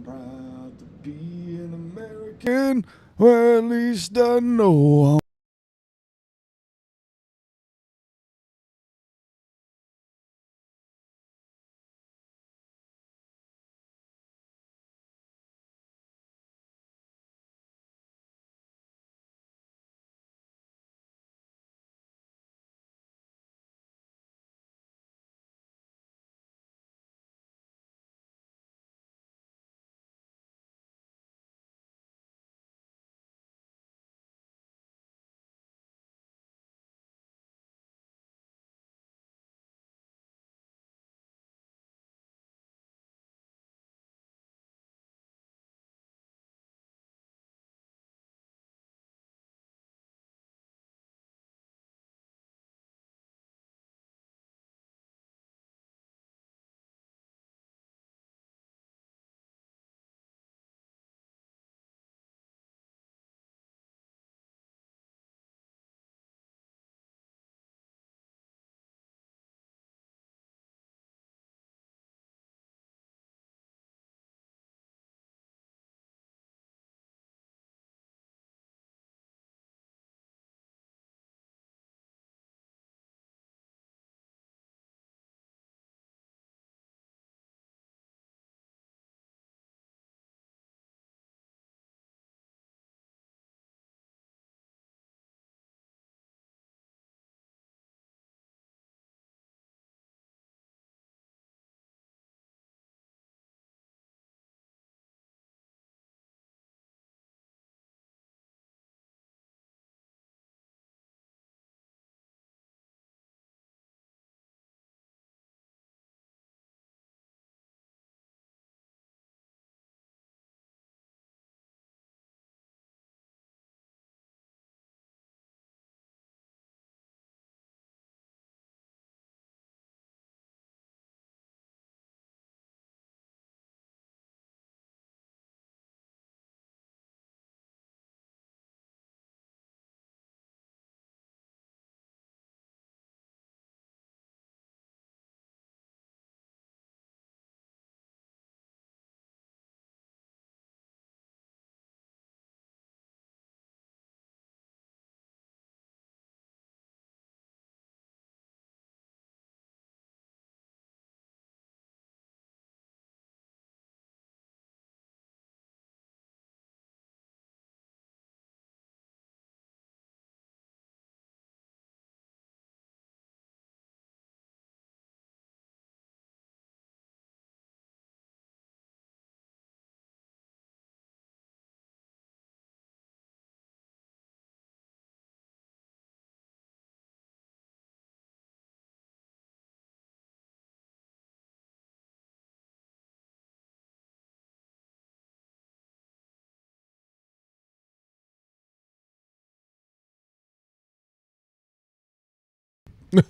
proud to be an American, or at least I know.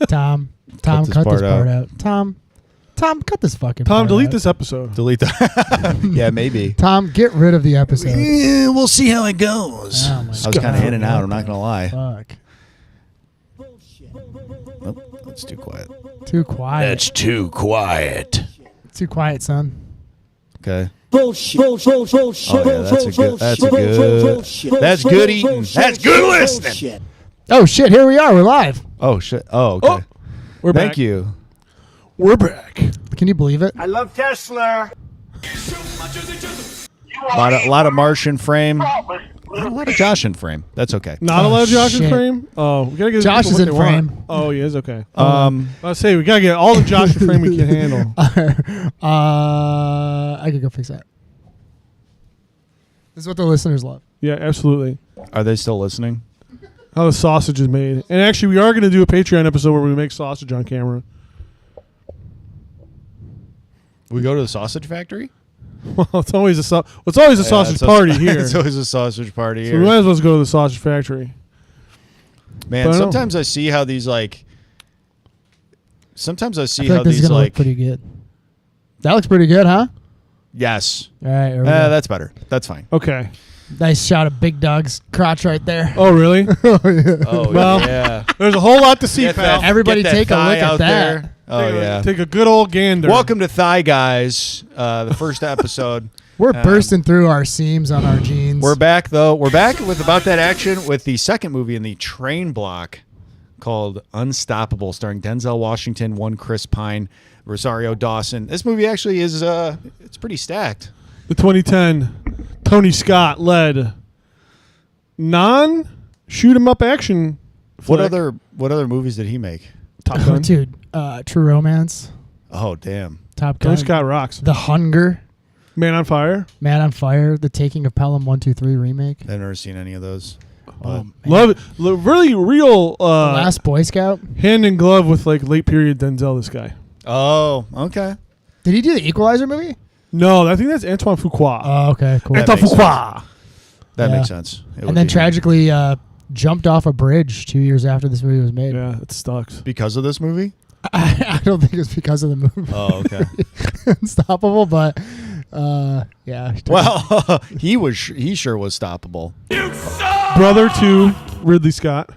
Tom, this cut this part part out. Tom, cut this fucking Tom, part delete out. this episode. Delete that. Yeah, maybe. Tom, get rid of the episode. Yeah, we'll see how it goes. Oh my I was kind of in and out. I'm not gonna lie. Fuck. Oh, that's too quiet. Too quiet. too quiet. Too quiet, son. Okay. Bullshit. Oh yeah, that's a good. That's good eating. That's good listening. Oh shit! Here we are. We're live. Oh shit. Oh okay. Oh, we're Thank back. you. We're back. Can you believe it? I love Tesla. A lot of Martian frame. Not a lot of Josh in frame. That's okay. Not a lot of Josh's shit. frame. Oh, we gotta get Josh people is what in they want. frame. Oh, he is okay. I say we gotta get all the Josh in frame we can handle. I could go fix that. This is what the listeners love. Yeah, absolutely. Are they still listening? How the sausage is made. And actually, we are going to do a Patreon episode where we make sausage on camera. We go to the sausage factory. Well, it's always a sausage party here. It's always a sausage party So here. we might as well go to the sausage factory. Man, But I don't- sometimes I see how these like. Sometimes I see I feel how like this is these gonna look like. pretty good. That looks pretty good, huh? Yes. All right. Here we go. That's better. That's fine. Okay. Nice shot of Big Dog's crotch right there. Oh, really? Oh Well, yeah. There's a whole lot to see, Get pal. that- Everybody get that take a thigh look at out that. there. Oh yeah. Take a good old gander. Welcome to Thigh Guys, the first episode. We're bursting through our seams on our jeans. We're back, though. We're back with About That Action with the second movie in the train block called Unstoppable, starring Denzel Washington, one Chris Pine, Rosario Dawson. This movie actually is it's pretty stacked. The 2010 Tony Scott led non-shoot 'em up action flick. What other movies did he make? Top Gun. Dude, True Romance, Oh, damn. Top Gun, Tony Scott rocks. The Hunger, Man on Fire. Man on Fire, The Taking of Pelham 1, 2, 3 remake. I've never seen any of those. Oh, man. Love it. Really real The Last Boy Scout. hand in glove with like late period Denzel, this guy. Oh, okay. Did he do the Equalizer movie? No, I think that's Antoine Fuqua. Oh, okay, cool. That Antoine makes Fuqua. That Yeah. makes sense. It would And then be tragically jumped off a bridge 2 years after this movie was made. Yeah, it sucks. because of this movie? I don't think it's because of the movie. Oh, okay. Unstoppable, but yeah. Well, he sure was stoppable. Brother to Ridley Scott.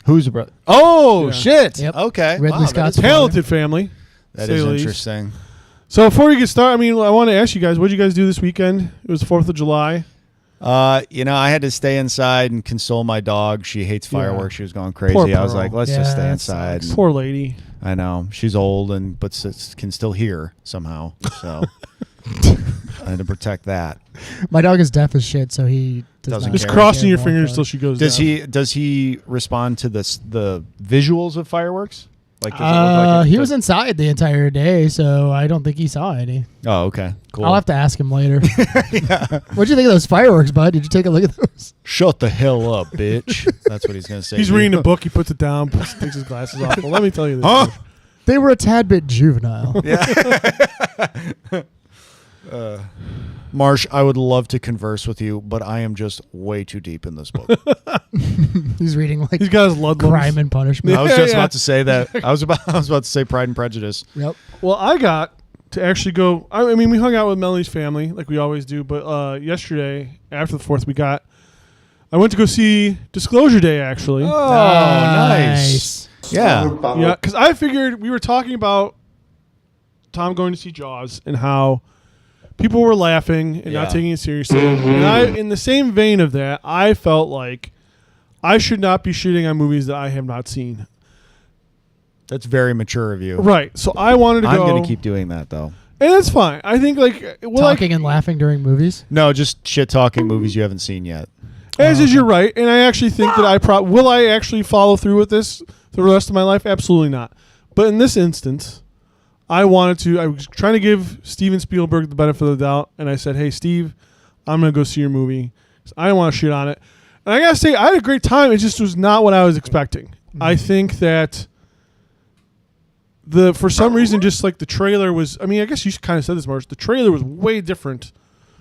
Who's a brother? Oh, Yeah. shit. Yep. Okay. Ridley Wow, Scott's that Talented family. is, say the least. interesting. So before we get started, I mean, I want to ask you guys, what did you guys do this weekend? It was 4th of July. I had to stay inside and console my dog. She hates fireworks. She was going crazy. Poor I was Pearl. like, let's Yeah, just stay that inside. sucks. Poor lady. I know. She's old but can still hear somehow. So I had to protect that. My dog is deaf as shit, so he Doesn't not Just care. crossing your care fingers about till she goes Does down. Does he respond to the visuals of fireworks? Like, does it look like he was inside the entire day, so I don't think he saw any. Oh, okay. Cool. I'll have to ask him later. What'd you think of those fireworks, bud? Did you take a look at those? Shut the hell up, bitch. That's what he's gonna say. He's to you. reading a book. He puts it down, takes his glasses off. Well, let me tell you this. Huh? They were a tad bit juvenile. Marsh, I would love to converse with you, but I am just way too deep in this book. He's reading like He's got his ludlums. Crime and Punishment. I was just Yeah. about to say that. I was about to say Pride and Prejudice. Yep. Well, I got to actually go. I mean, we hung out with Melanie's family like we always do. But yesterday, after the 4th, I went to go see Disclosure Day. Actually, Oh, nice. Yeah. yeah, because I figured we were talking about Tom going to see Jaws and how people were laughing and Yeah. not taking it seriously. And I, in the same vein of that, I felt like I should not be shitting on movies that I have not seen. That's very mature of you. Right. So I wanted to I'm go. going to keep doing that, though. And that's fine. I think Talking and laughing during movies. No, just shit talking movies you haven't seen yet. As is, you're right, and I actually think that will I actually follow through with this for the rest of my life? Absolutely not. But in this instance, I was trying to give Steven Spielberg the benefit of the doubt, and I said, "Hey, Steve, I'm gonna go see your movie. I don't want to shit on it." And I gotta say, I had a great time. It just was not what I was expecting. I think that for some reason, just like the trailer was. I mean, I guess you kind of said this, Marsh. The trailer was way different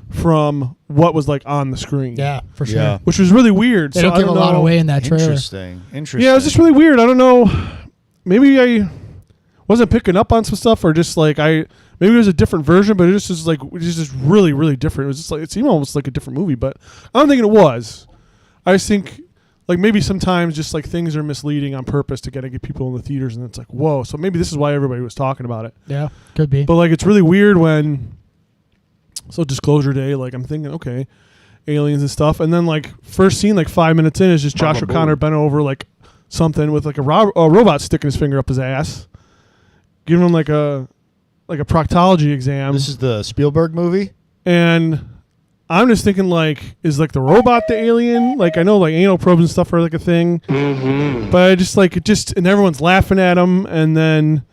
from what was like on the screen. Yeah, for sure. Yeah. Which was really weird. They So don't I give a lot know. away in that trailer. Interesting. Yeah, it was just really weird. I don't know. Maybe I wasn't picking up on some stuff, or just like maybe it was a different version, but it just was like just really, really different. It was just like it seemed almost like a different movie, but I don't think it was. I just think like maybe sometimes just like things are misleading on purpose to get people in the theaters, and it's like whoa. So maybe this is why everybody was talking about it. Yeah, could be. But like it's really weird when Disclosure Day, like I'm thinking, okay, aliens and stuff, and then like first scene, like 5 minutes in, is just Josh O'Connor bent over like something with like a robot sticking his finger up his ass, giving him like a proctology exam. This is the Spielberg movie? And I'm just thinking like, is like the robot the alien? Like I know like anal probes and stuff are like a thing, but I just like and everyone's laughing at him, and then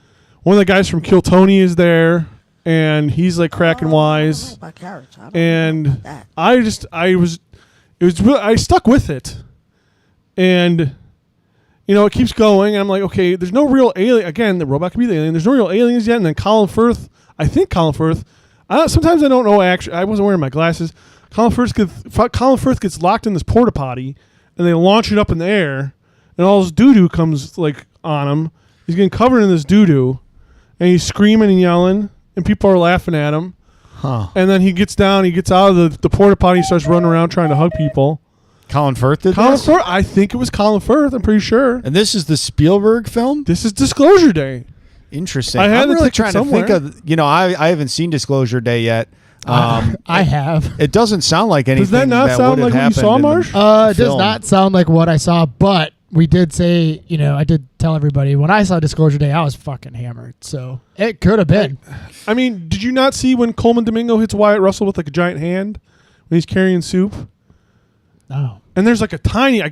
one of the guys from Kill Tony is there. And he's like cracking wise, and I stuck with it, and it keeps going. And I'm like, okay, there's no real alien. Again, the robot could be the alien. There's no real aliens yet. And then Colin Firth, sometimes I don't know. Actually, I wasn't wearing my glasses. Colin Firth gets locked in this porta potty, and they launch it up in the air, and all this doo doo comes like on him. He's getting covered in this doo doo, and he's screaming and yelling. And people are laughing at him. Huh. And then he gets down, he gets out of the porta potty, he starts running around trying to hug people. Colin Firth did Colin this? Firth, I think it was Colin Firth, I'm pretty sure. And this is the Spielberg film? This is Disclosure Day. Interesting. I had I'm the really ticket trying to think somewhere. of, I haven't seen Disclosure Day yet. I have. It doesn't sound like anything. Does that not sound would have like what you happened saw, in the Marsh? It does film. not sound like what I saw, but we did say, I did tell everybody when I saw Disclosure Day, I was fucking hammered. So it could have been. I mean, did you not see when Coleman Domingo hits Wyatt Russell with like a giant hand when he's carrying soup? No. And there's like a tiny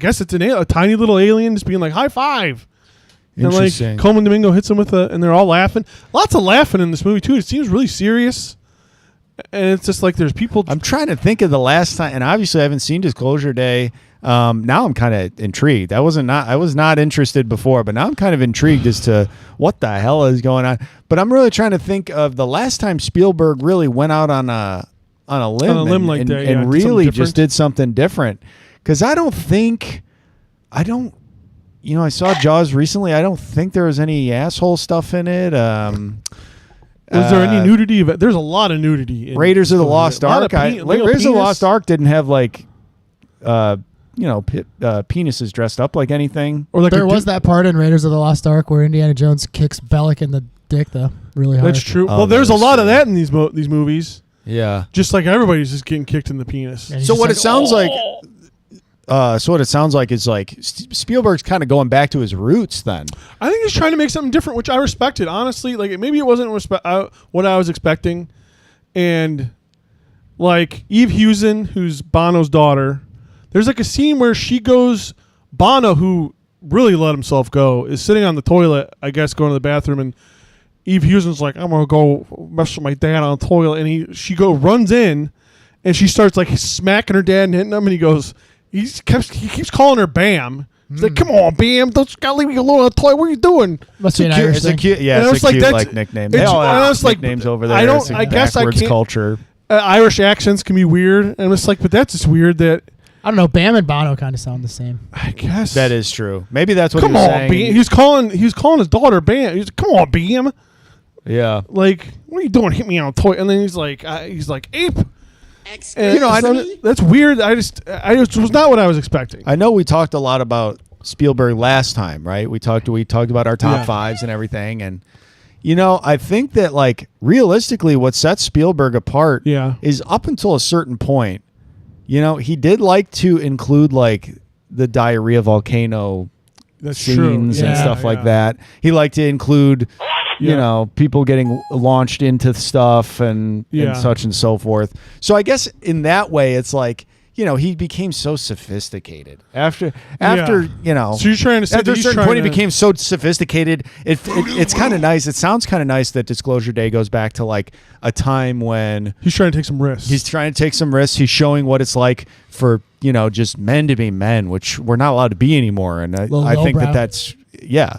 little alien just being like, high five. And like Interesting. Coleman Domingo hits him with and they're all laughing. Lots of laughing in this movie too. It seems really serious. And it's just like there's people. I'm trying to think of the last time, and obviously I haven't seen Disclosure Day. Now I'm kind of intrigued. I was not interested before, but now I'm kind of intrigued as to what the hell is going on. But I'm really trying to think of the last time Spielberg really went out on a limb like that, and did really something just different. did something different. Because I saw Jaws recently. I don't think there was any asshole stuff in it. Was there any nudity? There's a lot of nudity. In Raiders of the Lost A lot of Ark. little Raiders of the penis. Lost Ark didn't have like, penises dressed up like anything. Or like There was that part in Raiders of the Lost Ark where Indiana Jones kicks Bellic in the dick, though, really hard. That's true. Oh, Well, there's a that's lot of true. that in these movies. Yeah. Just like everybody's just getting kicked in the penis. And he's So just what like, it sounds like. So what it sounds like is like Spielberg's kind of going back to his roots. Then I think he's trying to make something different, which I respected. Honestly, like maybe it wasn't what I was expecting, and like Eve Hewson, who's Bono's daughter, there's like a scene where she goes. Bono, who really let himself go, is sitting on the toilet, I guess, going to the bathroom, and Eve Hewson's like, "I'm gonna go mess with my dad on the toilet," and she runs in, and she starts like smacking her dad and hitting him, and he goes. He keeps calling her Bam. He's like, "Come on, Bam! Don't you gotta leave me alone on the toilet? What are you doing?" Must be an Irish it's a thing. cute, And I it's was a like, cute that's- like nickname. it's- They all and I have was like, nicknames over there. I don't- It's a I guess I backwards can't- culture. Irish accents can be weird, and it's like, but that's just weird. That I don't know. Bam and Bono kind of sound the same. I guess That is true. Maybe that's what Come he was on, saying. Bam! He was calling his daughter Bam. He's like, "Come on, Bam! Yeah. Like, what are you doing? Hit me on the toilet!" And then he's like, "Ape." And You know, I so don't- that's weird. I just was not what I was expecting. I know we talked a lot about Spielberg last time, right? We talked about our top Yeah. fives and everything, and I think that like realistically, what sets Spielberg apart Yeah. is up until a certain point. He did like to include like the diarrhea volcano That's scenes true. and Yeah, stuff like yeah. that. He liked to include, Yeah. people getting launched into stuff and Yeah. such and so forth. So I guess in that way, it's like, he became so sophisticated after. So you're trying to say After a that he's certain trying point, he to- became so sophisticated. It's kind of nice. It sounds kind of nice that Disclosure Day goes back to like a time when He's trying to take some risks. he's trying to take some risks. He's showing what it's like for just men to be men, which we're not allowed to be anymore. And Little I think lowbrow. that's yeah.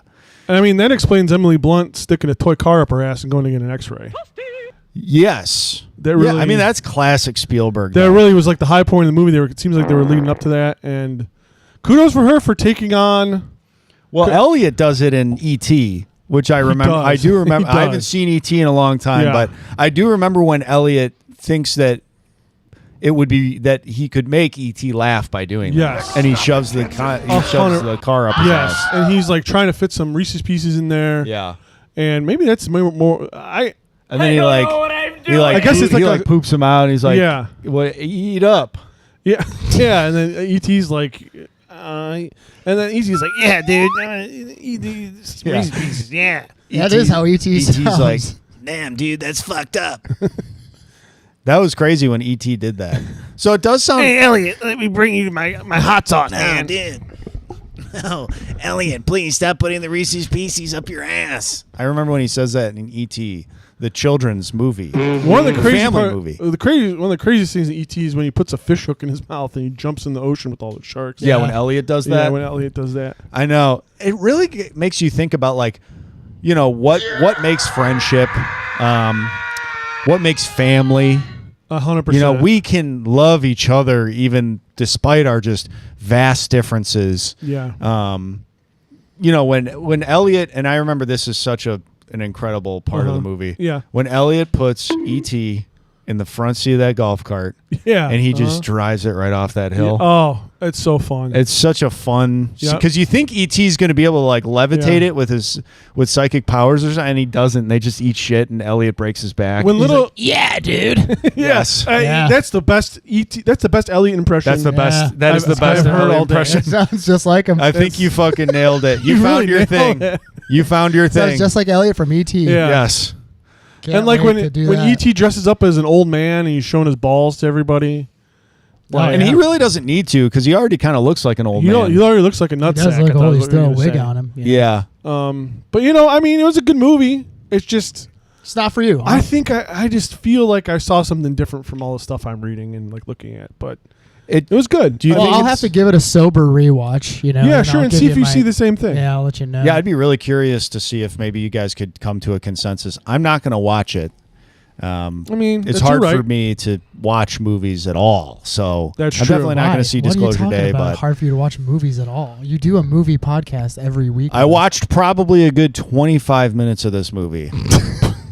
I mean, that explains Emily Blunt sticking a toy car up her ass and going to get an X-ray. Yes, That yeah, really- I mean, that's classic Spielberg. That though. really was like the high point of the movie. It seems like they were leading up to that, and kudos for her for taking on. Well, Elliot does it in E.T., which I remember. does. I do remember. He I haven't does. seen E.T. in a long time, Yeah. but I do remember when Elliot thinks that it would be that he could make E.T. laugh by doing Yes. that, and he shoves the car up his Yes, ass. and he's like trying to fit some Reese's Pieces in there. Yeah, and maybe that's more. and then he I guess it's he like a- poops him out, and he's like, Yeah. well, eat up." Yeah, yeah, and then E.T.'s like, and then E.T.'s like, "Yeah, dude, eat these Yeah. Reese's Pieces, yeah." That is how E.T. E.T.'s sounds. like, "Damn, dude, that's fucked up." That was crazy when E.T. did that. So it does sound. Hey, Elliot, let me bring you my hot sauce, man. dude. Oh, Elliot, please stop putting the Reese's Pieces up your ass. I remember when he says that in E.T., the children's movie. One of the crazy family movie. one of the craziest things in E.T. is when he puts a fish hook in his mouth and he jumps in the ocean with all the sharks. Yeah, when Elliot does Yeah, that. when Elliot does that. I know. It really makes you think about like, what makes friendship, what makes family. 100%. We can love each other even despite our just vast differences. Yeah. When Elliot, and I remember this is such an incredible part of the movie. Yeah. When Elliot puts E.T. in the front seat of that golf cart, Yeah. and he just drives it right off that hill. Oh, it's so fun. It's such a fun Yep. because you think ET's going to be able to like levitate it with psychic powers or something, and he doesn't. They just eat shit, and Elliot breaks his back. when little, Like, yeah, dude. yes, Yeah. that's the best ET. That's the best Elliot impression. that's the best. Yeah. That is the I've best heard Elliot all day. impression. It sounds just like him. I think you fucking nailed it. You You found really your thing. nailed it. You found your Sounds thing. just like Elliot from E.T. Yeah. Yes. Can't And like wait when to do when that. ET dresses up as an old man and he's showing his balls to everybody. Oh, And yeah. he really doesn't need to because he already kind of looks like an old He man. already looks like a He nutsack. does I look thought old. was He's what still you a were wig saying. on him. yeah. But I mean, it was a good movie. It's just It's not for you. I think I just feel like I saw something different from all the stuff I'm reading and like looking at. But it was good. Do you well, think I'll it's- have to give it a sober rewatch. You know. Yeah, and sure, I'll and give see if you my- see the same thing. Yeah, I'll let you know. Yeah, I'd be really curious to see if maybe you guys could come to a consensus. I'm not going to watch it. I mean, It's that's hard your right. for me to watch movies at all. So That's I'm true. definitely not Why? going to see What are you Disclosure talking Day, about? but Hard for you to watch movies at all. You do a movie podcast every week. I watched probably a good 25 minutes of this movie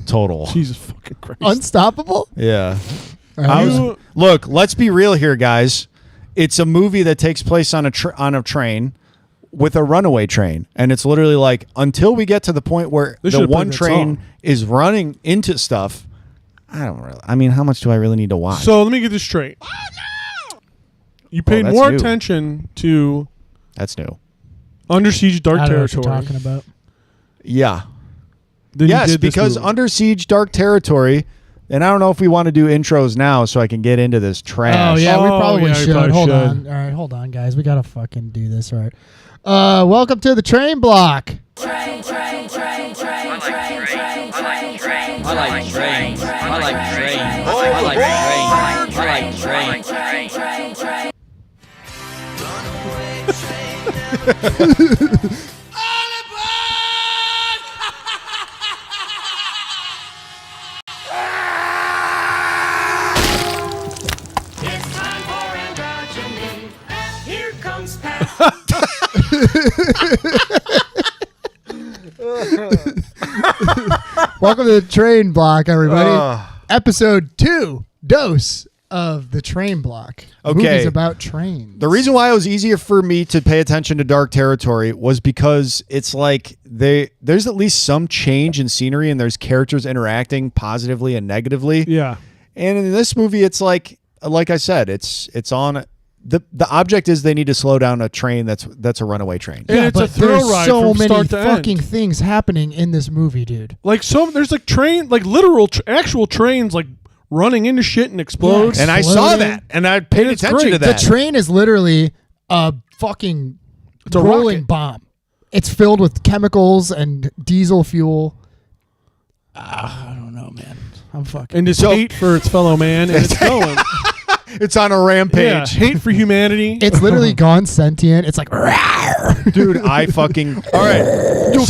total. Jesus fucking Christ. Unstoppable. Yeah. All right. I was- You- look, let's be real here, guys. It's a movie that takes place on a train with a runaway train, and it's literally like until we get to the point where They the should've played one that train song. is running into stuff. I mean, how much do I really need to watch? So let me get this straight. You paid that's more new. attention to That's new. Under Siege Dark I don't know what Territory you're talking about. Yeah. than Yes, you did this because movie. Under Siege Dark Territory, and I don't know if we want to do intros now so I can get into this trash. Oh yeah, we Oh, probably yeah, we should. probably Hold should. on. All right, hold on, guys. We gotta fucking do this. All right. Welcome to the train block. I like trains. I like trains. I like trains. It's time for androgyny. Here comes Pat. Welcome to the train block, everybody. Ugh. Episode 2, dose of the train block. Okay. Movies about trains. The reason why it was easier for me to pay attention to Dark Territory was because it's like there's at least some change in scenery and there's characters interacting positively and negatively. yeah. And in this movie, it's like I said, it's on the object is they need to slow down a train that's a runaway train. And it's a but thrill there's ride so from many start to end. fucking things happening in this movie, dude. Like there's like literal actual trains like running into shit and explode. Yeah. And I saw Exploding. that, and I paid It's attention to great. that. The train is literally a fucking a rolling rocket. bomb. It's filled with chemicals and diesel fuel. I don't know, man. I'm fucking. And just So- hate for its fellow man, and it's going. It's on a Yeah, rampage, hate for humanity. It's literally gone sentient. It's like, "Rawr." dude. I fucking all right. Dude,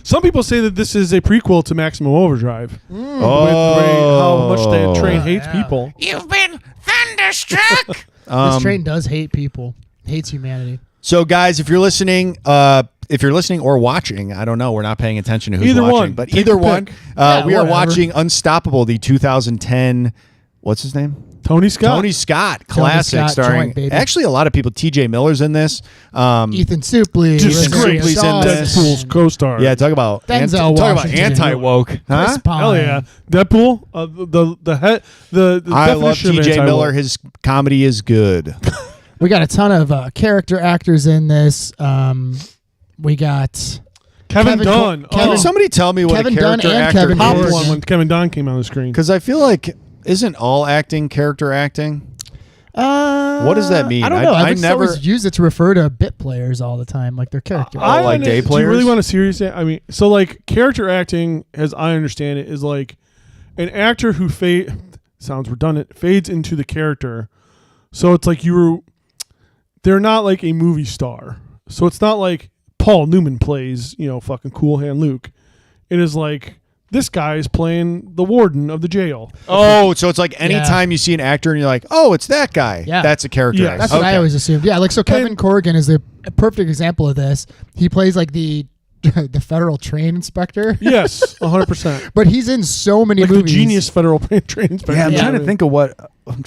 Some people say that this is a prequel to Maximum Overdrive. Oh, With the way how much that train hates yeah. people. You've been thunderstruck. This train does hate people. Hates humanity. So, guys, if you're listening or watching, I don't know. We're not paying attention to who's Either watching, one. but Take either your one. pick. Yeah, We are whatever. watching Unstoppable, the 2010. What's his name? Tony Scott. Tony Scott, classic, Scott starring joint, baby. actually a lot of people. T.J. Miller's in this. Ethan Suplee. Just Rosario Suplee's in Dawson, this. Deadpool's co-star. Yeah, talk about Denzel Washington. anti-woke, Chris huh? Pine. Hell yeah. Deadpool. The I love definition of T.J. anti-woke. Miller. His comedy is good. We got a ton of character actors in this. We got Kevin Kevin Dunn. Co- Kevin- Can somebody tell me what Kevin a Dunn character and actor Kevin Top Dunn. is? one when Kevin Dunn came on the screen. Because I feel like isn't all acting character acting? What does that mean? I don't know. I I just never- always use it to refer to bit players all the time, like their character. I- like day Do you really players? want a serious? I mean, so like character acting, as I understand it, is like an actor who sounds redundant, fades into the character. So it's like they're not like a movie star. So it's not like Paul Newman plays, fucking Cool Hand Luke. It is like this guy is playing the warden of the jail. Oh, so it's like anytime you see an actor and you're like, oh, it's that guy. Yeah. That's a character. Yeah, actor. That's what I Okay. always assumed. Yeah, like so Kevin And- Corrigan is a perfect example of this. He plays like the the federal train inspector. Yes, 100%. But he's in so many Like movies. the genius federal train inspector. Yeah, I'm trying to think of what.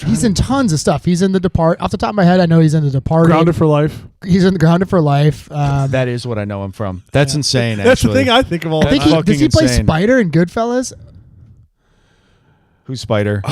He's in tons of stuff. He's in The Depart. Off the top of my head, I know he's in The Departed. Grounded for Life. He's in Grounded for Life. That is what I know him from. That's insane. That's the actually. thing I think of all I think the time. does he play insane. Spider in Goodfellas? Who's Spider?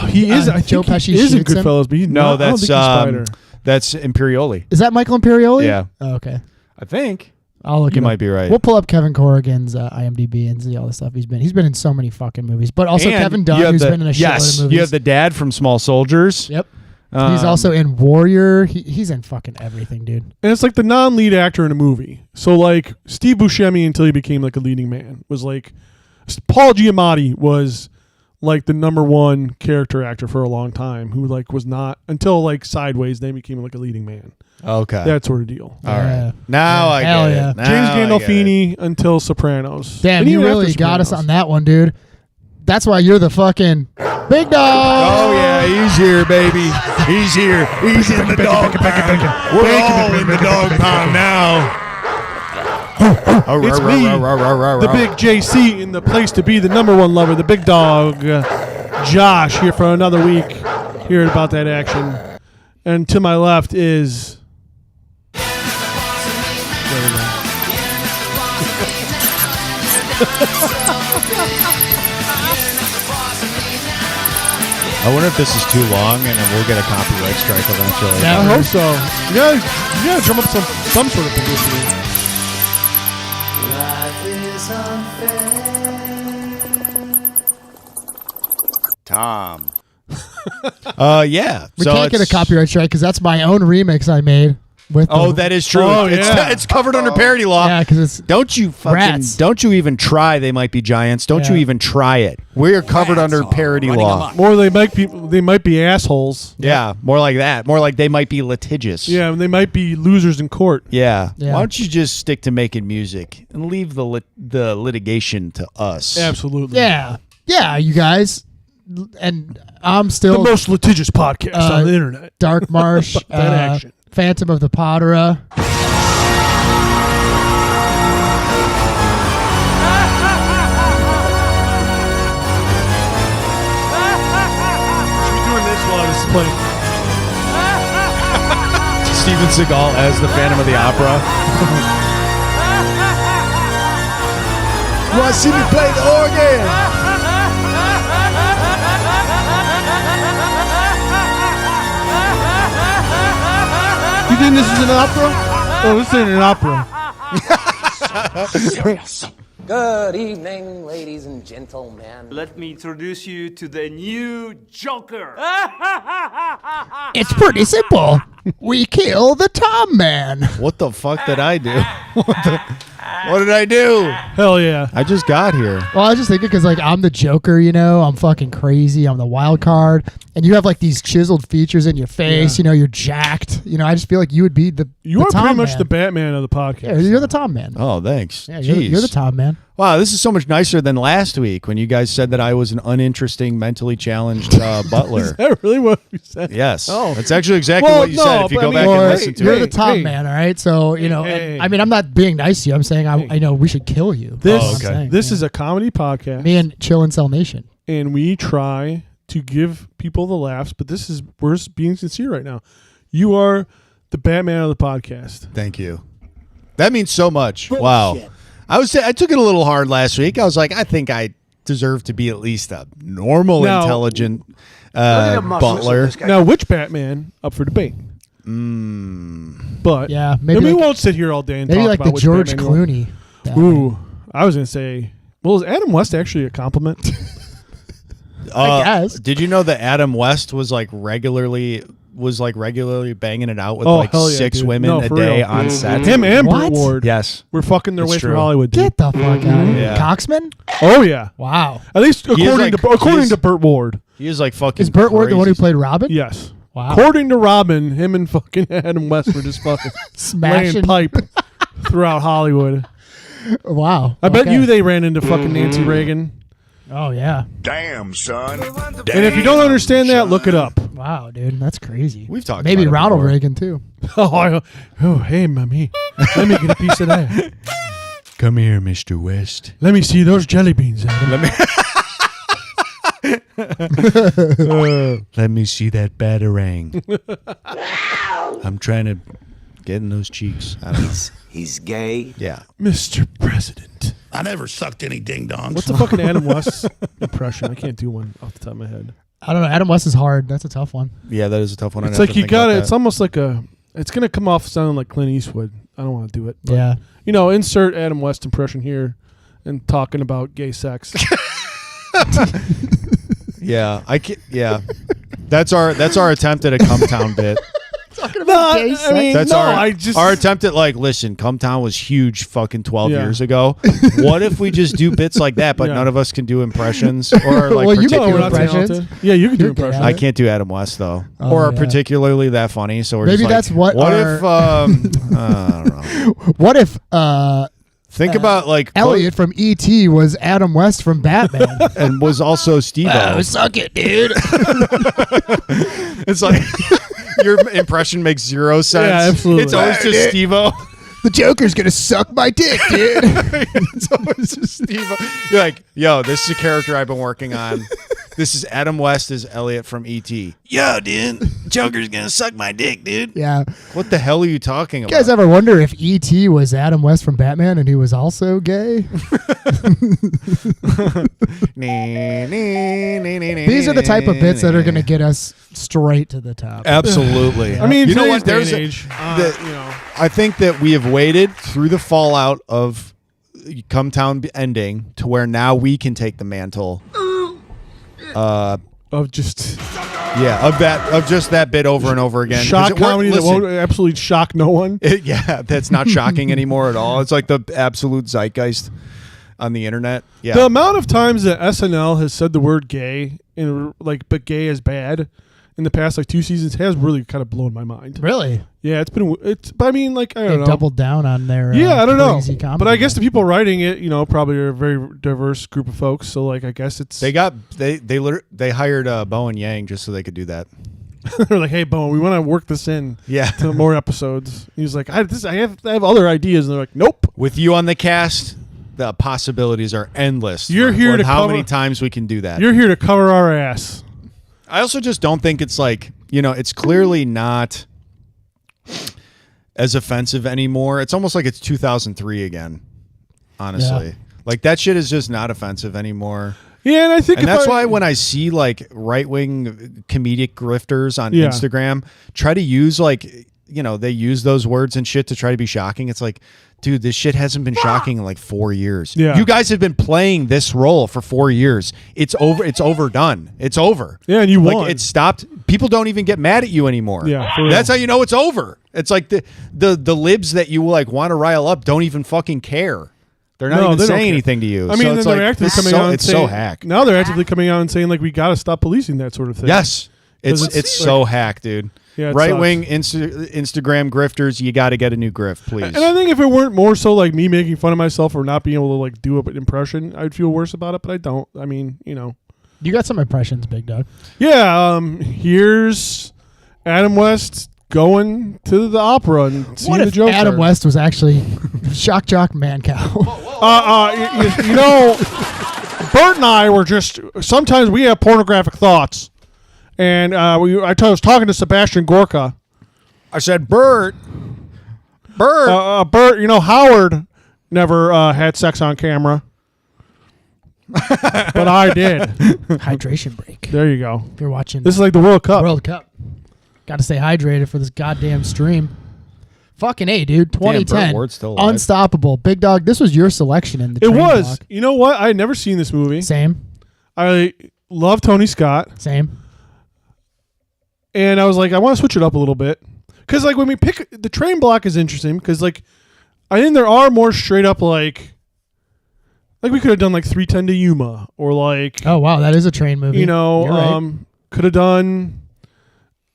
He is. I Joe think Pesci he is in shoots him? Goodfellas, but he's No, not. I don't that's think he's Spider. that's Imperioli. Is that Michael Imperioli? Yeah. Oh, okay. I think I'll look. you it might up. be right. We'll pull up Kevin Corrigan's IMDb and see all the stuff he's been. He's been in so many fucking movies. But also And Kevin you Dunn, have who's the- been in a shitload yes, of movies. you have the dad from Small Soldiers. Yep. He's also in Warrior. He's in fucking everything, dude. And it's like the non-lead actor in a movie. So like Steve Buscemi, until he became like a leading man, was like Paul Giamatti was like the number one character actor for a long time, who like was not until like Sideways. Then became like a leading man. Okay. That sort of deal. All right. Yeah. Now I Hell get yeah. it. Now James I get it. Gandolfini until Sopranos. Damn, And you even after really got us Sopranos. on that one, dude. That's why you're the fucking big dog. Oh yeah, he's here, baby. He's here. He's in the dog pound. We're all in the dog pound now. It's me, the big JC, in the place to be, the number one lover, the big dog, Josh, here for another week, hearing about that action. And to my left is... There we go. I wonder if this is too long and then we'll get a copyright strike eventually. Yeah. I hope so. You gotta drum up some sort of publicity. Tom. Yeah. We so can't get a it's- copyright strike because that's my own remix I made with. Oh, the, that is true. Oh, it's, yeah. it's covered under parody law. yeah, because it's Don't you fucking Rats. don't you even try They Might Be Giants. Don't you Yeah. even try it. We're covered under parody law. Or they might be assholes. Yeah, more like that. More like They Might Be Litigious. Yeah, and they might be losers in court. Yeah. Yeah. Why don't you just stick to making music and leave the litigation to us? Absolutely. yeah, you guys, and I'm The still most litigious podcast on the internet. Dark Marsh, That action. Phantom of the Potera. Should be doing this while this is playing. Steven Seagal as the Phantom of the Opera. Want to see me play the organ? You think this is an opera? Oh, this ain't an opera. Good evening, ladies and gentlemen. Let me introduce you to the new Joker. It's pretty simple. We kill the Tom Man. What the fuck did I do? What did I do? Hell yeah. I just got here. Well, I was just thinking because like I'm the Joker, you know, I'm fucking crazy. I'm the wild card, and you have like these chiseled features in your face. You know, you're jacked. You know, I just feel like you would be the You are Tom pretty much Man. the Batman of the podcast. Yeah, you're the Tom Man. Oh, thanks. Yeah, Jeez. you're the Tom Man. Wow, this is so much nicer than last week when you guys said that I was an uninteresting, mentally challenged butler. Is that really what you said? Yes. Oh. That's actually exactly Well, what you no, said. If you but go I mean- back Or and listen to you're it. the Tom hey. Man, all right? So you know, Hey. and, I mean, I'm not being nice to you. I'm saying I know we should kill you. This, Oh, okay. this is a comedy podcast, me and Chill and Cell Nation. and we try to give people the laughs, but we're being sincere right now. You are the Batman of the podcast. Thank you. That means so much. Wow. I took it a little hard last week. I was like, I think I deserve to be at least a normal, Now- intelligent butler. Now, which Batman up for debate? But Yeah, maybe and we like- won't sit here all day and Maybe talk like about the which George Batman you want. Clooney. Batman. Ooh, I was gonna say. Well, is Adam West actually a compliment? I guess. Did you know that Adam West was like regularly banging it out with Oh, like hell yeah, 6 dude. women No, a for day real. on set? Him and What? Burt Ward. Yes. We're fucking their It's way true. from Hollywood. Dude. Get the fuck out of here. Yeah. Coxman? Oh yeah. Wow. At least is according like- to according he's- to Burt Ward. He is like fucking Is Burt Ward the one who crazy. played Robin? Yes. Wow. According to Robin, him and fucking Adam West were just fucking laying Smashing. pipe throughout Hollywood. Wow. I bet Okay. you they ran into fucking Nancy Reagan. Oh, yeah. Damn, son. And if you don't understand that, look it up. Wow, dude. That's crazy. We've talked Maybe about it Ronald before. Reagan, too. Oh, hey, mommy. Let me get a piece of that. Come here, Mr. West. Let me see those jelly beans, Adam. Let me see that batarang. I'm trying to get in those cheeks. I don't know. He's gay. Yeah. Mr. President. I never sucked any ding dongs. What's the fucking Adam West impression? I can't do one off the top of my head. I don't know. Adam West is hard. That's a tough one. Yeah, that is a tough one. It's like you got it. It's almost like it's going to come off sounding like Clint Eastwood. I don't want to do it. But, Yeah. You know, insert Adam West impression here and talking about gay sex. Yeah, yeah. That's our attempt at a come town bit. That's our attempt at listen, come town was huge fucking 12 Yeah. years ago. What if we just do bits like that, but Yeah. none of us can do impressions or Well, you can do particular impressions. Yeah, you can do You're good impressions. at I it. can't do Adam West though, Oh, or yeah. particularly that funny. So we're Maybe just that's what What our- if? I don't know. What if Think about Elliot from E.T. was Adam West from Batman? and was also Steve-O. Suck it, dude. It's like your impression makes zero sense. Yeah, absolutely. It's always just Steve-O. The Joker's gonna suck my dick, dude. It's always just Steve-O. You're like, yo, this is a character I've been working on. This is Adam West as Elliot from E.T. Yo, dude. Joker's gonna suck my dick, dude. Yeah. What the hell are you talking You about? guys ever wonder if E.T. was Adam West from Batman and he was also gay? These are the type of bits that are going to get us straight to the top. Absolutely. I mean, you know what? today's There's day a, and age, the- I think that we have waited through the fallout of Come Town ending to where now we can take the mantle. Of just Of just that bit over and over again. 'Cause shock it worked- comedy that listen, won't absolutely shock no one. that's not shocking anymore at all. It's like the absolute zeitgeist on the internet. Yeah. The amount of times that SNL has said the word gay and but gay is bad in the past 2 seasons has really kind of blown my mind. Really? Yeah, but I mean, I They don't know. doubled down on their I don't know. crazy comedy. But I guess the people writing it, probably are a very diverse group of folks. So I guess it's they hired Bowen Yang just so they could do that. they're like, hey, Bowen, we want to work this in Yeah. to more episodes. He's like, I have other ideas, and they're like, nope. With you on the cast, the possibilities are endless. You're for here to how cover- many times we can do that. You're here to cover our ass. I also just don't think it's it's clearly not as offensive anymore. It's almost like it's 2003 again, honestly. Yeah. Like that shit is just not offensive anymore. Yeah, and I think And that's why when I see right-wing comedic grifters on Yeah. Instagram try to use they use those words and shit to try to be shocking. It's like, dude, this shit hasn't been shocking in 4 years. Yeah. You guys have been playing this role for 4 years. It's over. It's overdone. It's over. Yeah, and you won. It stopped. People don't even get mad at you anymore. Yeah, for real. That's how you know it's over. It's like the libs that you want to rile up don't even fucking care. They're not No, even they don't saying care. anything to you. I mean, so it's then they're actively coming out and it's saying, so hack. Now they're actively coming out and saying we got to stop policing that sort of thing. Yes. It's 'Cause it's so hack, dude. Yeah, it Right wing Instagram grifters, you got to get a new grift, please. And I think if it weren't more so me making fun of myself or not being able to do an impression, I'd feel worse about it. But I don't. I mean, You got some impressions, Big Dog. Yeah. Here's Adam West going to the opera and seeing What the if Joker. Adam West was actually Shock Jock Man Cow? Bert and I were sometimes we have pornographic thoughts. And I was talking to Sebastian Gorka. I said, Bert. Bert, Howard never had sex on camera. But I did. Hydration break. There you go. If you're watching This is like the World Cup. World Cup. Got to stay hydrated for this goddamn stream. Fucking A, dude. 2010. Burt Ward's still alive. Unstoppable. Big Dog, this was your selection in the It train was. block. You know what? I had never seen this movie. Same. I love Tony Scott. Same. And I was like, I want to switch it up a little bit. Because, when we pick... The train block is interesting because, I think there are more straight up, we could have done, 310 to Yuma. Or, Oh, wow. That is a train movie. You're right. could have done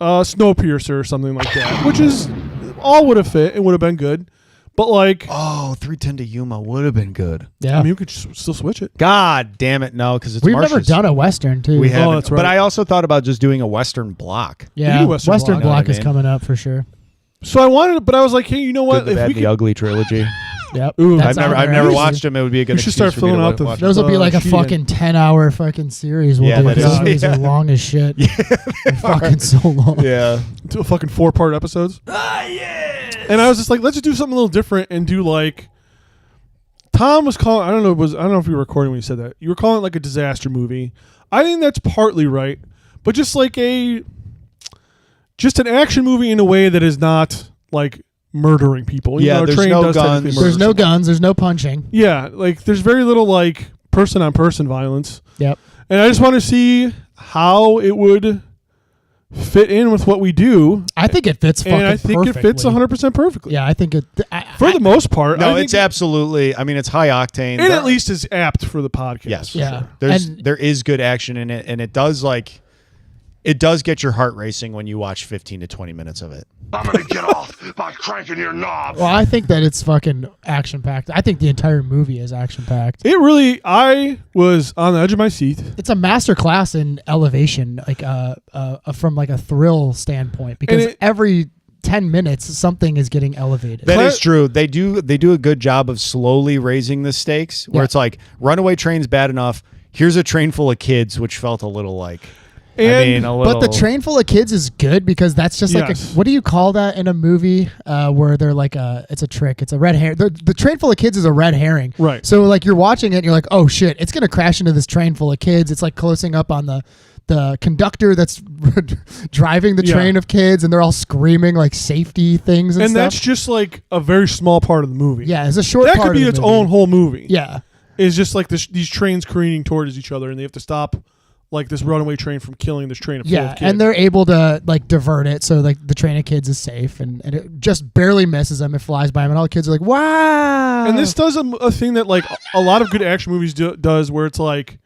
Snowpiercer or something like that. Which is... All would have fit. It would have been good. But, 310 to Yuma would have been good. Yeah. I mean, you could still switch it. God damn it, no, because it's We've Marcia's. never done a Western, too. We haven't. that's right. But I also thought about just doing a Western block. Yeah. do Western Western block. block You know what I is mean? coming up for sure. So I wanted... But I was like, hey, you know what? Good, the Bad, the Ugly trilogy. Yep. Ooh. That's I've out never there. watched them. It would be a good. We should excuse start for me filling to out the- watch Those will be like a Cheating. fucking 10-hour fucking series. We'll Yeah, do. that Those is- movies yeah. are long as shit. They're fucking so long. Yeah. To a fucking 4-part episodes. And I was just like, let's just do something a little different and do like. Tom was calling. I don't know if you were recording when you said that. You were calling it like a disaster movie. I think that's partly right, but just like an action movie in a way that is not like murdering people. Even Yeah, though a there's train no does technically guns. murder There's no someone. guns. There's no punching. Yeah, like there's very little like person on person violence, Yep. and I just want to see how it would fit in with what we do. I think it fits fucking And I think it fits perfectly. 100% perfectly. Yeah, I think it. For the most part. No, I think it's absolutely. I mean, it's high octane. it at least is apt for the podcast. Yes. for Yeah. sure. There is good action in it, and it does get your heart racing when you watch 15 to 20 minutes of it. I'm gonna get off by cranking your knob. Well, I think that it's fucking action packed. I think the entire movie is action packed. It really, I was on the edge of my seat. It's a master class in elevation, like from like a thrill standpoint, because it- every 10 minutes something is getting elevated. That is true. They do a good job of slowly raising the stakes. Where Yeah. it's like runaway train's bad enough. Here's a train full of kids, which felt a little like. And- a little. But the train full of kids is good because that's just like Yes. what do you call that in a movie where they're like it's a trick. It's a red herring. The train full of kids is a red herring. Right. So like you're watching it and you're like, oh shit, it's gonna crash into this train full of kids. It's like closing up on the conductor that's driving the Yeah. train of kids, and they're all screaming like safety things and And stuff. that's just like a very small part of the movie. Yeah, it's a short That part could be of the its movie. own whole movie. Yeah. It's just like these trains careening towards each other, and they have to stop like this runaway train from killing this train of full Yeah, of kids. and they're able to like divert it so like the train of kids is safe, and it just barely misses them. It flies by them, and all the kids are like, "Wow!" And this does a thing that like a lot of good action movies does, where it's like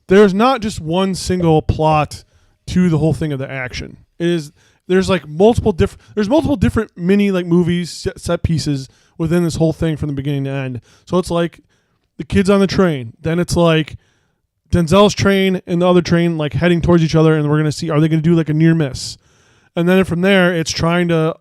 there's not just one single plot to the whole thing of the action. There's multiple different mini like movies set pieces within this whole thing from the beginning to end. So it's like the kids on the train, then it's like Denzel's train and the other train like heading towards each other, and we're gonna see, are they gonna do like a near miss? And then from there, it's trying to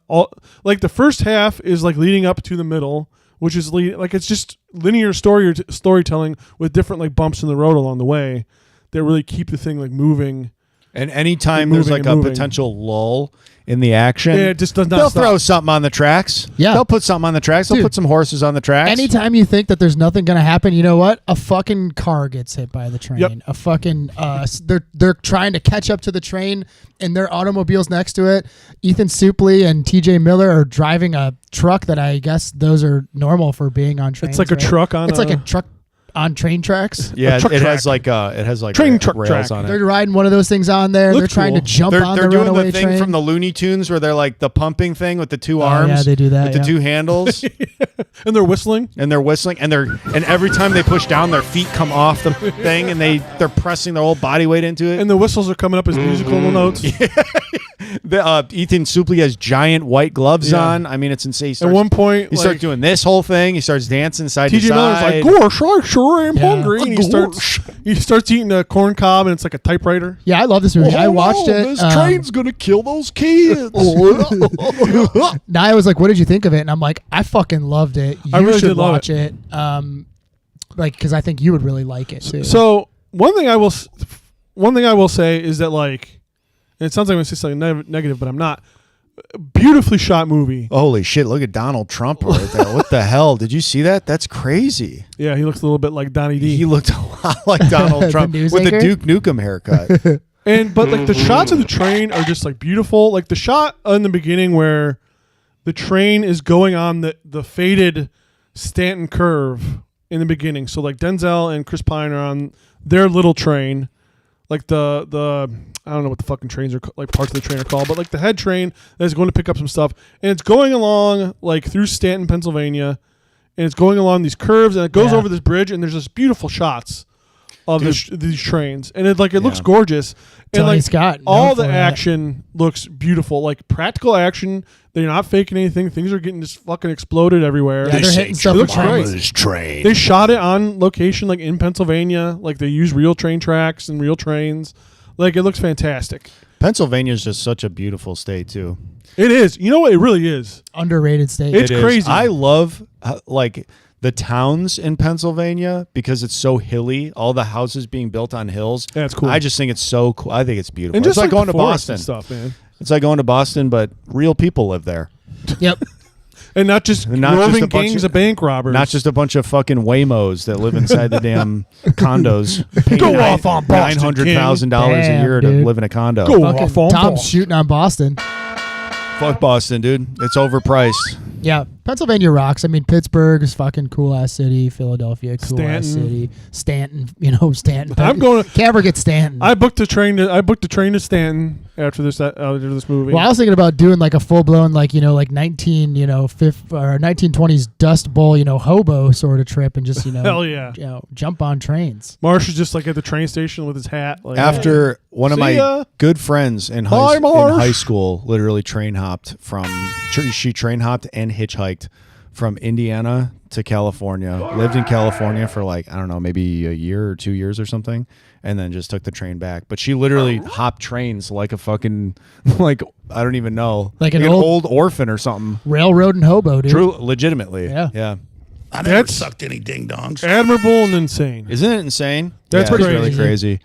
like the first half is like leading up to the middle, which is like it's just linear storytelling with different like bumps in the road along the way that really keep the thing like moving. And anytime Moving there's like and a moving. potential lull in the action, Yeah, it just does not they'll stop. throw something on the tracks. Yeah. They'll put something on the tracks. They'll Dude. put some horses on the tracks. Anytime you think that there's nothing gonna happen, you know what? A fucking car gets hit by the train. Yep. A fucking they're trying to catch up to the train, and their automobiles next to it. Ethan Suplee and T.J. Miller are driving a truck that I guess those are normal for being on trains. It's like a right? truck on. It's like a truck on train tracks. yeah, truck it track. has like Train truck rails track. on it. They're riding one of those things on there. Looks they're trying cool. to jump They're on the doing runaway the thing train. from the Looney Tunes where they're like the pumping thing with the two Oh, arms. yeah, they do that, with the yeah. two handles, and they're whistling. and they're whistling, and every time they push down, their feet come off the thing, and they're pressing their whole body weight into it. And the whistles are coming up as musical notes. Ethan Suplee has giant white gloves Yeah. on. I mean, it's insane. He At starts, one point, he starts doing this whole thing. He starts dancing side to TJ Miller's side. like, "Gosh, I sure am Yeah. hungry," and he starts eating a corn cob, and it's like a typewriter. Yeah, I love this movie. I watched it. This train's gonna kill those kids. Now I was like, "What did you think of it?" And I'm like, "I fucking loved it. You I really should did love watch it." Like, because I think you would really like it too. So one thing I will say is that like, and it sounds like I'm gonna say something negative, but I'm not. Beautifully shot movie. Holy shit! Look at Donald Trump right there. What the hell? Did you see that? That's crazy. Yeah, he looks a little bit like Donnie D. He looked a lot like Donald The Trump with newsmaker? the Duke Nukem haircut. But like the shots of the train are just like beautiful. Like the shot in the beginning where the train is going on the faded Stanton curve in the beginning. So like Denzel and Chris Pine are on their little train, like the I don't know what the fucking trains are like parts of the train are called, but like the head train that's going to pick up some stuff, and it's going along like through Stanton, Pennsylvania, and it's going along these curves, and it goes Yeah. over this bridge, and there's just beautiful shots of these trains, and it looks Yeah. gorgeous. And Tony like Scott, known all the for that. action looks beautiful, like practical action. They're not faking anything. Things are getting just fucking exploded everywhere. Yeah, they're hitting stuff It with looks trains. great. train. They shot it on location, like in Pennsylvania. Like they use real train tracks and real trains. Like it looks fantastic. Pennsylvania is just such a beautiful state too. It is. You know what? It really is. Underrated state. It's It is. crazy. I love like the towns in Pennsylvania because it's so hilly. All the houses being built on hills. Yeah, it's cool. I just think it's so cool. I think it's beautiful. And just it's like going the to forests Boston. and stuff, man. It's like going to Boston, but real people live there. Yep. And not just Not just roving a bunch gangs of- of bank robbers. Not just a bunch of fucking Waymos that live inside the damn condos. Go off on Boston, $900,000 a Damn, year to dude. live in a condo. Go Fucking off on Tom's Boston. shooting on Boston. Fuck Boston, dude. It's overpriced. Yeah, Pennsylvania rocks. I mean, Pittsburgh is fucking cool ass city. Philadelphia, cool ass Stanton. city. Stanton, you know Stanton. I'm going to- Can't forget Stanton. I booked a train to Stanton after this movie. Well, I was thinking about doing like a full blown like 1920s Dust Bowl hobo sort of trip and just Hell yeah. jump on trains. Marsh is just like at the train station with his hat. Like, After one of See my ya. good friends in Bye, in Marsh. high school literally train hopped she train hopped and hitchhiked from Indiana to California. Lived in California for like, I don't know, maybe a year or 2 years or something, and then just took the train back. But she literally hopped trains like a fucking like I don't even know. Like an old orphan or something. Railroad and hobo, dude. True, legitimately. Yeah. Yeah. I never That's- sucked any ding dongs. admirable and insane. Isn't it insane? That's yeah, it's crazy. really crazy.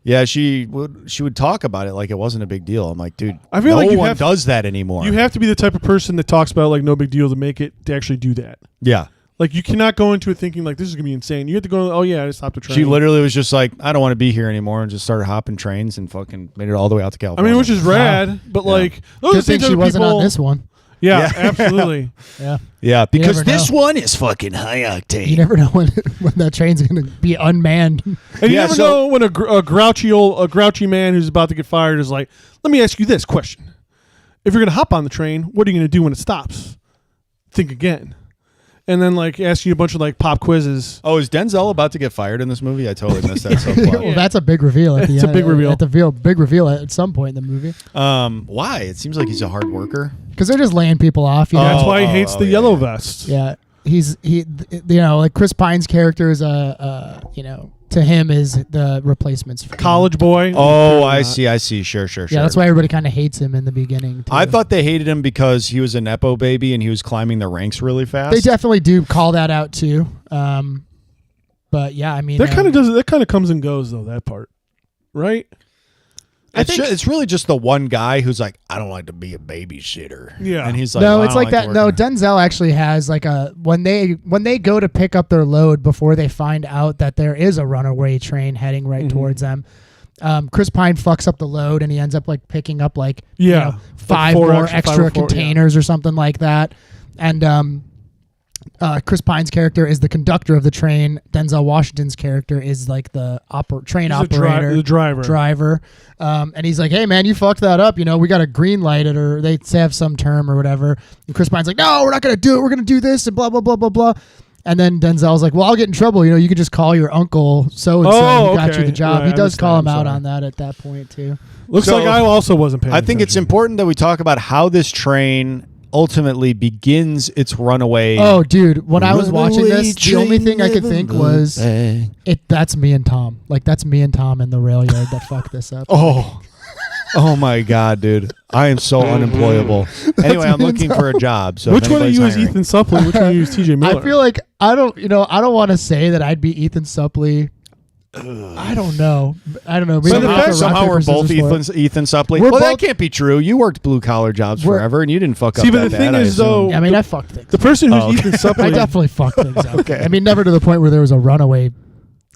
Yeah, she would talk about it like it wasn't a big deal. I'm like, dude, I feel no like you one have- does that anymore. You have to be the type of person that talks about like no big deal to make it to actually do that. Yeah. Like you cannot go into it thinking like this is gonna be insane. You have to go, oh yeah, I just hopped a train. She literally was just like, I don't want to be here anymore, and just started hopping trains and fucking made it all the way out to I California. mean, which is rad, but like those are Good the thing same she type of wasn't people- on this one. Yeah, Yeah. absolutely. Yeah. yeah, because never know. this one is fucking high octane. You never know when that train's going to be unmanned. And you Yeah, never so- know when a grouchy man who's about to get fired is like, let me ask you this question: if you're gonna hop on the train, what are you gonna do when it stops? Think again, and then like ask you a bunch of like pop quizzes. Oh, is Denzel about to get fired in this movie? I totally missed that subplot. Well, that's a big reveal at the It's a end. big reveal. Big reveal at some point in the movie. Why? It seems like he's a hard worker. Because they're just laying people off. That's why he hates the yeah, yellow yeah. vest. Yeah, like Chris Pine's character is to him is the replacements for him. College boy. Oh, I see. Sure. Yeah, that's why everybody kind of hates him in the beginning. Too. I thought they hated him because he was a nepo baby and he was climbing the ranks really fast. they definitely do call that out too. But yeah, I mean that kind of does. That kind of comes and goes though. That part, right? It's really just the one guy who's like, I don't like to be a babysitter. Yeah. and he's like, No, "Well, it's I like don't that. to No, work." Denzel actually has like a when they go to pick up their load before they find out that there is a runaway train heading right towards them. Chris Pine fucks up the load and he ends up like picking up like Yeah. five Like more five extra or four, containers or something like that. And Chris Pine's character is the conductor of the train. Denzel Washington's character is like the train He's operator, the driver. And he's like, "Hey man, you fucked that up. We got to green light it, or they have some term or whatever." And Chris Pine's like, "No, we're not gonna do it. We're gonna do this and blah blah blah blah blah." And then Denzel's like, "Well, I'll get in trouble. You can just call your uncle so and so who got you okay. the job." Right, He I does missed call that. him I'm out sorry. on that at that point too. Looks So, like I also wasn't paying. I think it's attention. important that we talk about how this train ultimately begins its runaway. Oh, dude, when I was watching Runaway this, the only thing I could train think never was goes back. that's me and Tom. Like that's me and Tom in the rail yard that fucked this up. Oh my God, dude! I am so unemployable. Anyway, I'm looking for a job. So Which if one of anybody's you is hiring- Ethan Suplee? Which one of you is TJ Miller? I feel like I don't want to say that I'd be Ethan Suplee. I don't know. Maybe So the we'll fact have to Somehow rock, we're paper, both scissors for it. Ethan Suplee. We're Well, that both- can't be true. You worked blue collar jobs We're- forever, and you didn't fuck up See, but that the thing bad, I is, assume. though, Yeah, I mean, I fucked things. the person who's Oh, okay. Ethan I Suplee. definitely fucked things up. Okay. I mean, never to the point where there was a runaway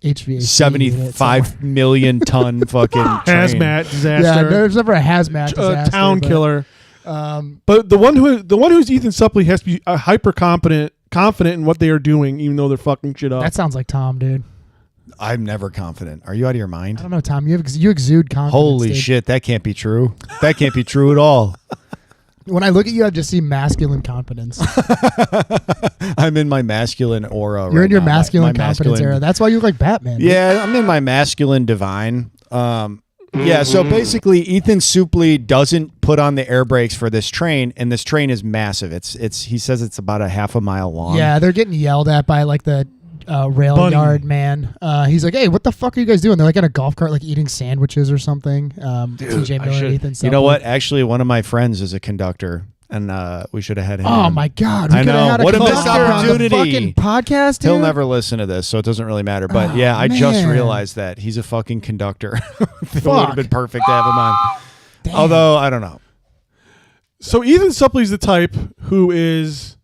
HVAC. unit 75 million ton fucking train. hazmat disaster. Yeah, there's never a hazmat disaster. town but, killer. But the one who's Ethan Suplee has to be hyper confident in what they are doing, even though they're fucking shit up. That sounds like Tom, dude. I'm never confident. Are you out of your I mind? don't know, Tom. You exude confidence. Holy dude. shit, that can't be true. That can't be true at all. When I look at you, I just see masculine confidence. I'm in my masculine aura. You're right in your now. masculine My confidence era. That's why you look like Batman. dude. Yeah, I'm in my masculine divine. Yeah, so basically, Ethan Suplee doesn't put on the air brakes for this train, and this train is massive. It's he says it's about a half a mile long. Yeah, they're getting yelled at by like the rail Bunny. yard man. He's like, hey, what the fuck are you guys doing? They're like in a golf cart, like eating sandwiches or something. TJ Miller, Ethan Suplee. You know what? Actually, one of my friends is a conductor, and we should have had him. Oh my God! We I could have know. had a What a missed conductor on the opportunity. fucking podcast. Dude. He'll never listen to this, so it doesn't really matter. But Oh, yeah, I just man. realized that he's a fucking conductor. It would Fuck. have been perfect to have him on. Damn. Although I don't know. So Ethan Supplee's the type who is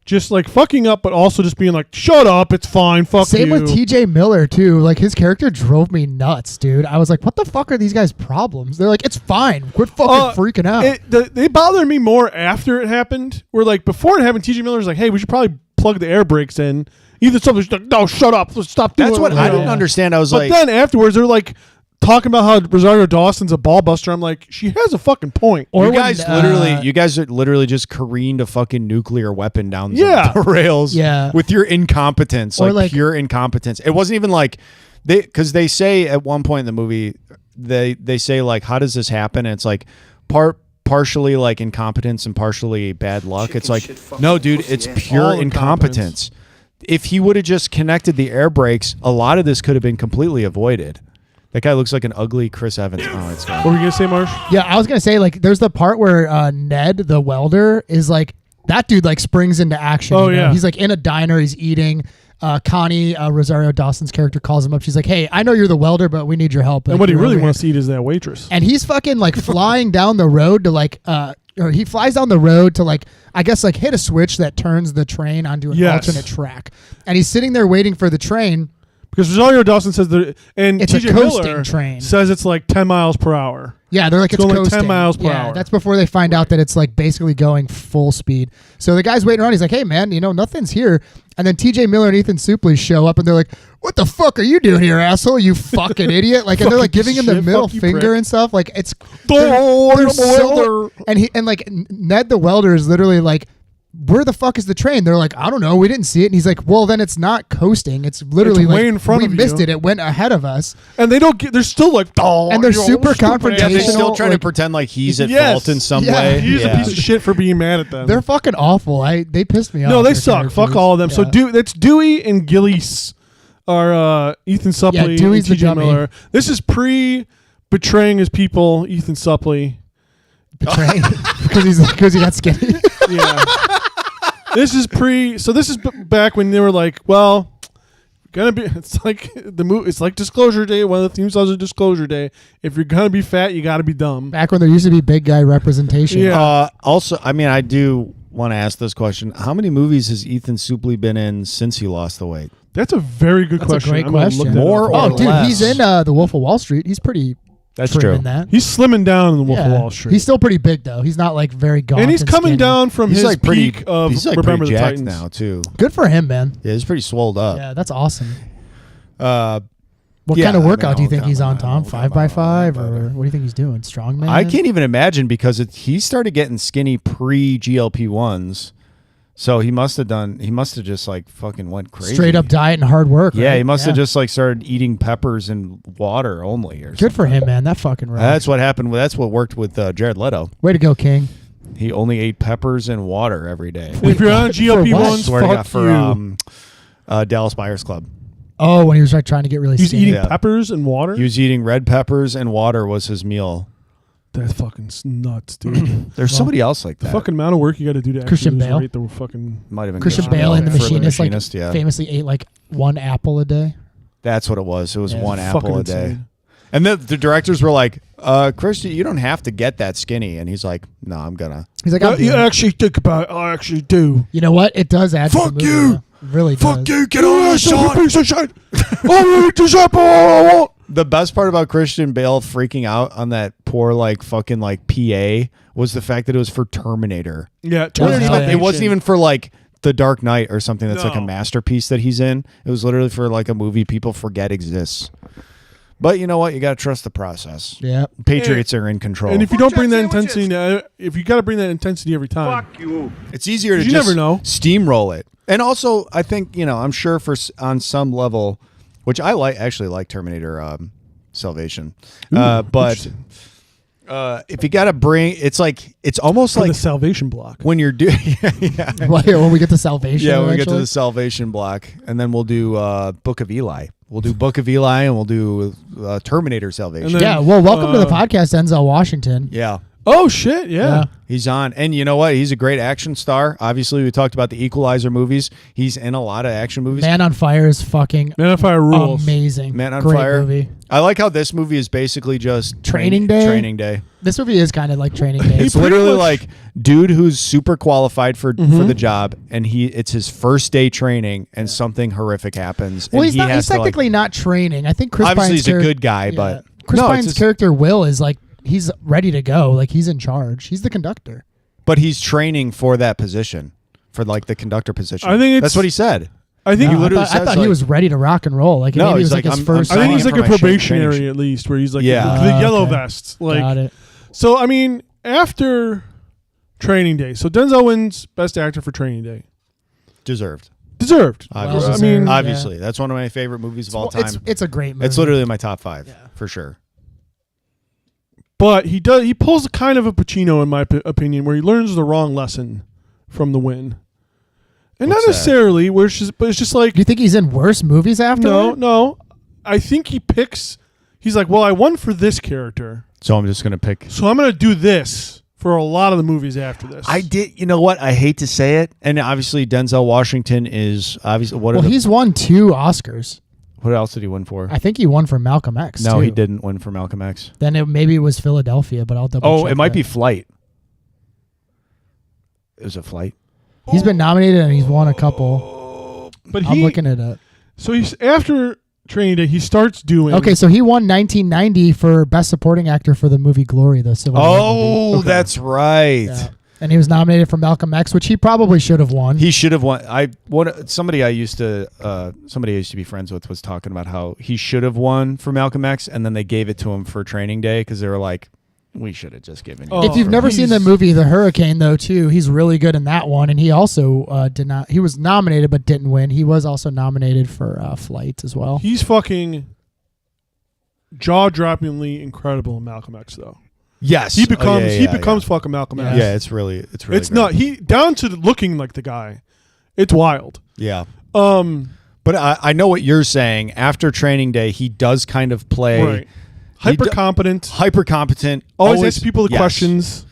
just like fucking up, but also just being like, "Shut up, it's fine, fuck Same you." with TJ Miller too. Like his character drove me nuts, dude. I was like, what the fuck are these guys' problems? They're like, it's fine. Quit fucking freaking out. They bother me more after it happened. Where like before it happened, TJ Miller's like, "Hey, we should probably plug the air brakes in." Ethan Supplee's like, "No, shut up, let's stop doing That's it." what I You know? didn't understand. I was But like, then afterwards, they're like talking about how Rosario Dawson's a ball buster. I'm like, she has a fucking point. Or you when, guys literally just careened a fucking nuclear weapon down Yeah. the rails Yeah. with your incompetence, Or like like- pure incompetence. It wasn't even like because they say at one point in the movie, they say like, how does this happen? And it's like partially like incompetence and partially bad luck. It's like, no, dude, it's pure All incompetence. If he would have just connected the air brakes, a lot of this could have been completely avoided. That guy looks like an ugly Chris Evans. Oh, it's What were you gonna say, Marsh? Yeah, I was gonna say like there's the part where Ned the welder is like that dude like springs into action. Oh, you know? yeah. He's like in a diner, he's eating. Connie, Rosario Dawson's character, calls him up. She's like, "Hey, I know you're the welder, but we need your help." And Like, what he you're really over wants here." to eat is that waitress. And he's fucking like flying down the road to like or he flies down the road to like I guess like hit a switch that turns the train onto an Yes. alternate track. And he's sitting there waiting for the train. Because Rosario Dawson says and It's a TJ coasting Miller train. says it's like 10 miles per hour. Yeah, they're like it's going like 10 coasting. miles per Yeah, hour. that's before they find out that it's like basically going full speed. So the guy's waiting around. He's like, "Hey man, you know nothing's here." And then TJ Miller and Ethan Suplee show up, and they're like, "What the fuck are you doing here, asshole? You fucking idiot!" Like, and they're like Fucking giving him the shit, middle fuck you, finger prick. and stuff. Like it's Oh, they're I'm a so- welder. and like Ned the welder is literally like, "Where the fuck is the train?" They're like, "I don't know. We didn't see it." And he's like, "Well, then it's not coasting. It's literally It's like way in front we of you." missed it. It went ahead of us." And they don't get, they're still like, "Oh," And they're you know, super stupid Yeah, ass." they're still confrontational, trying to like- pretend like he's at Yes. fault in some Yeah. way. He's Yeah. a piece of shit for being mad at them. They're fucking awful. They pissed me off. No, they their suck. Fuck characters. all of them. So Yeah. that's Dewey and Gillies are Ethan Suplee Dewey's the and TJ dummy. Miller. This is pre-betraying his people, Ethan Suplee. betraying because he got skinny. Yeah. This is back when they were like, well, gonna be. It's like it's like Disclosure Day. One of the theme songs is Disclosure Day. If you're gonna be fat, you got to be dumb. Back when there used to be big guy representation. Yeah. Also, I mean, I do want to ask this question: how many movies has Ethan Suplee been in since he lost the weight? That's a very good That's question. a great I'm gonna question. look that More up. or Oh, dude, less. he's in The Wolf of Wall Street. He's pretty. That's trim true. In that. He's slimming down in the Wolf of Yeah. Wall Street. He's still pretty big though. He's not like very gaunt. and he's coming skinny. down from He's his like pretty. peak of He's like Remember pretty the jacked Titans. now too. Good for him, man. Yeah, he's pretty swolled up. Yeah, that's awesome. Uh, What Yeah, kind of I mean, workout do you I'll think he's on, comment on Tom? it. 5x5, I'll or comment. what do you think he's doing? Strongman? I can't even imagine because he started getting skinny pre GLP-1s, so he must have just like fucking went crazy. Straight up diet and hard work. Yeah, right? he must have just like started eating peppers and water only or Good for something. him, man. That fucking rocks. That's what happened. That's what worked with Jared Leto. Way to go, King. He only ate peppers and water every day. If you're on what? GLP-1s, Swear to God, fuck for you. Dallas Buyers Club. Oh, when he was like trying to get really He's skinny. eating Yeah. peppers and water? He was eating red peppers and water was his meal. That's fucking nuts, dude. There's somebody else like The that. fucking amount of work you got to do to actually Christian lose Bale? weight, the fucking... Might have been Christian Bale in The for Machinist, yeah. famously ate like one apple a day. That's what it was. It was Yeah. one Fucking apple a day. insane. And the directors were like, Christian, you don't have to get that skinny. And he's like, no, I'm gonna. He's like, Yeah, I'm you doing it. actually think about it. I actually do. You know what? It does add to Fuck the movie. you! though. It really does. you, get on that shot. piece of shit. I'll eat this apple all I want. The best part about Christian Bale freaking out on that poor like fucking like PA was the fact that it was for Terminator. Yeah, Oh, hell yeah. It wasn't even for like The Dark Knight or something that's like a No. masterpiece that he's in. It was literally for like a movie people forget exists. But you know what? You got to trust the process. Yeah. Patriots are in control. And if you don't bring that intensity, if you got to bring that intensity every time, Fuck you. it's easier to You just never know. steamroll it. And also, I think, I'm sure on some level, which I actually like Terminator Salvation. But interesting. If you got to bring, it's almost For like the salvation block. when you're doing, yeah, Well, here, when we get to salvation. yeah. When we get to eventually. the salvation block, and then we'll do Book of Eli. We'll do Book of Eli, and we'll do Terminator Salvation. And then- Yeah, well, welcome to the podcast, Denzel Washington. Yeah. Oh shit! Yeah. He's on. And you know what? He's a great action star. Obviously, we talked about the Equalizer movies. He's in a lot of action movies. Man on Fire is fucking Man on Fire rules. amazing. Man on Great Fire. movie. I like how this movie is basically just Training Day? Training Day. This movie is kind of like Training Day. It's literally like dude who's super qualified for the job, and it's his first day training, and something horrific happens. Well, and he's he not. has He's to, like, technically not training. I think Chris obviously Pine's he's a good guy, but Chris no, it's Pine's just- character Will is like he's ready to go. Like he's in charge. He's the conductor. but he's training for that position, for like the conductor position. I think that's what he said. I think No, he literally I thought says, he like- was ready to rock and roll. Like No, maybe it he's was like like, his I'm first. I think signing he's up like for a my training probationary shit. at least, where he's like Yeah. the yellow okay. vest. Like, Got it. so I mean, after Training Day, so Denzel wins Best Actor for Training Day. Deserved. Deserved. Obviously. Well I mean, deserved. Obviously, that's one of my favorite movies of all time. It's a great movie. It's literally my top 5 for sure. but he pulls a kind of a Pacino in my opinion, where he learns the wrong lesson from the win, and What's not necessarily. Where it's just, but it's just like Do you think he's in worse movies after? no. I think he picks. He's like, well, I won for this character, So I'm just gonna pick. so I'm gonna do this for a lot of the movies after this. I did. You know what? I hate to say it, and obviously Denzel Washington is obviously Well, he's won 2 Oscars. what else did he win for? I think he won for Malcolm X. No, too. he didn't win for Malcolm X. Then maybe it was Philadelphia, but I'll double. Oh, check it might that. be Flight. It was a Flight. He's been nominated and he's won a couple. but I'm looking it up. So he's after Training Day. He starts doing. Okay, so he won 1990 for Best Supporting Actor for the movie Glory, the Civil War movie. Oh, that's right. Yeah. And he was nominated for Malcolm X, which he probably should have won. He should have won. Somebody I used to be friends with was talking about how he should have won for Malcolm X, and then they gave it to him for Training Day because they were like, we should have just given. Oh, you If you've never seen the movie The Hurricane, though, too, he's really good in that one. And he also did not. He was nominated but didn't win. He was also nominated for Flight as well. He's fucking jaw-droppingly incredible in Malcolm X, though. Yes, He becomes yeah, fucking Malcolm X. Yeah, it's really It's great. not down to looking like the guy. It's wild. Yeah, Um, but I know what you're saying. After Training Day, he does kind of play right. Hyper competent. hyper competent. Always asks people the yes. questions.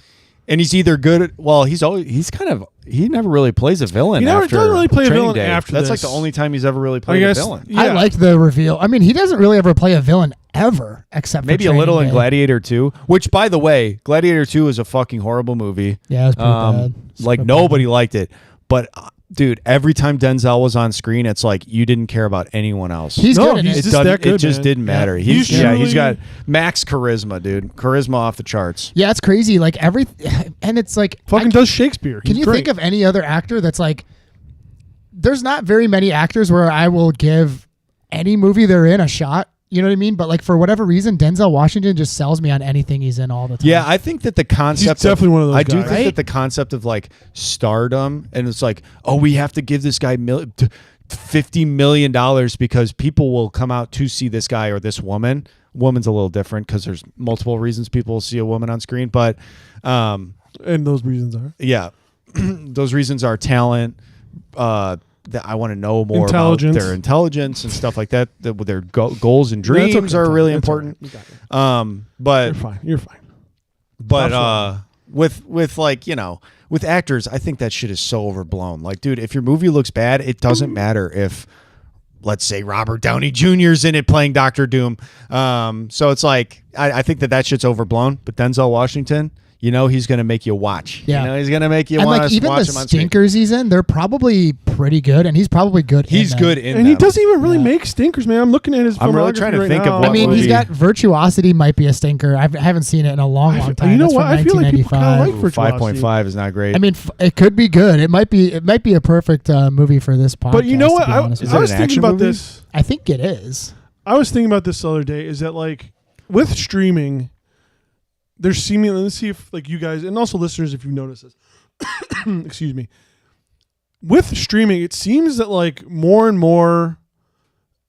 And he's either good at, well, he never really plays a villain. He never after doesn't really play a Training villain Day. after That's this. like the only time he's ever really I played guess. a villain. Yeah. I like the reveal. I mean, he doesn't really ever play a villain ever, except for Maybe a Training little in Day. Gladiator 2, which, by the way, Gladiator 2 is a fucking horrible movie. Yeah, it was pretty bad. It's Like, pretty nobody liked it. But, dude, every time Denzel was on screen, it's like you didn't care about anyone else. He's No, good in he's it. just doesn't- that good, It just man. didn't matter. Yeah. He's He's got truly- max charisma, dude. Charisma off the charts. Yeah, it's crazy. Like and it's like Fucking does Shakespeare. Can He's you great. think of any other actor that's like? There's not very many actors where I will give any movie they're in a shot. You know what I mean? But like for whatever reason, Denzel Washington just sells me on anything he's in all the time. Yeah, I think that the concept definitely one of those I do guys. think that the concept of like stardom, and it's like, oh, we have to give this guy $50 million because people will come out to see this guy or this woman. Woman's a little different because there's multiple reasons people will see a woman on screen, but And those reasons are yeah, those reasons are talent. That I want to know more about Intelligence. their intelligence and stuff like that. Their goals and That's okay, dreams are Tom. really That's all important. right. We got you. But You're fine. You're fine. But Absolutely. with like, you know, with actors, I think that shit is so overblown. Like, dude, if your movie looks bad, it doesn't matter if, let's say, Robert Downey Jr.'s in it playing Doctor Doom. So it's like I think that shit's overblown. But Denzel Washington, you know, he's gonna make you watch. Yeah. You know, he's gonna make you and want like to even watch the him on screen. stinkers he's in, they're probably pretty good, and he's probably good. He's in good them. in And he them. doesn't even really make stinkers, man. I'm looking at his. I'm really filmography trying to right think of now. what I mean, movie. he's got Virtuosity might be a stinker. I haven't seen it in a long time. You know That's what? from I feel like people kinda 1995. like Virtuosity. 5.5 is not great. I mean, it could be good. It might be a perfect movie for this podcast. But you know what? To be honest with Is I it you. was an thinking action about movie? this. I think it is. I was thinking about this the other day. Is that like with streaming, there's seemingly. Let's see if like you guys and also listeners, if you notice this. Excuse me. With streaming, it seems that like more and more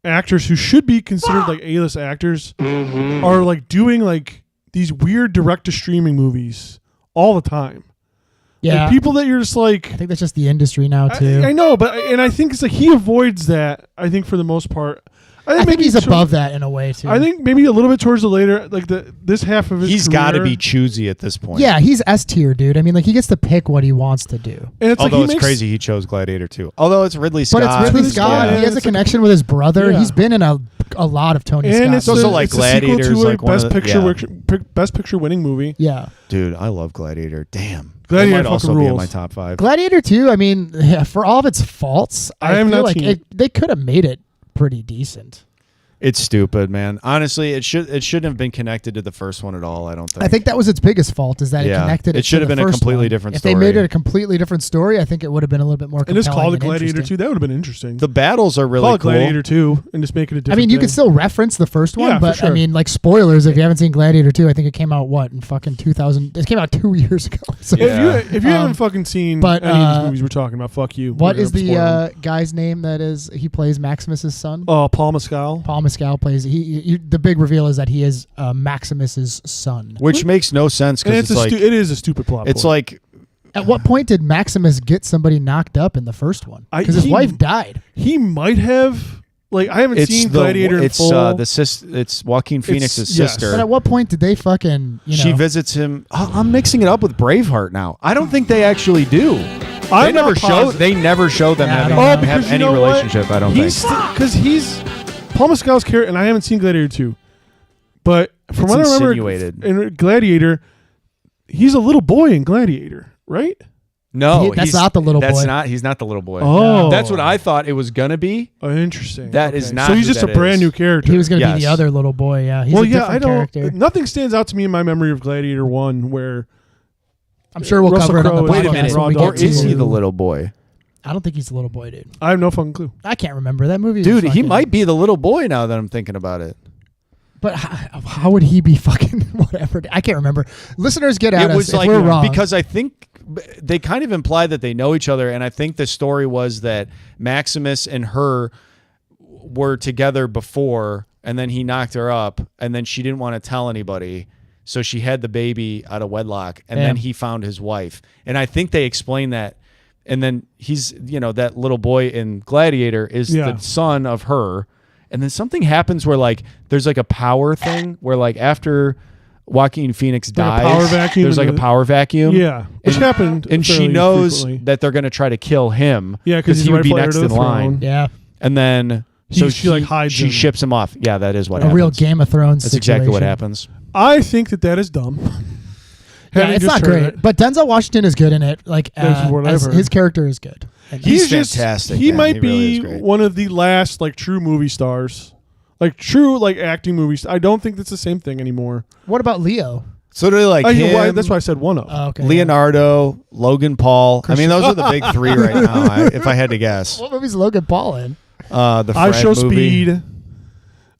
actors who should be considered like A-list actors are like doing like these weird direct to streaming movies all the time. Yeah. Like, people that you're just like, I think that's just the industry now too. I know, but I think it's like he avoids that. I think for the most part, I think maybe he's above that in a way too. I think maybe a little bit towards the later, like this half of his. He's got to career. be choosy at this point. Yeah, he's S tier, dude. I mean, like he gets to pick what he wants to do. And it's Although like it's crazy, he chose Gladiator too. Although it's Ridley Scott. But it's Ridley Scott. Yeah. He has a It's like- connection with his brother. Yeah. He's been in a lot of Tony And Scott. it's also a- like it's a sequel Gladiator's to a like one of best the- picture, yeah. best picture winning movie. Yeah. Dude, I love Gladiator. Damn. Gladiator that might also fucking be in rules. my top 5. Gladiator 2, I mean, yeah, for all of its faults, I I have feel not like seen it. they could have made it pretty decent. It's stupid, man. Honestly, it shouldn't have been connected to the first one at all. I don't think. I think that was its biggest fault is that it Yeah. connected. It should have to the been a first completely one. different If they made story. it a completely different story, I think it would have been a little bit more And compelling. just call it and Gladiator interesting. 2. That would have been interesting. the battles are really Call it cool. Gladiator 2 and just make it a I different mean, you thing. could still reference the first one, Yeah, for but I sure. mean, like spoilers if you haven't seen Gladiator 2, I think it came out in fucking 2000. It came out 2 years ago. So Yeah. If you haven't fucking seen but, any of these uh, movies we're talking about, fuck you. what We're is gonna spoil them. the guy's name that is he plays Maximus's son? Paul Mescal. Paul Mescal plays. The big reveal is that he is Maximus's son. Which makes no sense And because it's it's like it is a stupid plot. it's point. like At what point did Maximus get somebody knocked up in the first one? Because his he- wife died. he might have. Like I haven't it's seen the Gladiator in it's full. it's Joaquin Phoenix's yes. sister. But at what point did they fucking She visits him. I'm mixing it up with Braveheart now. I don't think they actually do. I'm They never not show. positive. They never show them Yeah, I having don't know. because have you any know what? relationship. I don't think. Because he's Paul Mescal's character, and I haven't seen Gladiator 2, but from It's what I insinuated. remember in Gladiator, he's a little boy in Gladiator, right? No, That's he's not the little that's boy. not. He's not the little boy. Oh. That's what I thought it was gonna be. Oh, interesting. That is not So he's who just a that brand is. new character. He was going to be Yes. the other little boy. Yeah, he's well, a yeah, different I don't. character. Nothing stands out to me in my memory of Gladiator 1 where I'm sure we'll Russell cover it on the Crowe is Wait a podcast minute. when we Raw Or get dog. is to. he the little boy? I don't think he's the little boy, dude. I have no fucking clue. I can't remember that movie. Dude, he might be the little boy now that I'm thinking about it. But how would he be fucking whatever? I can't remember. Listeners, get at It us was if like we're wrong. because I think they kind of imply that they know each other, and I think the story was that Maximus and her were together before, and then he knocked her up, and then she didn't want to tell anybody, so she had the baby out of wedlock, and then Damn. he found his wife, and I think they explain that, and then he's that little boy in Gladiator is Yeah. the son of her, and then something happens where like there's like a power thing where like after Joaquin Phoenix Like a dies, power vacuum there's like in a the- power vacuum. Yeah, which happened. And she fairly knows frequently. that they're going to try to kill him. Yeah, 'cause he's he would be rightful heir next to in the line. throne. yeah, And then She, like, hides she him. ships him off. Yeah, that is what a happens. real Game of Thrones. That's exactly what situation. happens. I think that is dumb. Yeah, Having it's just not heard great, it. but Denzel Washington is good in it. Like That's what I've as heard. his character is good. And He's just fantastic, He man. might He really is be great. one of the last like true movie stars, like true like acting movies. I don't think that's the same thing anymore. what about Leo? So do they like You know why- him, that's why I said one of. Oh, okay, Leonardo, Logan Paul. I mean, those are the big three right now, if I had to guess. What movie's Logan Paul in? The I Fred Show movie. Speed.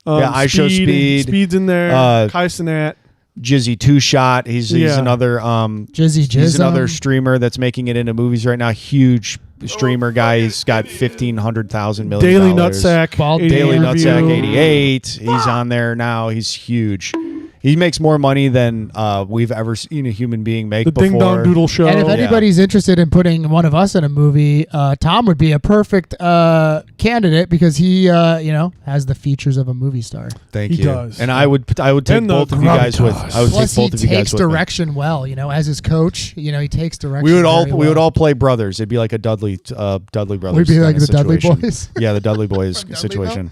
Yeah, I Show Speed. Speed's in there. Kai Cenat. Jizzy Two Shot. He's Yeah. another Jizzy he's Jism. another streamer that's making it into movies right now. Huge streamer guy. He's got $1,500 million. Daily Nutsack. Bald 88 Daily Review. Nutsack 88. He's on there now. He's huge. He makes more money than we've ever seen a human being make The before. Ding Dong Doodle Show. And if anybody's interested in putting one of us in a movie, Tom would be a perfect candidate because he, has the features of a movie star. Thank He you. does. And I would take And the both of you guys with. gravitas. I would Plus, take he both of you guys takes with me. direction well. As his coach, he takes direction. We would all very we would well. all play brothers. It'd be like a Dudley brothers. We'd be like kinda the Dudley situation. Boys? Yeah, the Dudley Boys From Dudleyville? situation.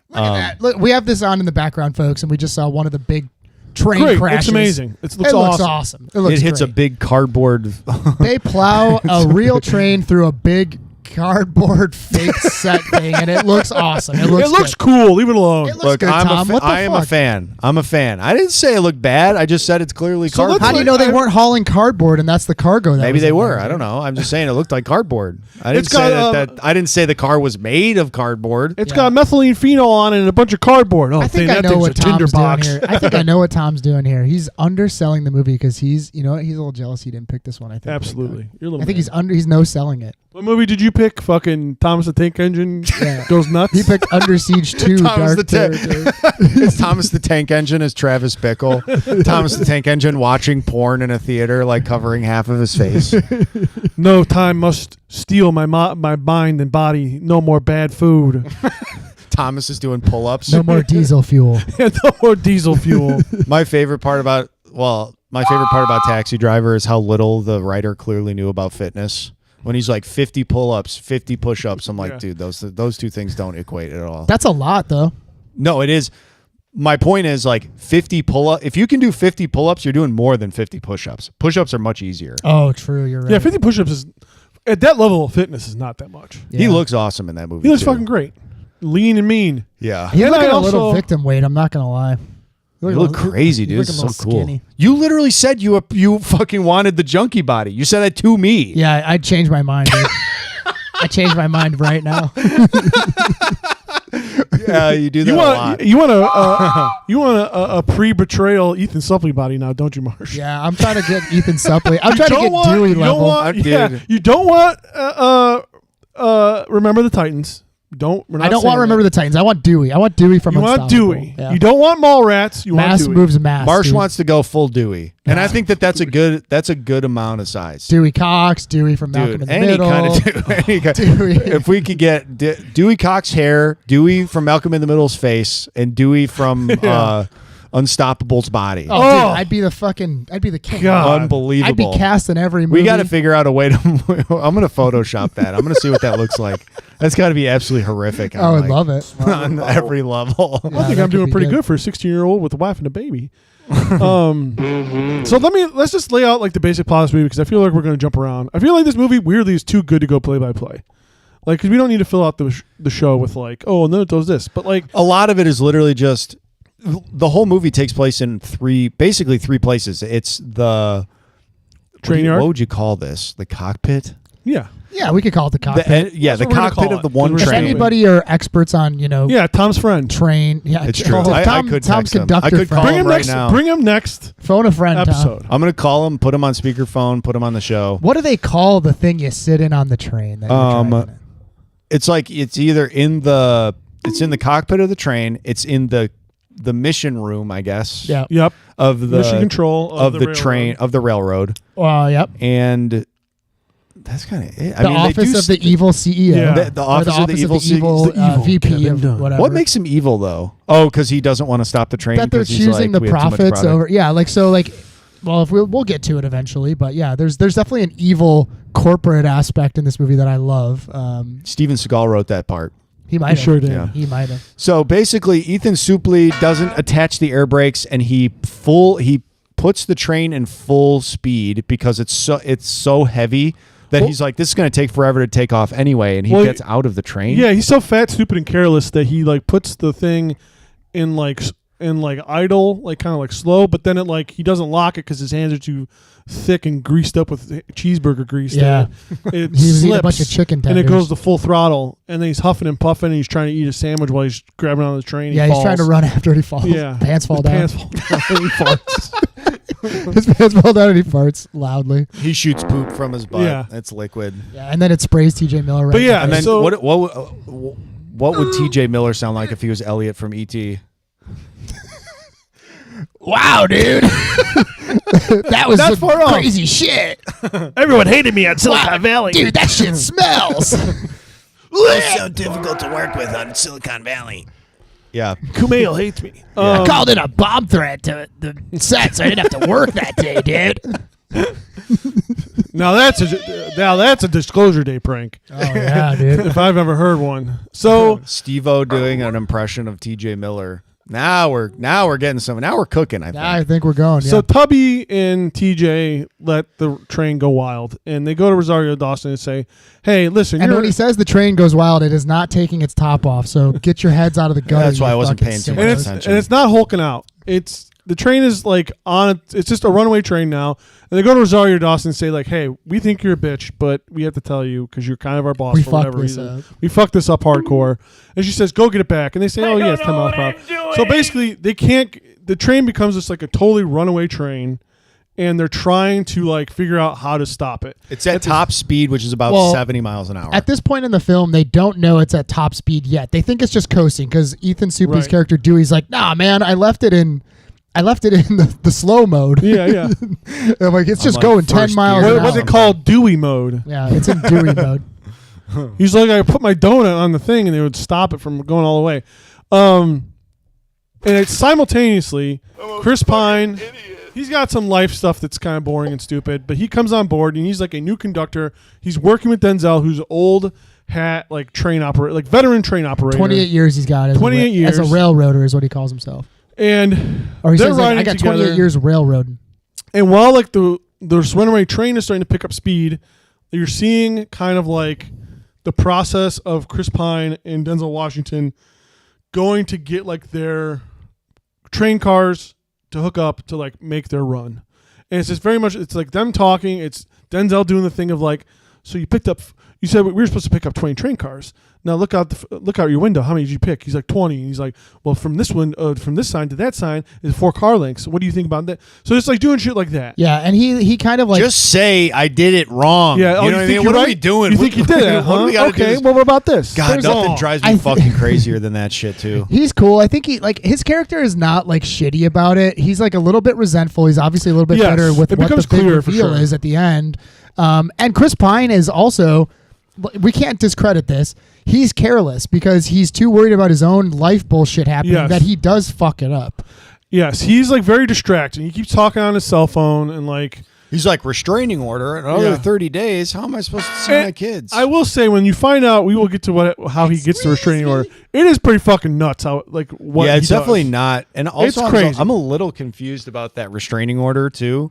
Look at that. Look, we have this on in the background, folks, and we just saw one of the big train Great. crashes. It's amazing. It It looks looks awesome. awesome. It looks It hits a great. big cardboard. They plow a real train through a big cardboard fake set thing, and it looks awesome. It looks, good. cool. Leave it alone. It looks Look, good, Tom. What the I am a fuck? fan. I'm a fan. I didn't say it looked bad. I just said it's clearly So let's cardboard. How do you know they weren't hauling cardboard and that's the cargo? That Maybe was they in were. there? I don't know. I'm just saying it looked like cardboard. I didn't It's say got, that. I didn't say the car was made of cardboard. It's got methylene phenol on it and a bunch of cardboard. Oh, I think dang, I that know thing's what a tinder Tom's doing box. here. I think I know what Tom's doing here. He's underselling the movie because he's a little jealous he didn't pick this one. I think Absolutely. You're a little I think mad. he's no selling it. What movie did you you pick? Fucking Thomas the Tank Engine goes nuts. He picked Under Siege 2 Thomas Dark the Tank. Territory. It's Thomas the Tank Engine as Travis Bickle. Thomas the Tank Engine watching porn in a theater, like covering half of his face. No time must steal my mind and body. No more bad food. Thomas is doing pull-ups. No more diesel fuel. No more diesel fuel. My favorite part about Taxi Driver is how little the writer clearly knew about fitness. When he's like 50 pull-ups, 50 push-ups, I'm like, dude, those two things don't equate at all. That's a lot, though. No, it is. My point is like 50 pull-ups. If you can do 50 pull-ups, you're doing more than 50 push-ups. Push-ups are much easier. Oh, true. You're right. Yeah, 50 push-ups is at that level of fitness is not that much. Yeah. He looks awesome in that movie. He looks too. fucking great, lean and mean. Yeah. He And looked I at a little also- victim weight. I'm not gonna lie. You look crazy, dude. You It's look so a little cool. skinny. You literally said you fucking wanted the junkie body. You said that to me. Yeah, I changed my mind, dude. I changed my mind right now. Yeah, you do that You a want lot. you want a pre-betrayal Ethan Suplee body now, don't you, Marsh? Yeah, I'm trying to get Ethan Suplee. I'm trying to Don't get want- Dewey you don't level. want- Dude. yeah, you don't want Remember the Titans. We're not I don't want saying Remember that. the Titans. I want Dewey. I want Dewey from You want Unstoppable. Dewey. Yeah. You don't want Mallrats. You Mass want Dewey. moves mass. Marsh dude. wants to go full Dewey, and I think that's a good amount of size. Dewey Cox, Dewey from Malcolm Dude, in the any Middle. kind of any kind- Dewey. If we could get Dewey Cox hair, Dewey from Malcolm in the Middle's face, and Dewey from Unstoppable's body. Oh, Oh. dude, I'd be the king. God. Unbelievable. I'd be cast in every movie. We got to figure out a way to. I'm going to Photoshop that. I'm going to see what that looks like. That's got to be absolutely horrific. I would love it. on every level. I Yeah, think that I'm doing could be pretty good. good for a 16-year-old with a wife and a baby. So let's just lay out like the basic plot of this movie because I feel like we're going to jump around. I feel like this movie weirdly is too good to go play by play. Like, because we don't need to fill out the show with like, oh, and then it does this, but like A lot of it is literally just the whole movie takes place in basically three places. It's the train yard. What would you call this? The cockpit. Yeah, Yeah, we could call it the cockpit. The That's what we're gonna cockpit call of the it. one If if train. anybody are experts on, yeah. Tom's friend. train, yeah, It's true. Tom, I could Tom's text him. conductor I could friend. call Bring him him right next. now. Bring him next Phone a friend. Tom. episode. I'm gonna call him, put him on speakerphone, put him on the show. What do they call the thing you sit in on the train? That you're driving in? It's like it's either in the cockpit of the train. It's in the mission room, I guess. Yeah. Yep. Of the Mission control of the railroad. train of the railroad, Yep. and that's kind of it. The office of the evil CEO. Yeah. The Or office of the evil CEO. the evil VP Kevin of Dunn. whatever. What makes him evil though? Oh, because he doesn't want to stop the train. that they're 'cause he's choosing like, the "We have too much profits product." over? Yeah, like so, like. Well, if we'll get to it eventually, but yeah, there's definitely an evil corporate aspect in this movie that I love. Steven Seagal wrote that part. He might He have. sure did. Yeah. He might have. So basically, Ethan Suplee doesn't attach the air brakes, and he puts the train in full speed because it's so heavy that Well- he's like, this is going to take forever to take off anyway, and he Well, gets out of the train. Yeah, he's so fat, stupid, and careless that he like puts the thing in like idle, like kind of like slow, but then it like he doesn't lock it because his hands are too thick and greased up with cheeseburger grease. Yeah. that it He was eating a slips bunch of chicken and it tenders. goes to full throttle, and then he's huffing and puffing, and he's trying to eat a sandwich while he's grabbing on the train. Yeah, he he's trying to falls. run after and he falls. Yeah, Pants fall His down. Pants fall down. and he farts. His pants fall down and he farts loudly. He shoots poop from his butt. Yeah. It's liquid. Yeah, and then it sprays TJ Miller right But yeah, in And the then face. So- what would T.J. Miller sound like if he was Elliot from E E.T.? Wow, dude. that was That's some far off. crazy shit. Everyone hated me at Silicon Valley. Dude, that shit smells. It's so difficult to work with on Silicon Valley. Yeah. Kumail hates me. I called it a bomb threat to the set, so I didn't have to work that day, dude. Now that's a disclosure day prank Oh, yeah, dude. if I've ever heard one. So Steve-O doing an impression of T.J. Miller. Now we're getting some. Now we're cooking. I think. I think we're going. Yeah. So Tubby and TJ let the train go wild, and they go to Rosario Dawson and say, "Hey, listen, and you're when he says the train goes wild, it is not taking its top off. So get your heads out of the gutter. That's why you I wasn't fucking paying too sickos. much and it's attention. and it's not hulking out. It's the train is like on. It's just a runaway train now, and they go to Rosario Dawson and say like, "Hey, we think you're a bitch, but we have to tell you because you're kind of our boss We for fucked whatever this reason. up." We fucked this up hardcore." And she says, "Go get it back." And they say, "Oh yeah, it's 10 miles per hour." So basically, they can't. The train becomes just like a totally runaway train, and they're trying to like figure out how to stop it. It's at top speed, which is about 70 miles an hour. At this point in the film, they don't know it's at top speed yet. They think it's just coasting because Ethan Suplee's character Dewey's like, nah, man, I left it in the slow mode. Yeah, yeah. I'm like, it's just going 10 miles an hour. What's it called? Dewey mode. Yeah, it's in Dewey mode. He's like, I put my donut on the thing and they would stop it from going all the way. And it's simultaneously Chris Pine. He's got some life stuff that's kind of boring and stupid, but he comes on board and he's like a new conductor. He's working with Denzel, who's old hat, like train operator, like veteran train operator. 28 years he's got. 28 years. As a railroader is what he calls himself. And or he they're says, like, riding I got together. 28 years railroading. And while like the runaway train is starting to pick up speed, you're seeing kind of like the process of Chris Pine and Denzel Washington going to get like their train cars to hook up to like make their run. And it's just very much, it's like them talking. It's Denzel doing the thing of like, so you said we were supposed to pick up 20 train cars. Now look out your window. How many did you pick? He's like 20. And he's like, well, from this sign to that sign is 4 car lengths. What do you think about that? So it's like doing shit like that. Yeah, and he kind of like just say I did it wrong. Yeah, you know what I mean? What are we doing? You think you did it? What do we gotta do Okay, this? well, what about this? God, nothing drives me fucking crazier than that shit too. He's cool. I think his character is not like shitty about it. He's like a little bit resentful. He's obviously a little bit better with it what the becomes big clear for reveal sure. is at the end. And Chris Pine is also, we can't discredit this. He's careless because he's too worried about his own life bullshit happening that he does fuck it up. Yes, he's like very distracted. He keeps talking on his cell phone and like he's like restraining order. Another 30 days. How am I supposed to see my kids? I will say when you find out, we will get to how he gets the restraining order. It is pretty fucking nuts. How like what? Yeah, it's he definitely does. not. And also, It's crazy. I'm a little confused about that restraining order too,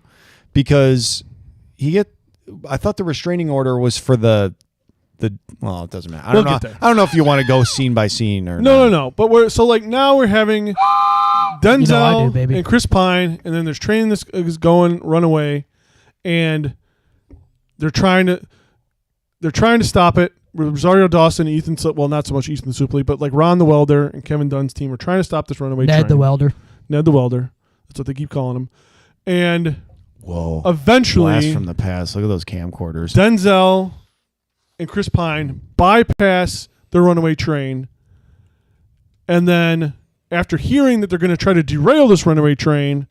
because I thought the restraining order was for the. Well, it doesn't matter. I don't know. I don't know if you want to go scene by scene or no. But now we're having Denzel baby. and Chris Pine, and then there's training this is going runaway, and they're trying to stop it. Rosario Dawson, well, not so much Ethan Suplee, but like Ron the Welder and Kevin Dunn's team are trying to stop this runaway train. Ned the Welder. That's what they keep calling him. And whoa, eventually, blast from the past. Look at those camcorders. Denzel and Chris Pine bypass the runaway train, and then after hearing that they're going to try to derail this runaway train,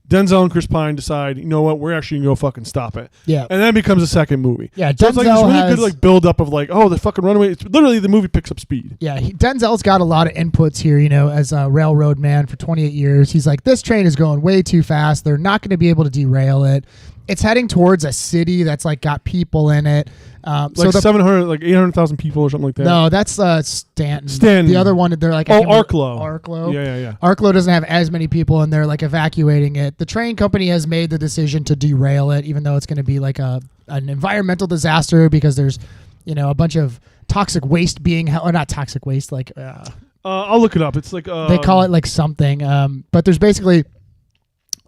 Denzel and Chris Pine decide, you know what, we're actually going to go fucking stop it. Yeah. And then it becomes a second movie. Yeah, so it's like this Denzel really has- good like build up of like, oh, the fucking runaway. It's literally the movie picks up speed. Yeah, Denzel's got a lot of inputs here, as a railroad man for 28 years. He's like, this train is going way too fast. They're not going to be able to derail it. It's heading towards a city that's like got people in it. Like 700, like 800,000 people or something like that. No, that's Stanton. Stanton. The other one, they're like... Arklow. Arklow. Yeah. Arklow doesn't have as many people, and they're like evacuating it. The train company has made the decision to derail it, even though it's going to be like an environmental disaster because there's, a bunch of toxic waste being held, or not toxic waste, like... I'll look it up. It's like... they call it like something, but there's basically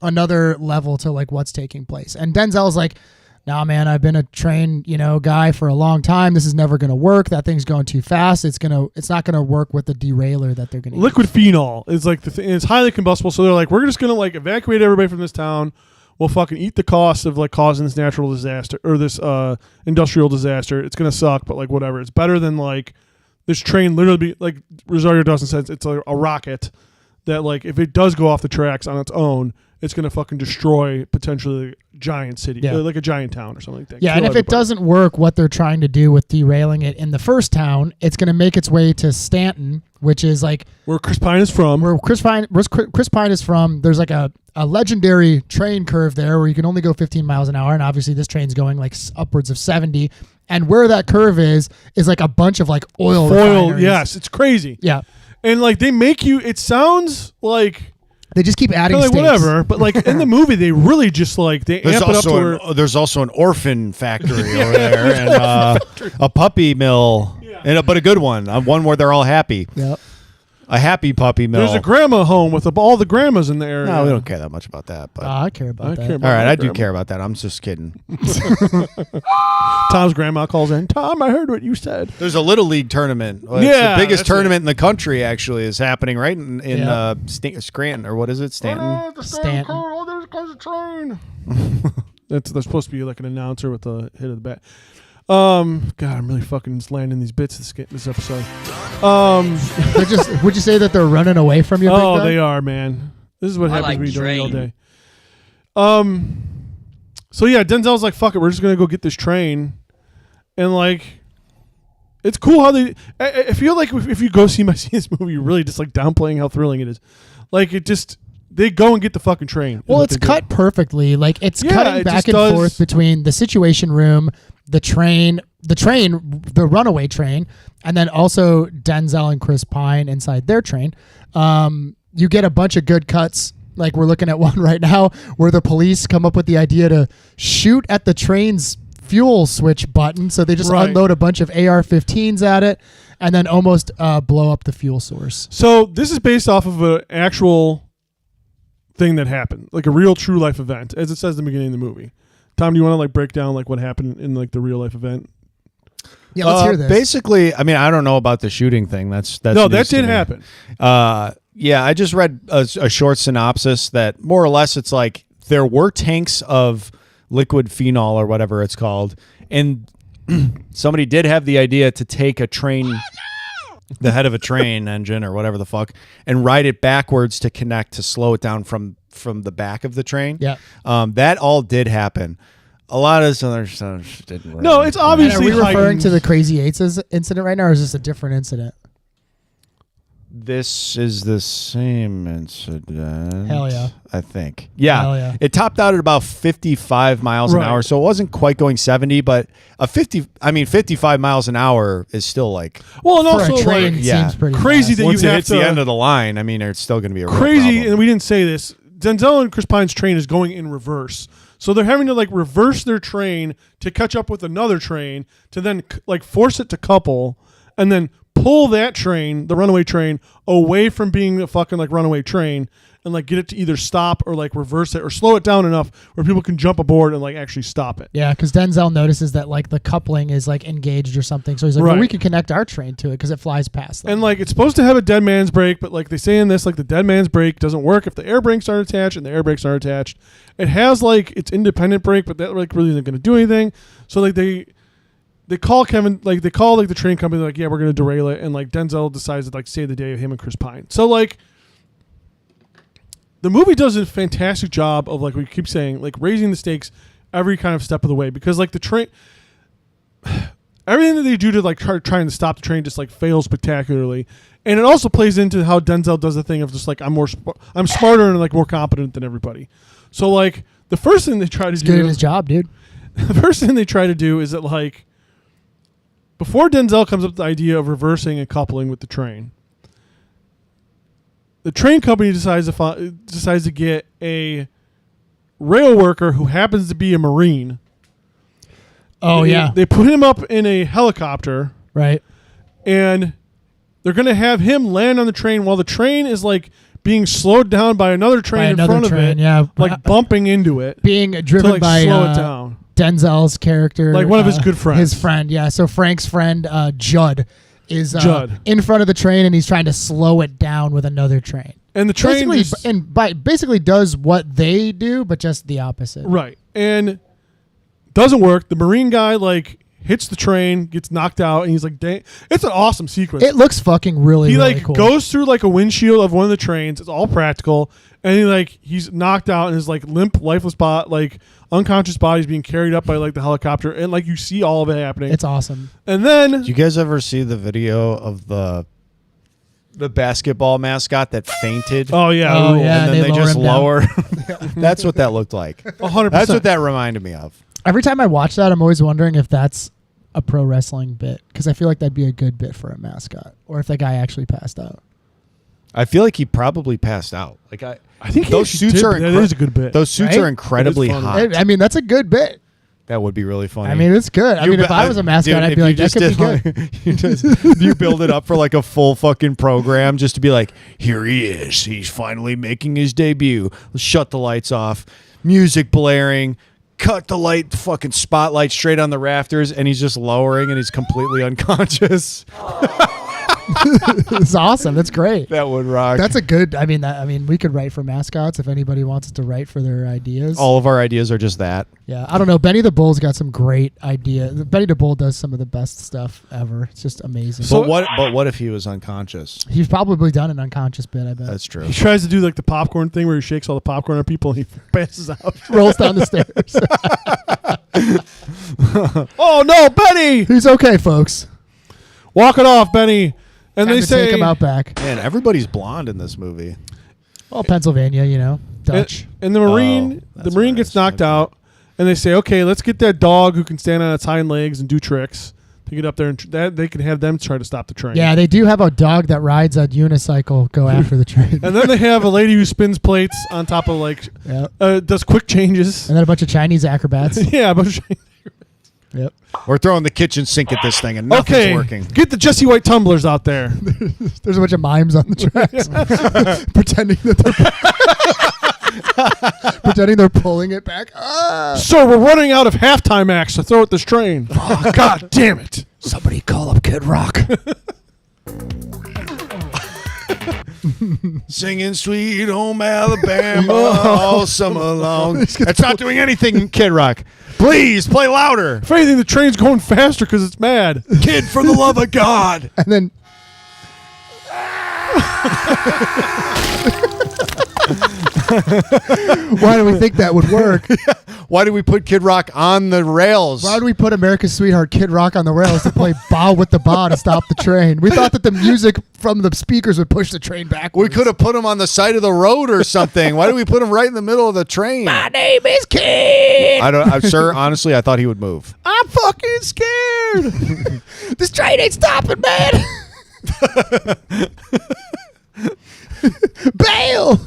another level to like what's taking place. And Denzel's like, nah, man, I've been a train, guy for a long time. This is never going to work. That thing's going too fast. It's not going to work with the derailer that they're going to Liquid phenol is like the thing. It's highly combustible. So they're like, we're just going to like evacuate everybody from this town. We'll fucking eat the cost of like causing this natural disaster or this industrial disaster. It's going to suck, but like whatever. It's better than like this train literally be like Rosario Dawson says, it's like a rocket that like if it does go off the tracks on its own, it's going to fucking destroy potentially a giant city, like a giant town or something like that. Yeah, Kill and if everybody. it doesn't work, what they're trying to do with derailing it in the first town, it's going to make its way to Stanton, which is like where Chris Pine is from. Where Chris Pine is from. There's like a legendary train curve there where you can only go 15 miles an hour, and obviously this train's going like upwards of 70. And where that curve is like a bunch of like oil refineries. Yes, it's crazy. Yeah, and like they make you. It sounds like. They just keep adding like stakes. whatever, but like in the movie, they really just like they amp it up to where There's also an orphan factory over there, and a puppy mill, but a good one where they're all happy. Yep. A happy puppy mill. there's a grandma home with all the grandmas in the area. No, we don't care that much about that. But I care about that. all right, I do care about that. I'm just kidding. Tom's grandma calls in. Tom, I heard what you said. There's a little league tournament. It's Yeah, the biggest that's tournament in the country. Actually, is happening right in Scranton, or what is it, Stanton? Stanton. train. That's supposed to be like an announcer with a hit of the bat. God, I'm really fucking just landing these bits this episode. They're just. Would you say that they're running away from you? Oh, they are, man. This is what happens when you're doing it all day. So yeah, Denzel's like, fuck it, we're just gonna go get this train, and like, it's cool how they. I feel like if you go see this movie, you're really just like downplaying how thrilling it is. Like they go and get the fucking train. Well, it's cut perfectly. Like it's cutting back and forth between the Situation Room, the train, the runaway train, and then also Denzel and Chris Pine inside their train. You get a bunch of good cuts. Like we're looking at one right now where the police come up with the idea to shoot at the train's fuel switch button. So they just unload a bunch of AR-15s at it and then almost blow up the fuel source. So this is based off of an actual thing that happened, like a real true life event, as it says in the beginning of the movie. Tom, do you want to like break down like what happened in like the real life event? Yeah, let's hear this. Basically, I mean, I don't know about the shooting thing. That's no, that did happen. Yeah, I just read a short synopsis that more or less it's like there were tanks of liquid phenol or whatever it's called, and somebody did have the idea to take a train, the head of a train engine or whatever the fuck, and ride it backwards to connect to slow it down from the back of the train. Yeah, that all did happen. A lot of this other stuff didn't work. No, it's obviously. And are we referring to the Crazy Eights incident right now, or is this a different incident? This is the same incident. Hell yeah. I think. Yeah. Hell yeah. It topped out at about 55 miles an hour, so it wasn't quite going 70, but 55 miles an hour is still like well, and for also a train, like seems pretty crazy fast. that once you it have hits to the end of the line, I mean, it's still going to be a real crazy. problem. And we didn't say this. Denzel and Chris Pine's train is going in reverse. So they're having to like reverse their train to catch up with another train to then like force it to couple and then pull that train, the runaway train, away from being a fucking like runaway train and like get it to either stop or like reverse it or slow it down enough where people can jump aboard and like actually stop it. Yeah, because Denzel notices that like the coupling is like engaged or something. So he's like, well, we can connect our train to it because it flies past them. And like it's supposed to have a dead man's brake, but like they say in this, like the dead man's brake doesn't work if the air brakes aren't attached and the air brakes aren't attached. It has like its independent brake, but that like really isn't going to do anything. So like they call Kevin, like they call like the train company, like, yeah, we're going to derail it. And like Denzel decides to like save the day of him and Chris Pine. So like the movie does a fantastic job of like we keep saying, like raising the stakes every kind of step of the way because like the train, everything that they do to like trying to stop the train just like fails spectacularly. And it also plays into how Denzel does the thing of just like, I'm smarter and like more competent than everybody. So like the first thing they try to do, good at his job, dude. The first thing they try to do is that like before Denzel comes up with the idea of reversing and coupling with the train company decides to get a rail worker who happens to be a Marine. Oh yeah, they put him up in a helicopter, right? And they're gonna have him land on the train while the train is like being slowed down by another train in front of it, like bumping into it, being driven to, like, by slow it down. Denzel's character, like one of his good friends, his friend. Yeah, so Frank's friend Judd is Judd in front of the train, and he's trying to slow it down with another train. And the train basically does what they do, but just the opposite. Right, and doesn't work. The Marine guy like hits the train, gets knocked out, and he's like, "Dang!" It's an awesome sequence. It looks fucking really. He really like cool. goes through like a windshield of one of the trains. It's all practical, and he's knocked out, and his like limp, lifeless like unconscious body's being carried up by like the helicopter, and like you see all of it happening. It's awesome. And then, did you guys ever see the video of the basketball mascot that fainted? Oh yeah, oh yeah, and then they just lower. That's what that looked like. 100%. That's what that reminded me of. Every time I watch that, I'm always wondering if that's a pro wrestling bit because I feel like that'd be a good bit for a mascot, or if that guy actually passed out. I feel like he probably passed out. Like I think those suits are that is a good bit. Those suits Right? are incredibly hot. I mean, that's a good bit. That would be really funny. I mean, it's good. I mean, if I was a mascot, dude, I'd be like, that could be good. You build it up for like a full fucking program just to be like, here he is. He's finally making his debut. Let's shut the lights off. Music blaring. Cut the fucking spotlight straight on the rafters, and he's just lowering, and he's completely unconscious. It's awesome. That's great. That would rock. That's a good. I mean, we could write for mascots if anybody wants us to write for their ideas. All of our ideas are just that. Yeah, I don't know. Benny the Bull's got some great ideas. Benny the Bull does some of the best stuff ever. It's just amazing. But what if he was unconscious? He's probably done an unconscious bit. I bet. That's true. He tries to do like the popcorn thing where he shakes all the popcorn on people and he passes out. Rolls down the stairs. Oh no, Benny! He's okay, folks. Walk it off, Benny. And Time they to say take him out back. Man, everybody's blonde in this movie. Well, Pennsylvania, Dutch. And the Marine, that's the Marine what it gets is. knocked out, and they say, "Okay, let's get that dog who can stand on its hind legs and do tricks to get up there, and that they can have them try to stop the train." Yeah, they do have a dog that rides a unicycle go after the train. And then they have a lady who spins plates on top of Yep. does quick changes. And then a bunch of Chinese acrobats. Yeah, but Yep. We're throwing the kitchen sink at this thing and nothing's okay, working. get the Jesse White tumblers out there. There's a bunch of mimes on the tracks pretending they're pulling it back. Sir, we're running out of halftime acts to throw at this train. Oh, God damn it! Somebody call up Kid Rock. Singing Sweet Home Alabama all summer long. It's not doing anything, Kid Rock. Please play louder. If anything, the train's going faster because it's mad. Kid, for the love of God. And then why do we think that would work? Why do we put Kid Rock on the rails? Why do we put America's Sweetheart Kid Rock on the rails to play Bow with the Ba to stop the train? We thought that the music from the speakers would push the train backwards. We could have put him on the side of the road or something. Why do we put him right in the middle of the train? My name is Kid. I don't, sir. Honestly, I thought he would move. I'm fucking scared. This train ain't stopping, man. Bail.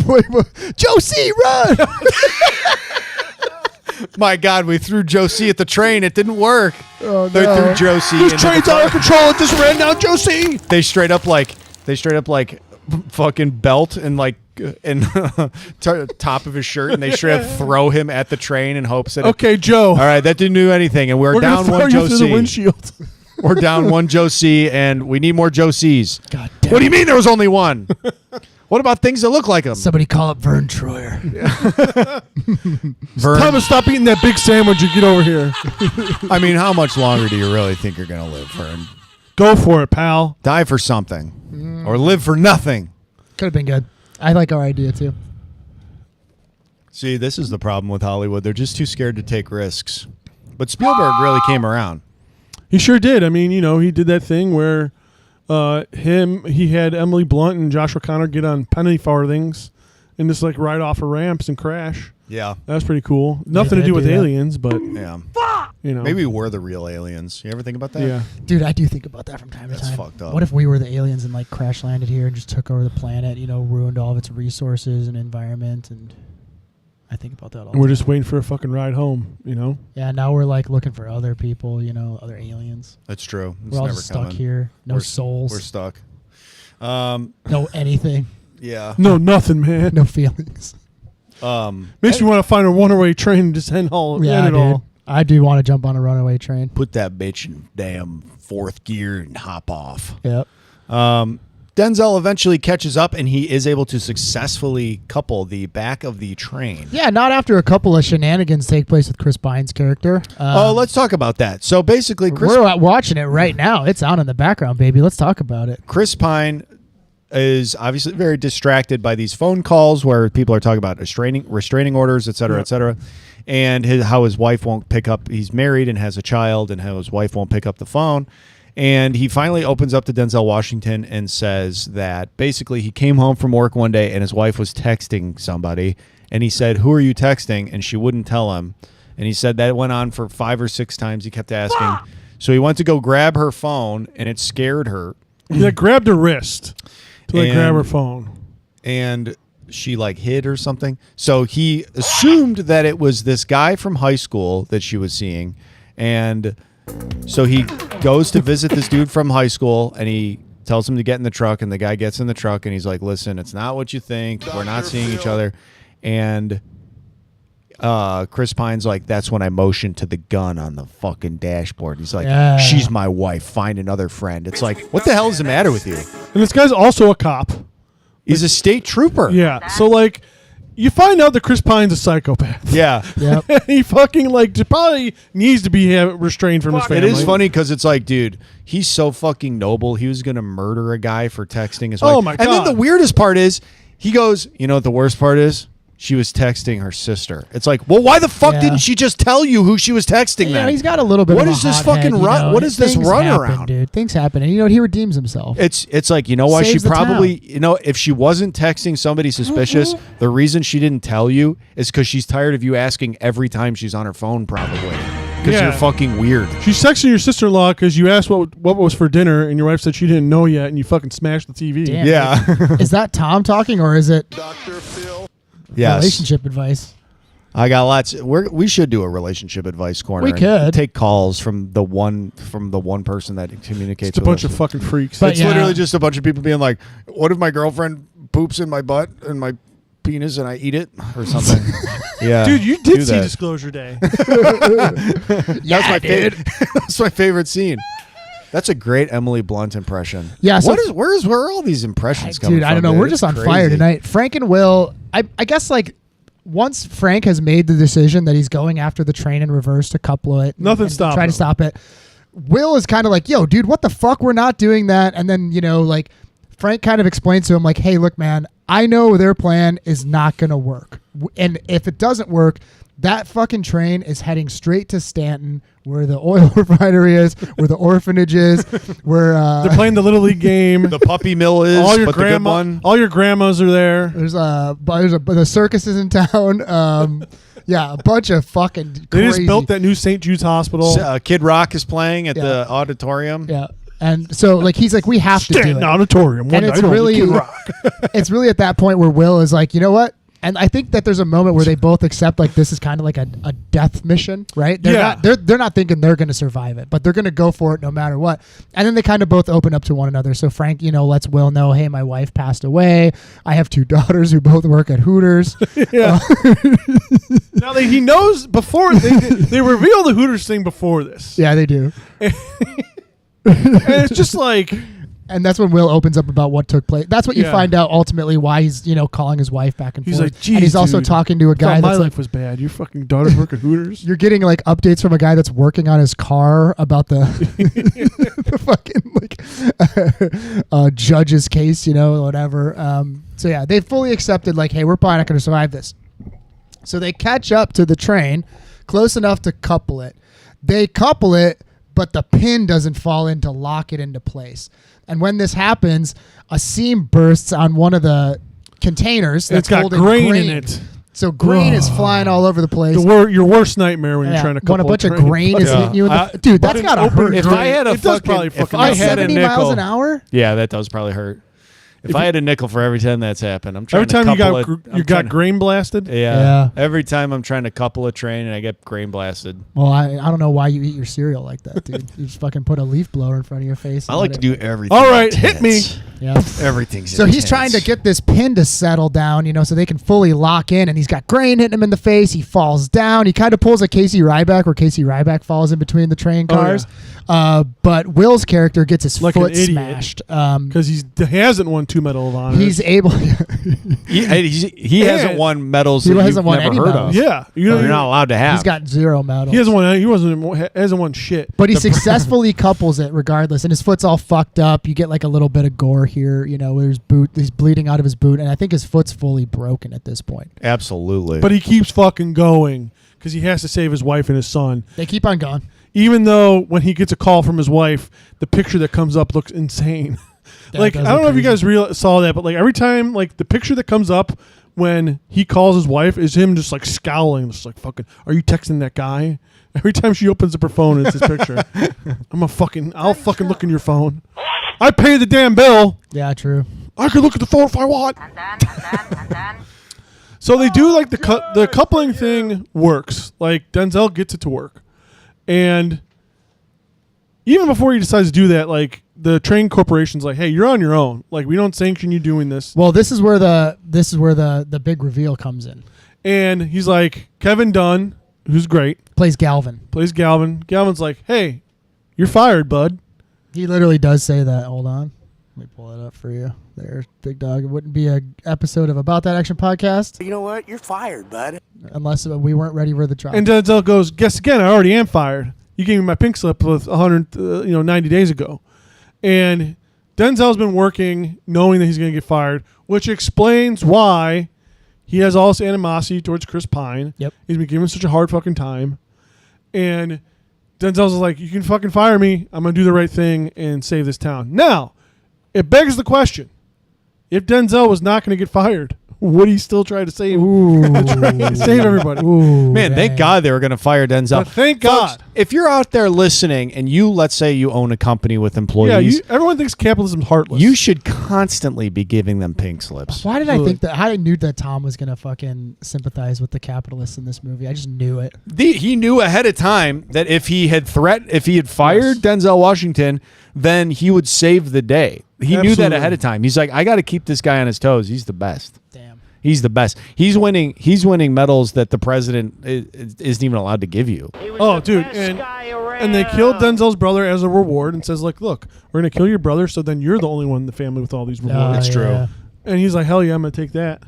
Wait, Joe C, run. My God, we threw Joe C at the train. It didn't work. Oh, They no. threw Joe C. This into train's the out of control. It just ran down Josie. They straight up like fucking belt and like and top of his shirt, and they straight up throw him at the train in hopes that. Okay, Joe. All right, that didn't do anything, and we're We're down gonna throw one you Joe through the C. windshield. We're down one Joe C, and we need more Joe C's. God damn. What do you mean there was only one? What about things that look like him? Somebody call up Vern Troyer. Vern, Time to stop eating that big sandwich and get over here. I mean, how much longer do you really think you're gonna live, Vern? Go for it, pal. Die for something, or live for nothing. Could have been good. I like our idea too. See, this is the problem with Hollywood. They're just too scared to take risks. But Spielberg really came around. He sure did. I mean, he did that thing where he had Emily Blunt and Josh O'Connor get on penny farthings and just like ride off of ramps and crash. Yeah. That's pretty cool. Nothing to they do with do that. aliens, but Yeah. maybe Maybe we're the real aliens. You ever think about that? Yeah. Dude, I do think about that from time to That's time. fucked up. What if we were the aliens and like crash landed here and just took over the planet, ruined all of its resources and environment, and I think about that all the We're time. just waiting for a fucking ride home. Yeah, now we're like looking for other people, other aliens. That's true. It's We're all never just stuck coming. here. No We're- souls. We're stuck. No anything. Yeah. No, nothing, man. No feelings. Makes me want to find a one-way train and just end it all. I do want to jump on a runaway train. Put that bitch in damn fourth gear and hop off. Yep. Denzel eventually catches up, and he is able to successfully couple the back of the train. Yeah, not after a couple of shenanigans take place with Chris Pine's character. Let's talk about that. So basically, We're watching it right now. It's on in the background, baby. Let's talk about it. Chris Pine is obviously very distracted by these phone calls where people are talking about restraining orders, et cetera, et cetera, and how his wife won't pick up. He's married and has a child, and how his wife won't pick up the phone. And he finally opens up to Denzel Washington and says that basically he came home from work one day and his wife was texting somebody, and he said, "Who are you texting?" And she wouldn't tell him. And he said that went on for 5 or 6 times. He kept asking. So he went to go grab her phone, and it scared her. He grabbed her wrist to grab her phone. And she hid or something. So he assumed that it was this guy from high school that she was seeing. And so he goes to visit this dude from high school, and he tells him to get in the truck, and the guy gets in the truck, and he's like, "Listen, it's not what you think. We're not seeing each other." And Chris Pine's like, that's when I motioned to the gun on the fucking dashboard. He's like, Yeah. she's my wife. Find another friend. It's like, what the hell is the matter with you? And this guy's also a cop. He's a state trooper. Yeah. So like, you find out that Chris Pine's a psychopath. Yeah. Yep. He fucking probably needs to be restrained from his It family. is funny because it's like, dude, he's so fucking noble. He was going to murder a guy for texting his wife. Oh, my And then God. the weirdest part is, he goes, you know what the worst part is? She was texting her sister. It's like, well, why the fuck Yeah. didn't she just tell you who she was texting Yeah, then? he's got a little bit What of a is this hothead, fucking you run? know, What is this things run happen, around? dude? Things happen. And, he redeems himself. It's like, you know why Saves she the probably, town. if she wasn't texting somebody suspicious, the reason she didn't tell you is because she's tired of you asking every time she's on her phone, probably. Because Yeah. you're fucking weird. She's texting your sister-in-law because you asked what was for dinner, and your wife said she didn't know yet, and you fucking smashed the TV. Damn. Yeah. Is that Tom talking or is it Yes. relationship advice? I got lots. We should do a relationship advice corner. We and could. take calls from the one person that communicates. It's a with bunch us. of fucking freaks. But It's yeah. literally just a bunch of people being like, "What if my girlfriend poops in my butt and my penis and I eat it or something?" Yeah, Dude, you do did see that. Disclosure Day. That's my favorite. That's my favorite scene. That's a great Emily Blunt impression. Yeah, so- where are all these impressions coming Dude, from? I don't know. dude? We're It's just on crazy. fire tonight. Frank and Will, I guess like once Frank has made the decision that he's going after the train in reverse to couple it, Nothing and stopping try to him. stop it. Will is kind of like, yo, dude, what the fuck? We're not doing that. And then, like Frank kind of explains to him like, hey, look, man, I know their plan is not going to work. And if it doesn't work, that fucking train is heading straight to Stanton, where the oil refinery is, where the orphanage is, where They're playing the Little League game. The puppy mill is all your but the good grandma, one. all your grandmas are there. the circus is in town. Yeah, a bunch of fucking They crazy. just built that new St. Jude's Hospital. Kid Rock is playing at Yeah. the auditorium. Yeah, and so like he's like, we have to do Stanton it. Auditorium. One And it's night only, really, Kid Rock. it's really at that point where Will is like, you know what? And I think that there's a moment where they both accept like this is kind of like a death mission, right? Yeah. They're not thinking they're going to survive it, but they're going to go for it no matter what. And then they kind of both open up to one another. So Frank, lets Will know, hey, my wife passed away. I have 2 daughters who both work at Hooters. Yeah. Now he knows before they reveal the Hooters thing before this, Yeah, they do. and it's just like, And that's when Will opens up about what took place. That's what you Yeah. find out ultimately why he's, calling his wife back and he's forth. like, geez, and he's also dude, talking to a I thought guy my that's like, life was bad. Your fucking daughters work at Hooters. you're getting like updates from a guy that's working on his car about the, the fucking like judge's case, whatever. So yeah, they fully accepted like, hey, we're probably not going to survive this. So they catch up to the train close enough to couple it. They couple it, but the pin doesn't fall in to lock it into place. And when this happens, a seam bursts on one of the containers that's It's got holding grain in it. So grain is flying all over the place. Your worst nightmare when you're trying to couple when a bunch of train. grain is Yeah. hitting you in the dude, that's But gotta an open hurt. If I had a It does fucking, probably if fucking I hurt. had a 70 nickel, miles an hour. yeah, that does probably hurt. If I had a nickel for every time that's happened, I'm trying Every time to you couple got it. I'm you got trying to- grain blasted. Yeah. Yeah. Every time I'm trying to couple a train and I get grain blasted. Well, I don't know why you eat your cereal like that, dude. You just fucking put a leaf blower in front of your face. I and like let to it- do everything. All right, hit me. Yeah. Everything's So he's trying to get this pin to settle down, so they can fully lock in. And he's got grain hitting him in the face. He falls down. He kind of pulls a Casey Ryback, where Casey Ryback falls in between the train Oh, yeah. cars. But Will's character gets his Like an foot idiot. smashed. Because he hasn't won 2 Medal of Honor. He's able. He hasn't And won medals he that hasn't you've won never any heard medals. of. yeah, You're not allowed to have. He's got 0 medals. He hasn't won shit. But he successfully couples it regardless, and his foot's all fucked up. You get like a little bit of gore here, where his boot, he's bleeding out of his boot, and I think his foot's fully broken at this point. Absolutely. But he keeps fucking going because he has to save his wife and his son. They keep on going. Even though when he gets a call from his wife, the picture that comes up looks insane. That Like I does don't look know if you crazy. guys saw that, but like every time, like the picture that comes up when he calls his wife is him just like scowling, just like fucking. Are you texting that guy? Every time she opens up her phone, it's his picture. I'll fucking look in your phone. I pay the damn bill. Yeah, true. I can look at the phone if I want. So they do like the coupling thing works. Like Denzel gets it to work, and even before he decides to do that, like the train corporation's like, "Hey, you're on your own. Like we don't sanction you doing this." Well, this is where the big reveal comes in. And he's like, Kevin Dunn, who's great, Plays Galvin. plays Galvin. Galvin's like, hey, you're fired, bud. He literally does say that. Hold on. Let me pull it up for you. There, big dog. It wouldn't be an episode of About That Action podcast You know what? You're fired, bud. unless we weren't ready for the drop. And Denzel goes, guess again, I already am fired. You gave me my pink slip with 90 days ago. And Denzel's been working knowing that he's going to get fired, which explains why he has all this animosity towards Chris Pine. Yep. He's been given such a hard fucking time. And Denzel's like, you can fucking fire me. I'm going to do the right thing and save this town. Now, it begs the question. If Denzel was not going to get fired, would he still try to save save everybody? Ooh, Man, thank God they were going to fire Denzel. But thank Folks, God. if you're out there listening and you, let's say you own a company with employees, Everyone thinks capitalism's heartless. you should constantly be giving them pink slips. Why did I think that? I knew that Tom was gonna fucking sympathize with the capitalists in this movie. I just knew it. He knew ahead of time that if he had fired Denzel Washington, then he would save the day. He knew that Absolutely. ahead of time. He's like, I got to keep this guy on his toes. He's the best. Damn. He's the best. He's winning medals that the president isn't even allowed to give you. Oh, dude, and they killed Denzel's brother as a reward and says, like, look, we're going to kill your brother, so then you're the only one in the family with all these rewards. It's true. And he's like, hell yeah, I'm going to take that.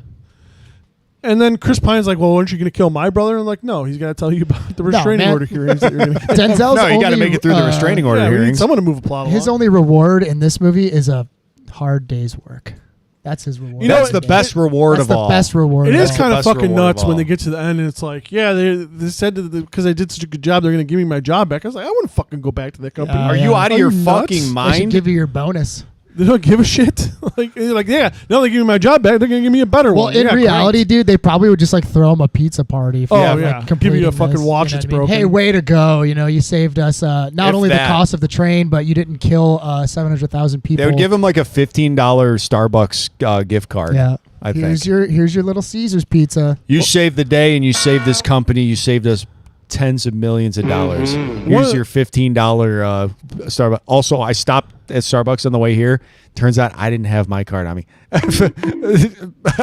And then Chris Pine's like, well, aren't you going to kill my brother? And I'm like, no, he's got to tell you about the restraining man. order hearings that you're going to get. Denzel's No, you got to only, make it through the restraining order Yeah, we need hearings. someone to move a plot along. His only reward in this movie is a hard day's work. That's his reward. You know That's the best reward That's of all. the best reward. It of is all. kind of best fucking reward of nuts when all. they get to the end and it's like, yeah, they said because I did such a good job, they're going to give me my job back. I was like, I wouldn't fucking go back to that company. Are you out of Are your you nuts? fucking They should mind? give you your bonus. They don't give a shit. like, yeah, now they give me my job back. They're going to give me a better Well, one. in Yeah, reality, great. dude, they probably would just like throw him a pizza party. For, Oh, like, yeah. Give you a completing fucking this, watch you know that's what I mean? broken. Hey, way to go! You know, you saved us not If only that. the cost of the train, but you didn't kill 700,000 people. They would give him like a $15 Starbucks gift card. Yeah. I think. Here's your little Caesar's pizza. You saved the day and you saved this company. You saved us tens of millions of dollars. Here's your $15 Starbucks. Also, I stopped at Starbucks on the way here. Turns out I didn't have my card on me.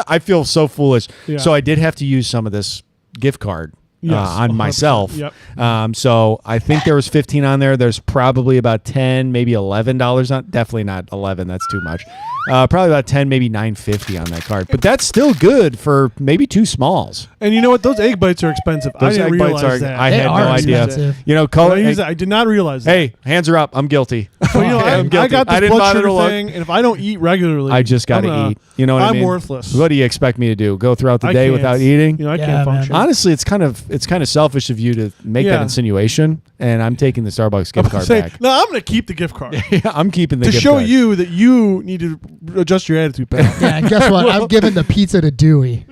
I feel so foolish. Yeah. So I did have to use some of this gift card Yes, on 100%. myself. Yep. So I think there was 15 on there. There's probably about 10, maybe $11 on. Definitely not 11. That's too much. Probably about 10, maybe $9.50 on that card. But that's still good for maybe two smalls. And you know what? Those egg bites are expensive. I Those didn't egg bites realize are. that. I They had no are idea. expensive. You know, When color. I used that, I did not realize that. Hey, hands are up. I'm guilty. Well, you know, I'm I guilty. got I this didn't blood bother sugar to look. thing, and if I don't eat regularly, I just got to eat. You know what I I'm mean? worthless. What do you expect me to do? Go throughout the I day can't. without eating? You know, I Yeah, can't man. function. Honestly, it's kind of selfish of you to make that Yeah. insinuation, and I'm taking the Starbucks gift card Say, back. no, I'm going to keep the gift card Yeah, I'm keeping the to gift show card. you that you need to adjust your attitude, pal. Yeah, and guess what? I'm giving the pizza to Dewey.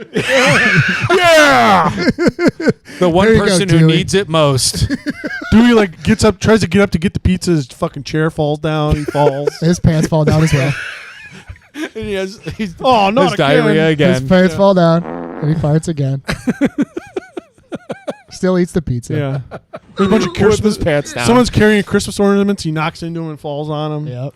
the one There you go, person who Dewey. needs it most. Dewey like gets up, tries to get up to get the pizza. His fucking chair falls down. He falls. His pants fall down as well. And he's Oh, not has diarrhea His again. pants fall down. And he farts again. Still eats the pizza. Yeah. There's a bunch of With Christmas his pants down. Someone's carrying Christmas ornaments. He knocks into them and falls on them. Yep.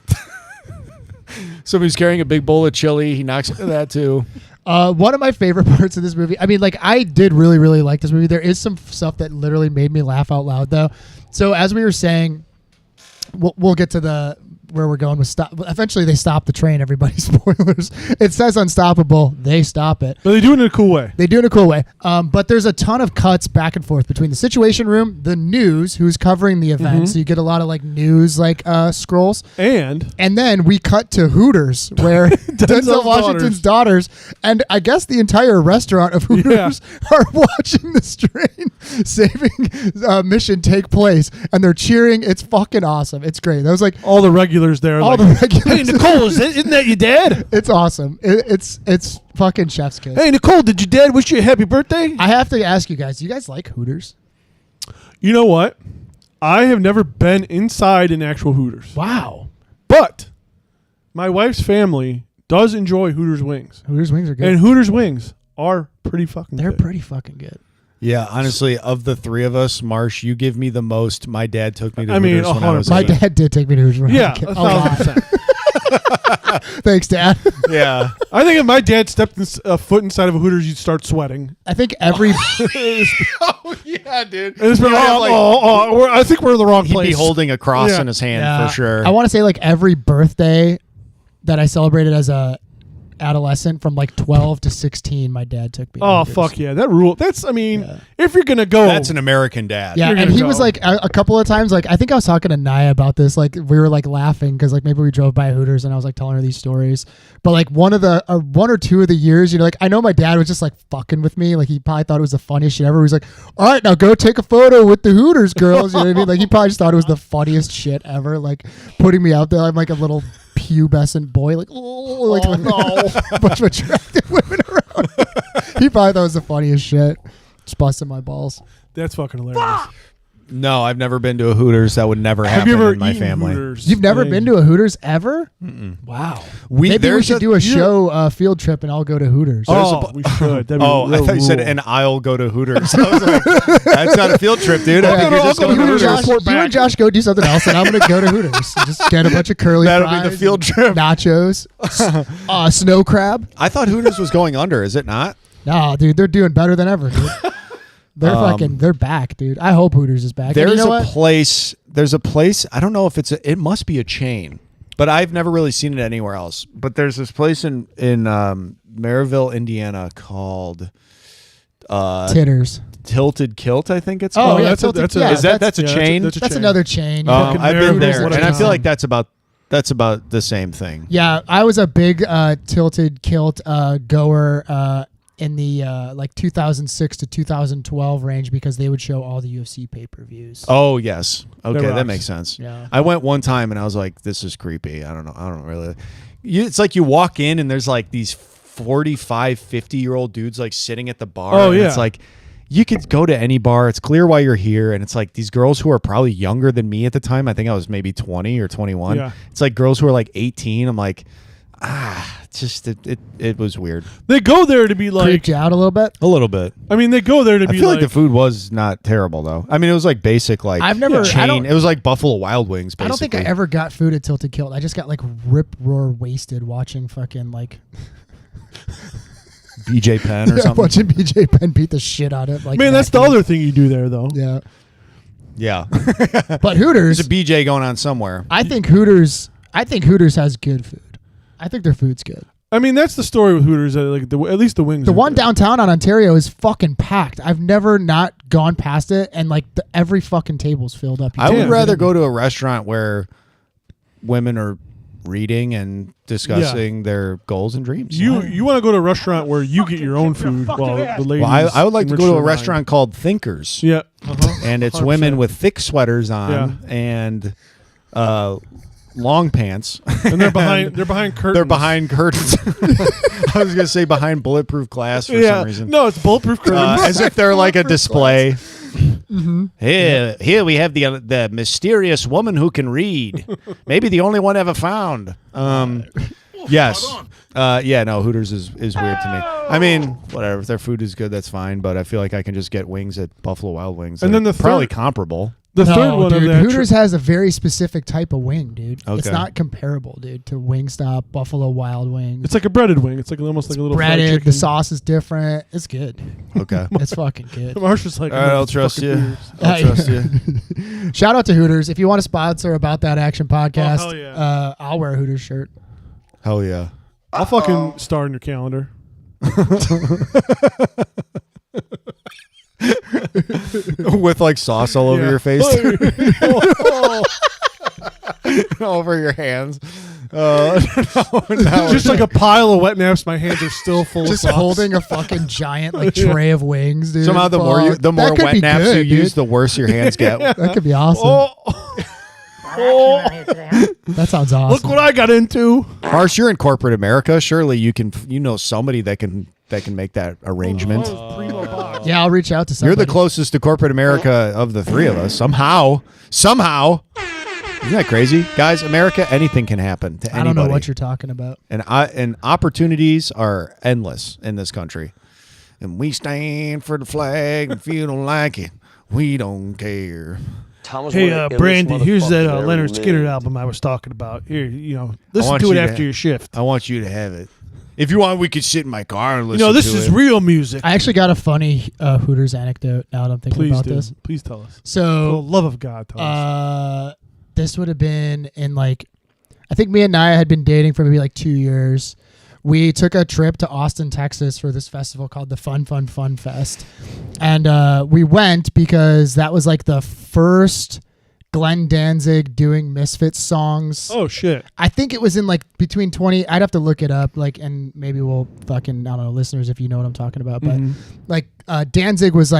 Somebody's carrying a big bowl of chili. He knocks into that too. One of my favorite parts of this movie, I mean, like, I did really, really like this movie. There is some stuff that literally made me laugh out loud, though. So, as we were saying, we'll get to where we're going with stop. Eventually, they stop the train, everybody. Spoilers. It says unstoppable. They stop it. But they do it in a cool way. They do it in a cool way. But there's a ton of cuts back and forth between the Situation Room, the news, who's covering the event. So you get a lot of like news scrolls. And And then we cut to Hooters, where Denzel Washington's daughters and I guess the entire restaurant of Hooters are watching this train saving mission take place, and they're cheering. It's fucking awesome. It's great. That was like all the regulars there. all Like, the regulars. hey, Nicole, isn't that your dad? It's awesome. It's fucking chef's kiss. Hey, Nicole, did your dad wish you a happy birthday? I have to ask you guys. Do you guys like Hooters? You know what? I have never been inside an actual Hooters. Wow. But my wife's family does enjoy Hooters wings. Hooters wings are good. And Hooters wings are pretty fucking They're good. pretty fucking good. Yeah, honestly, of the three of us, Marsh, you give me the most. My dad took me to I mean, Hooters when I was 100%. My a kid. dad did take me to Hooters when I Yeah, was a kid. A lot. 1,000%. Thanks, Dad. Yeah. I think if my dad stepped a foot inside of a Hooters, you'd start sweating. I think every Oh yeah, dude. And it's been I think we're in the wrong He'd place. be holding a cross Yeah. in his hand for sure. I want to say like every birthday that I celebrated as a adolescent from like 12 to 16, my dad took me. to Oh Hooters. fuck yeah, that rule. That's if you're gonna go, That's an American dad. Yeah, You're and gonna he go. was like a couple of times. Like I think I was talking to Naya about this. Like we were like laughing because like maybe we drove by Hooters and I was like telling her these stories. But like one or two of the years, like I know my dad was just like fucking with me. Like he probably thought it was the funniest shit ever. He was like, "All right, now go take a photo with the Hooters girls." You know what I mean? Like he probably just thought it was the funniest shit ever. Like putting me out there. I'm like a little pubescent boy. Like a bunch of attractive women around. He probably thought it was the funniest shit. Just busting my balls. that's fucking hilarious. No, I've never been to a Hooters. That would never Have happen you ever in my eaten family. Hooters? You've never been to a Hooters ever? Wow. Maybe we there's should do a show field trip and I'll go to Hooters. Oh, we should. That'd be Oh, I real thought you said, rule. and I'll go to Hooters. I was like, that's not a field trip, dude. I think you're just I'll go going to to Hooters. Hooters. You and Josh go do something else, and I'm gonna go to Hooters. Just get a bunch of curly That'll be fries, the field and trip. nachos, snow crab. I thought Hooters was going under. Is it not? Nah, dude, they're doing better than ever, dude. They're back, dude. I hope Hooters is back. And There's you know a what? place. There's a place. I don't know if it must be a chain, but I've never really seen it anywhere else. But there's this place in Maryville, Indiana called Titters. Tilted Kilt. I think it's Oh, called. yeah, that's a- Tilted- that's a- yeah, Is that's a yeah, chain? that's a That's chain. another chain. You Fucking I've been Maryville's there, what and it's I feel called. like that's about the same thing. Yeah, I was a big Tilted Kilt goer in the like 2006 to 2012 range because they would show all the UFC pay-per-views. Oh yes. Okay, that rocks. makes sense. Yeah. I went one time and I was like, this is creepy. I don't know. I don't really. It's like you walk in and there's like these 45, 50-year-old dudes like sitting at the bar. Oh, and yeah. It's like you could go to any bar. It's clear why you're here. And it's like these girls who are probably younger than me at the time. I think I was maybe 20 or 21. Yeah. It's like girls who are like 18. I'm like, it was weird. They go there to be like. Creeped you out a little bit. A little bit. I mean, they go there to I be feel like the food was not terrible though. I mean, it was like basic like I've never- I chain. don't- It was like Buffalo Wild Wings. Basically. I don't think I ever got food at Tilted Kilt. I just got like rip roar wasted watching fucking like BJ Penn or something. watching BJ Penn beat the shit out of like. Man, that's the other thing you do there, though. Yeah, Yeah. but Hooters. There's a BJ going on somewhere. I think Hooters has good food. I think their food's good. I mean, that's the story with Hooters. Like at least the wings. The are one good. downtown on Ontario is fucking packed. I've never not gone past it, and like every fucking table's filled up. You I can't would get rather in. go to a restaurant where women are reading and discussing their goals and dreams. You want to go to a restaurant where you get your own food while the ladies. Well, I would like to enrich go to a their mind. restaurant called Thinkers. Yeah. And it's 100%. women with thick sweaters on and long pants. And they're behind. They're behind curtains. They're behind curtains. I was gonna say behind bulletproof glass for some reason. No, it's bulletproof curtains. As if they're like a display. Here we have the mysterious woman who can read. Maybe the only one ever found. Yes. No, Hooters is weird to me. I mean, whatever. If their food is good, that's fine. But I feel like I can just get wings at Buffalo Wild Wings. And that then are the probably third- comparable. The third one dude, of that. Hooters has a very specific type of wing, dude. It's Okay. not comparable, dude, to Wingstop, Buffalo Wild Wings. It's like a breaded wing. It's like almost like a little fried breaded. chicken. The sauce is different. It's good. Okay. It's fucking good. Marsh was like, All right, I'll "It's trust fucking you. Hooters." I'll trust you. Shout out to Hooters. If you want to sponsor About That Action podcast, hell yeah. I'll wear a Hooters shirt. Hell yeah. I'll fucking star in your calendar. With like sauce all over Yeah. your face. Over your hands. Just like a pile of wet naps. My hands are still full Just of sauce. holding a fucking giant like tray of wings, dude. Somehow the more Fuck. That could wet be naps good, you use, dude. the worse your hands get. That could be awesome. That sounds awesome. Look what I got into. Marsh, you're in corporate America. Surely you know somebody that can make that arrangement. Yeah, I'll reach out to somebody. You're the closest to corporate America of the three of us. Somehow. Isn't that crazy? Guys, America, anything can happen to anybody. I don't know what you're talking about. And opportunities are endless in this country. And we stand for the flag. If you don't like it, we don't care. Hey, Brandy, here's that Leonard Skinner album I was talking about. Here, listen to it after your shift. I want you to have it. If you want, we could sit in my car and listen to it. This is real music. I actually got a funny Hooters anecdote now that I'm thinking about this. Please tell us. So, for the love of God, tell us. This would have been in I think me and Naya had been dating for maybe 2 years. We took a trip to Austin, Texas for this festival called the Fun Fest. And we went because that was the first Glenn Danzig doing Misfits songs. Oh, shit. I think it was in between 20. I'd have to look it up. And maybe we'll fucking, I don't know, listeners, if you know what I'm talking about. But Danzig was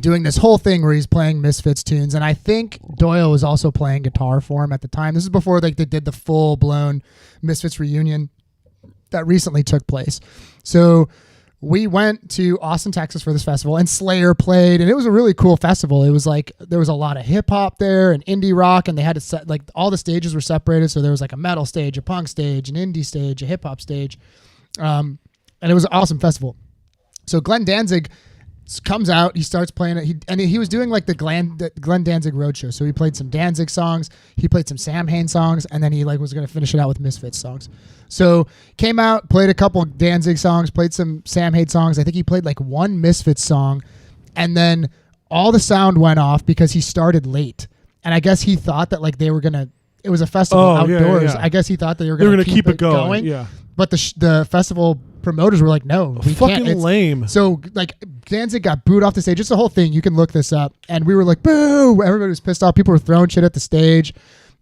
doing this whole thing where he's playing Misfits tunes. And I think Doyle was also playing guitar for him at the time. This is before they did the full blown Misfits reunion that recently took place. So we went to Austin, Texas for this festival, and Slayer played, and it was a really cool festival. It was there was a lot of hip hop there and indie rock, and they had to set all the stages were separated. So there was a metal stage, a punk stage, an indie stage, a hip hop stage, and it was an awesome festival. So Glenn Danzig comes out, he starts playing it, he was doing the Glenn Danzig roadshow. So he played some Danzig songs, he played some Sam Hain songs, and then he was going to finish it out with Misfits songs. So came out, played a couple Danzig songs, played some Sam Hain songs. I think he played one Misfits song, and then all the sound went off because he started late. And I guess he thought that they were gonna. It was a festival outdoors. Yeah. I guess he thought they were gonna keep it going. Yeah. But the festival promoters were no, we fucking can't. It's lame. So Danzig got booed off the stage. It's the whole thing. You can look this up. And we were boo! Everybody was pissed off. People were throwing shit at the stage,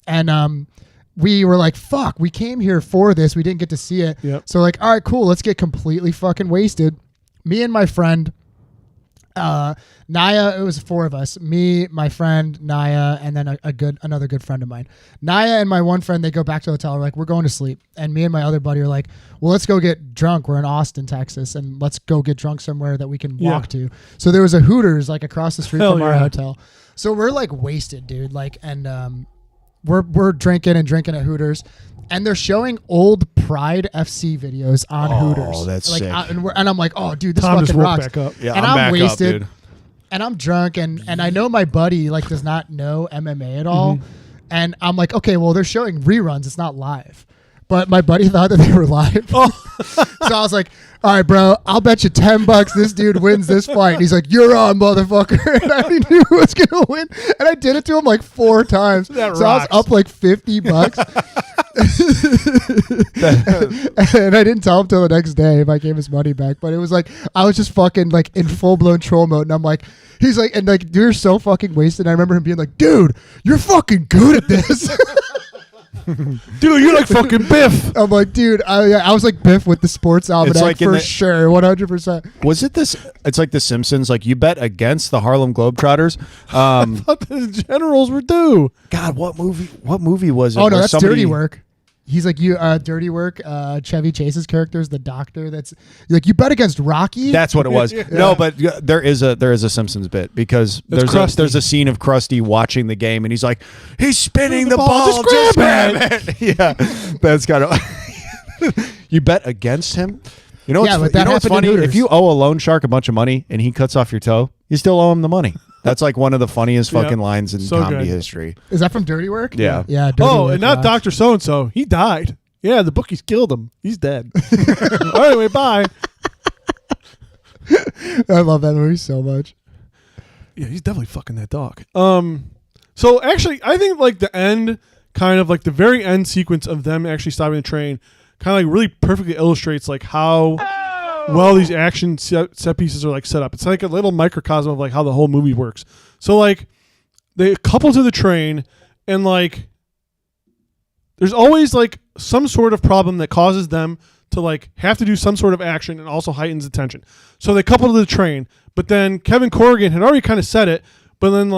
and we were fuck. We came here for this. We didn't get to see it. Yep. So all right, cool. Let's get completely fucking wasted. Me and my friend. Naya, it was 4 of us, me, my friend Naya, and then another good friend of mine. Naya and my one friend, they go back to the hotel. We're going to sleep. And me and my other buddy are well, let's go get drunk. We're in Austin, Texas, and let's go get drunk somewhere that we can walk to. So there was a Hooters across the street from our hotel. So we're wasted, dude. And we're drinking at Hooters. And they're showing old Pride FC videos on Hooters. Oh, that's sick. And I'm oh, dude, this Tom just fucking woke rocks. back up. Yeah, and I'm back wasted. up, dude. And I'm drunk, and I know my buddy does not know MMA at all. And I'm okay, well, they're showing reruns. It's not live. But my buddy thought that they were live. So I was all right, bro, I'll bet you $10 this dude wins this fight. And he's you're on, motherfucker. And I already knew who was going to win. And I did it to him 4 times. That so rocks. I was up $50. And I didn't tell him till the next day if I gave his money back. But it was I was just fucking in full blown troll mode. And I'm he's and you're so fucking wasted. And I remember him being dude, you're fucking good at this. Dude, you're fucking Biff. I'm dude, I was Biff with the sports almanac for sure, 100%. Was it this? It's like The Simpsons. You bet against the Harlem Globetrotters. I thought the Generals were due. God, what movie was it? Oh no, where that's somebody- Dirty Work. He's you Dirty Work. Chevy Chase's character is the doctor. That's you bet against Rocky. That's what it was. No, but there is a Simpsons bit because there's a scene of Krusty watching the game and he's he's spinning the ball, just grab it. Yeah, that's kind of. You bet against him. You know what's, but that you know what's happened funny? in Hooters. If you owe a loan shark a bunch of money and he cuts off your toe, you still owe him the money. That's one of the funniest fucking lines in comedy history. Is that from Dirty Work? Yeah. Yeah. Dirty Oh, Work, and not yeah. Dr. So-and-so. He died. Yeah, the bookies killed him. He's dead. Anyway, bye. I love that movie so much. Yeah, he's definitely fucking that dog. So actually, I think the end, kind of the very end sequence of them actually stopping the train, kind of really perfectly illustrates how well these action set pieces are set up. It's a little microcosm of how the whole movie works. So they couple to the train, and there's always some sort of problem that causes them to have to do some sort of action and also heightens the tension. So they couple to the train, but then Kevin Corrigan had already kind of said it, but then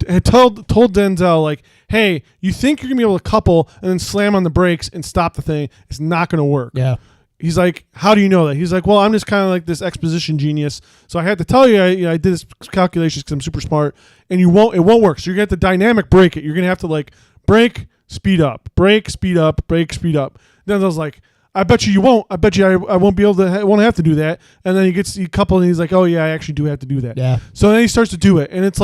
had told Denzel hey, you think you're gonna be able to couple and then slam on the brakes and stop the thing? It's not gonna work. Yeah. He's how do you know that? He's well, I'm just kind of this exposition genius, so I had to tell you, I did this calculations because I'm super smart, and it won't work. So you're gonna have to dynamic brake it. You're gonna have to brake, speed up, brake, speed up, brake, speed up. Then I was I bet you won't. I bet you I won't be able to. I won't have to do that. And then he couple, and he's oh yeah, I actually do have to do that. Yeah. So then he starts to do it, and it's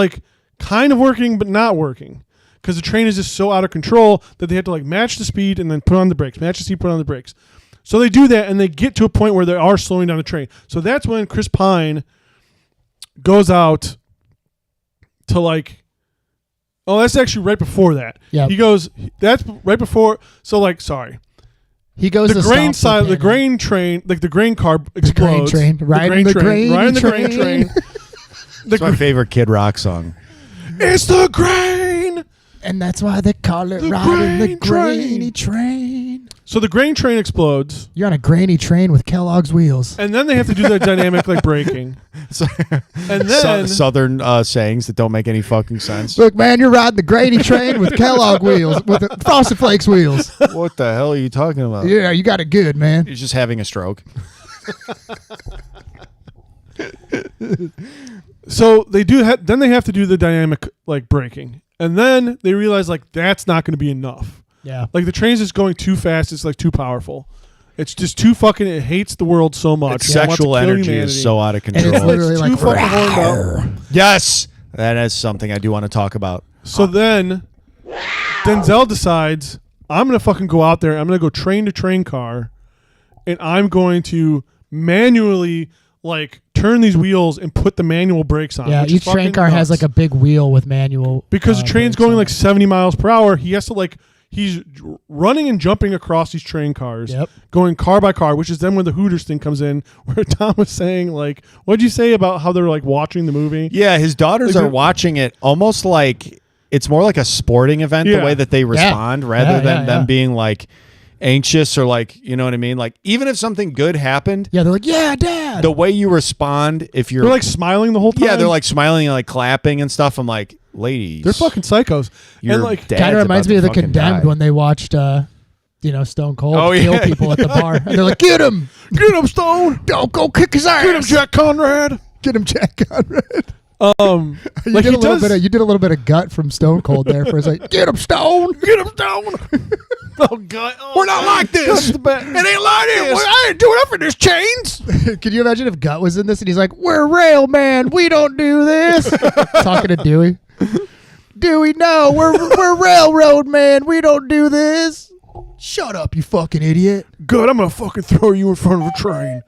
kind of working but not working because the train is just so out of control that they have to like match the speed and then put on the brakes, match the speed, put on the brakes. So they do that and they get to a point where they are slowing down the train. So that's when Chris Pine goes out to like, oh, that's actually right before that. Yep. He goes, that's right before. So like, sorry. He goes The to grain stop side, the panel. grain train, like the grain car The explodes. grain train. Riding the grain riding the train. grain train. It's my favorite Kid Rock song. It's the grain. And that's why they call it The riding the grain train. grainy train. So the grain train explodes, You're on a grainy train with Kellogg's wheels. and then they have to do that dynamic like braking. And then Southern sayings that don't make any fucking sense. Look, man, you're riding the grainy train with Kellogg wheels, with the Frosted Flakes wheels. What the hell are you talking about? Yeah, you got it good, man. He's just having a stroke. so they do. Then they have to do the dynamic like braking, and then they realize like that's not going to be enough. Yeah. Like the train's just going too fast. It's like too powerful. It's just too fucking. It hates the world so much. Its It wants to sexual kill energy humanity. is so out of And it's control. literally It's like, too fucking horned up. Yes, that is something I do want to talk about. So then Denzel decides I'm gonna fucking go out there. I'm gonna go train to train car, and I'm going to manually like turn these wheels and put the manual brakes on. yeah, which is each train fucking car has nuts. like a big wheel with manual. because the train's brakes going on like it. 70 miles per hour. He has to like he's running and jumping across these train cars, Yep. going car by car, which is then when the Hooters thing comes in, where Tom was saying like, what'd you say about how they're like watching the movie? Yeah, his daughters Like are watching it almost like it's more like a sporting event, Yeah. the way that they respond, rather Yeah, than yeah, them yeah. being like anxious or like, you know what I mean? Like, even if something good happened, Yeah, they're like, yeah, Dad. the way you respond, if you're They're like smiling the whole time. yeah, they're like smiling and like clapping and stuff. I'm like, ladies, they're fucking psychos. your And like dad's Kind of reminds about me to of the fucking Condemned die. when they watched, Stone Cold Oh, kill yeah. people at the bar. And they're like, get him. get him, Stone. Don't go kick his ass. Get him, Jack Conrad. Get him, Jack Conrad. You You did a little bit of gut from Stone Cold there for a second. Get him, Stone. Get him down. Oh God, We're not like this. It ain't like this. I ain't doing up for this chains. Can you imagine if Gut was in this and he's like, we're rail man, we don't do this. Talking to Dewey. Dewey, no, we're railroad man, we don't do this. Shut up, you fucking idiot. Good, I'm gonna fucking throw you in front of a train.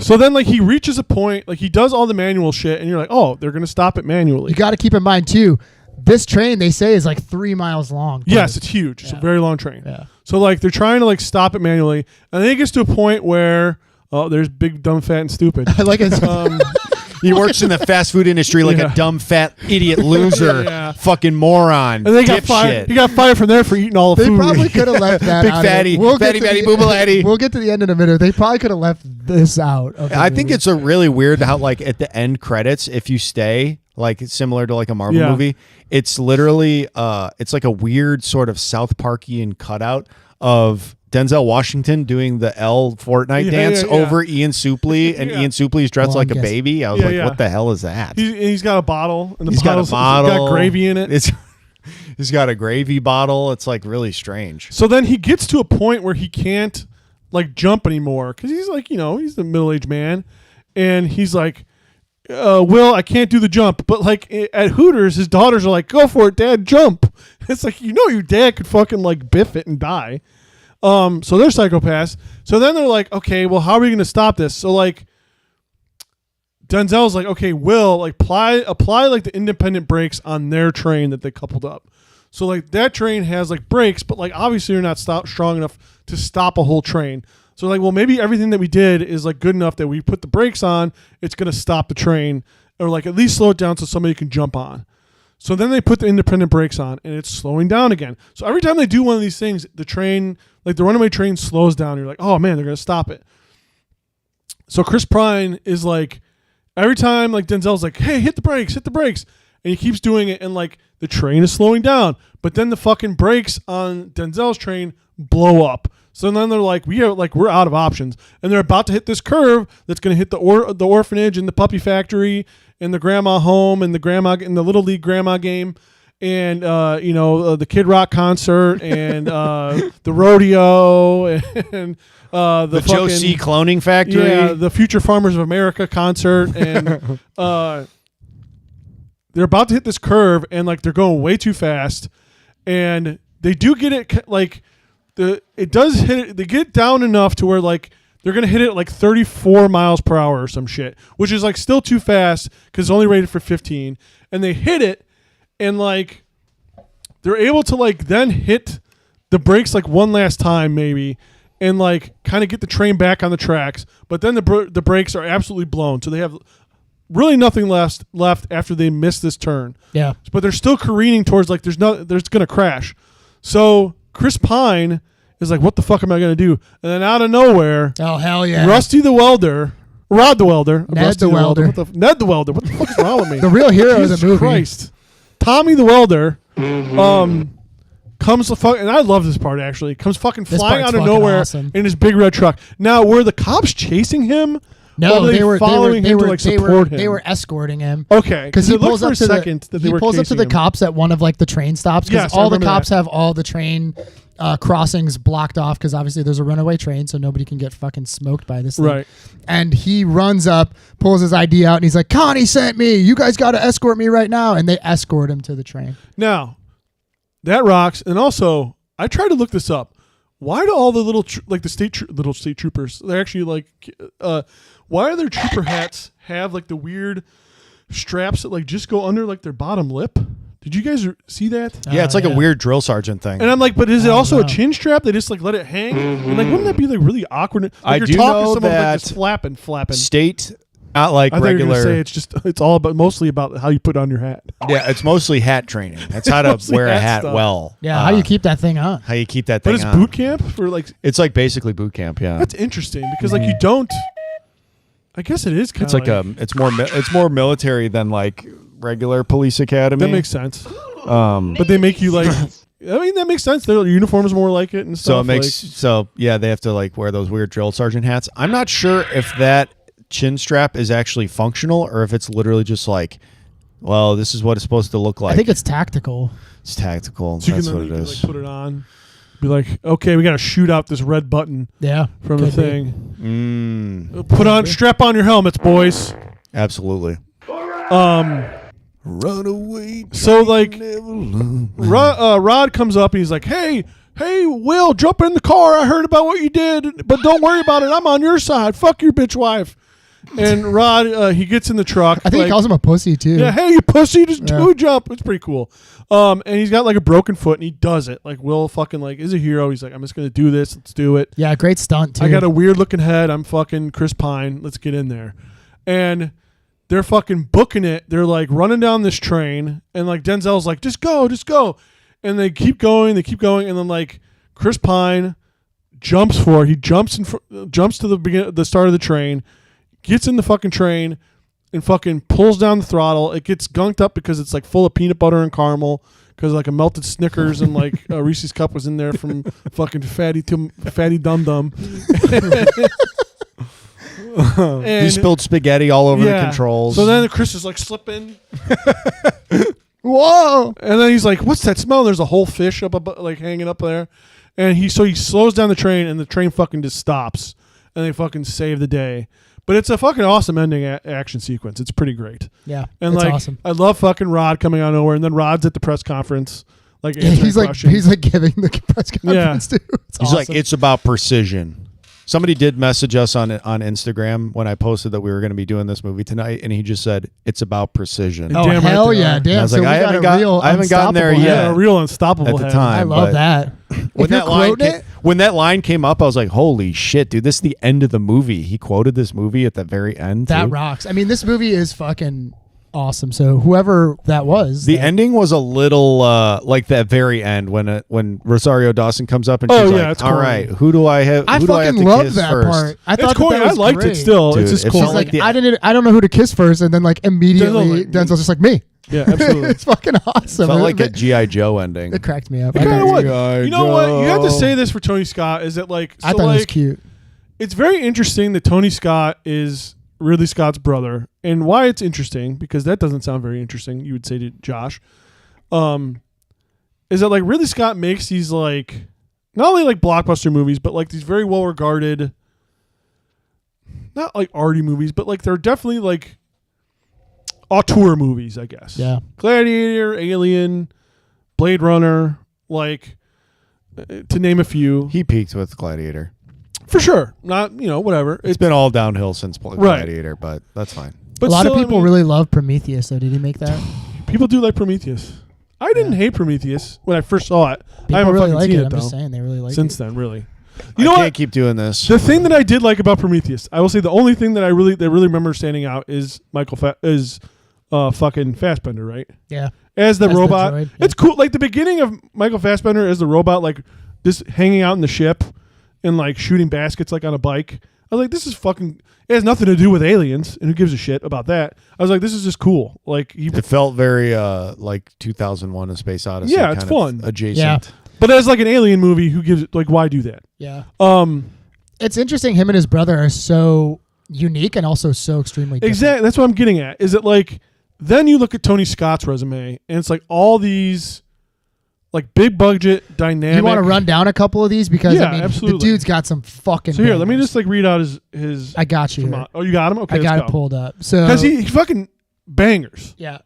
So then like he reaches a point, like he does all the manual shit, and you're like, oh, they're gonna stop it manually. You got to keep in mind too, this train they say is like 3 miles long. Yes, it's huge. It's a very long train. Yeah. So like they're trying to like stop it manually, and then it gets to a point where there's big, dumb, fat, and stupid. I like it. He works in the fast food industry like Yeah. a dumb, fat, idiot loser, Yeah. fucking moron, And they got fired. dipshit. He got fired from there for eating all the They food. probably could have left that Big out. of it. fatty, We'll get fatty, to fatty, the- boobalatti. We'll get to the end in a minute. They probably could have left this out. Of the I think movie. it's a really weird how like at the end credits, if you stay like similar to like a Marvel Yeah. movie, it's literally it's like a weird sort of South Parkian cutout of Denzel Washington doing the L Fortnite Yeah, dance yeah, yeah. over Ian Suplee, and Yeah. Ian Suplee's dressed Well, like I'm a guessing- baby. I was Yeah, like, yeah. what the hell is that? He's got a bottle, and the He's got a bottle's bottle, got gravy in it. He's got a gravy bottle. It's like really strange. So then he gets to a point where he can't like jump anymore because he's like, he's the middle-aged man, and he's like, Will, I can't do the jump. But like at Hooters, his daughters are like, go for it, Dad, jump. It's like, your dad could fucking like biff it and die. So they're psychopaths. So then they're like, okay, well, how are we going to stop this? So like Denzel's like, okay, Will, like apply like the independent brakes on their train that they coupled up. So like that train has like brakes, but like obviously they're not strong enough to stop a whole train. So like, well, maybe everything that we did is like good enough that we put the brakes on, it's gonna stop the train, or like at least slow it down so somebody can jump on. So then they put the independent brakes on, and it's slowing down again. So every time they do one of these things, the train, like the runaway train, slows down. You're like, oh man, they're gonna stop it. So Chris Pine is like, every time like Denzel's like, hey, hit the brakes, and he keeps doing it, and like the train is slowing down, but then the fucking brakes on Denzel's train blow up. So then they're like, we're out of options, and they're about to hit this curve that's going to hit the orphanage and the puppy factory and the grandma home and the grandma and the little league grandma game, and the Kid Rock concert and the rodeo and the Joe C. cloning factory. yeah, the Future Farmers of America concert and they're about to hit this curve, and like they're going way too fast, and they do get it like it does hit it. They get down enough to where like they're gonna hit it at like 34 miles per hour or some shit, which is like still too fast because it's only rated for 15, and they hit it, and like they're able to like then hit the brakes like one last time maybe, and like kind of get the train back on the tracks, but then the brakes are absolutely blown, so they have really nothing left after they miss this turn. Yeah. But they're still careening towards like there's gonna crash. So Chris Pine is like, what the fuck am I gonna do? And then out of nowhere, Oh hell yeah. Rod the Welder. Ned Rusty the Welder. Ned the Welder. What the fuck is wrong with me? The real hero Jesus of the movie. Christ. Tommy the Welder comes the fuck, and I love this part actually. Comes fucking This flying part's out of fucking nowhere awesome. in his big red truck. Now, were the cops chasing him? No, or they were following him to like support him. They were escorting him. Okay, Because he it looked pulls for up a to second that they he were pulls up to chasing the him. cops at one of like the train stops because Yes, I all the remember cops that. have all the train crossings blocked off because obviously there's a runaway train, so nobody can get fucking smoked by this thing. Right. And he runs up, pulls his ID out, and he's like, "Connie sent me. You guys got to escort me right now." And they escort him to the train. Now, that rocks. And also, I tried to look this up. Why do all the little little state troopers? They're actually like, why are their trooper hats have like the weird straps that like just go under like their bottom lip? Did you guys see that? Yeah, it's like a weird drill sergeant thing. And I'm like, but is it I don't also know. a chin strap? They just like let it hang, and like, wouldn't that be like really awkward? Like I you're do talking know to someone like that just flapping. State, not like I thought you were regular. gonna say it's all about mostly about how you put on your hat. Yeah, it's mostly hat training. That's how to Mostly wear a hat hat stuff. well. Yeah, how you keep that thing on? How you keep that But thing it's on. boot camp for like It's like basically boot camp. Yeah, that's interesting because like you don't. I guess it is kind it's of like it's more military than like regular police academy. that makes sense. But they make you like. I mean that makes sense. Their uniform is more like it and stuff. So it makes yeah, they have to like wear those weird drill sergeant hats. I'm not sure if that chin strap is actually functional or if it's literally just like, well, this is what it's supposed to look like. I think it's tactical. It's tactical. so you That's can what then it like, is. put it on. Be like, okay, we got to shoot out this red button Yeah. from the could be. thing. Put on, strap on your helmets, boys. Absolutely. Run away. So like, Rod comes up and he's like, hey, Will, jump in the car. I heard about what you did, but don't worry about it. I'm on your side. Fuck your bitch wife. And Rod, he gets in the truck. I think like, he calls him a pussy too. yeah, hey, you pussy, just do a jump. It's pretty cool. And he's got like a broken foot and he does it. Like Will fucking like is a hero. He's like, I'm just gonna do this. Let's do it. Yeah, great stunt too. I got a weird looking head. I'm fucking Chris Pine. Let's get in there. And they're fucking booking it. They're like running down this train, and like Denzel's like, just go. And they keep going, and then like Chris Pine jumps for it. He jumps jumps to the start of the train, gets in the fucking train, and fucking pulls down the throttle. It gets gunked up because it's like full of peanut butter and caramel. Because like a melted Snickers and like a Reese's cup was in there from fucking fatty dum dum. He spilled spaghetti all over the controls. So then Chris is like slipping, Whoa! and then he's like, "What's that smell?" And there's a whole fish like hanging up there, and he slows down the train, and the train fucking just stops, and they fucking save the day. But it's a fucking awesome ending action sequence. It's pretty great. Yeah, And it's like, awesome. I love fucking Rod coming out of nowhere, and then Rod's at the press conference, like Yeah, answering he's like questions. giving the press conference too. It's He's awesome. like, it's about precision. Somebody did message us on Instagram when I posted that we were going to be doing this movie tonight, and he just said it's about precision. Oh Damn right hell they yeah! are. Damn. I was so like, we I got haven't a got- real I haven't gotten there unstoppable yet. Yeah, a real unstoppable At the head. time. I love but- that. When If you're that line quoting came, it, when that line came up, I was like, "Holy shit, dude! This is the end of the movie." He quoted this movie at the very end. that too. rocks. I mean, this movie is fucking awesome. So whoever that was, The ending was a little like that very end when Rosario Dawson comes up and Oh, she's yeah, like, it's "All corny. right, who do I have? I who do I have fucking to love kiss that first?" part. I It's thought corny. that I was liked great. it still. Dude, it's just it cool. felt She's like like, the- I don't know who to kiss first, and then like immediately, Denzel, like, Denzel's just like me. Yeah, absolutely. It's fucking awesome. Felt like a it, GI Joe ending. it cracked me up. It kind of was. G.I. You know what? You have to Joe. say this for Tony Scott. Is that like? So I thought it was like, cute. it's very interesting that Tony Scott is Ridley Scott's brother, and why it's interesting because that doesn't sound very interesting. You would say to Josh, is that like Ridley Scott makes these like not only like blockbuster movies, but like these very well regarded, not like arty movies, but like they're definitely like auteur movies, I guess. Yeah. Gladiator, Alien, Blade Runner, like to name a few. He peaked with Gladiator. For sure. Not, whatever. It's been all downhill since Gladiator, but that's fine. But a lot still, of people really love Prometheus, though. Did he make that? People do like Prometheus. I didn't hate Prometheus when I first saw it. I People haven't really fucking like seen it. it, I'm though. just saying they really like Since it. then, really. I You know can't what? keep doing this. The thing that I did like about Prometheus, I will say the only thing that really remember standing out is fucking Fassbender, right? Yeah. As the As the robot. droid, It's cool. Like the beginning of Michael Fassbender as the robot, like just hanging out in the ship and like shooting baskets like on a bike. I was like, this is fucking. It has nothing to do with aliens, and who gives a shit about that? I was like, this is just cool. Like It felt very like 2001: A Space Odyssey. Yeah, it's kind fun. of adjacent. Yeah. but as like an alien movie, who gives like why do that? Yeah. Um, It's interesting. Him and his brother are so unique and also so extremely different. exactly. That's what I'm getting at. Is it like then you look at Tony Scott's resume, and it's like all these like big budget dynamic. You want to run down a couple of these because Yeah, I mean absolutely. the dude's got some fucking. So here, let me bangers. just like read out his. I got you. Here. Oh, you got him. Okay, I got let's it go. pulled up. So Because he fucking bangers, yeah.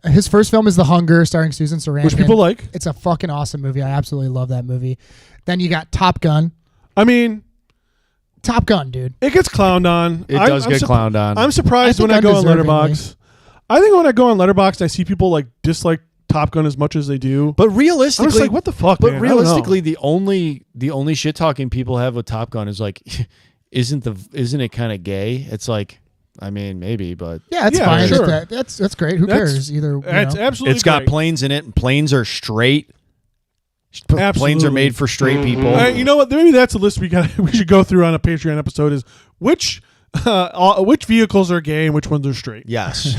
His first film is The Hunger, starring Susan Sarandon. which people like. It's a fucking awesome movie. I absolutely love that movie. Then you got Top Gun. I mean, Top Gun, dude. it gets clowned on. It does get clowned on. I'm surprised I when think I go on undeservingly. Letterboxd. I think when I go on Letterboxd, I see people like dislike Top Gun as much as they do. But I'm realistically, just like, what the fuck? But man? I don't know. realistically, the only shit talking people have with Top Gun is like, isn't it kind of gay? It's like, I mean, maybe, but Yeah, it's Yeah, fine. sure. That's great. Who That's- cares? Either. It's absolutely. it's got great. planes in it, and planes are straight. Planes Absolutely. are made for straight people. You know what? Maybe that's a list we should go through on a Patreon episode. Is which vehicles are gay and which ones are straight? Yes,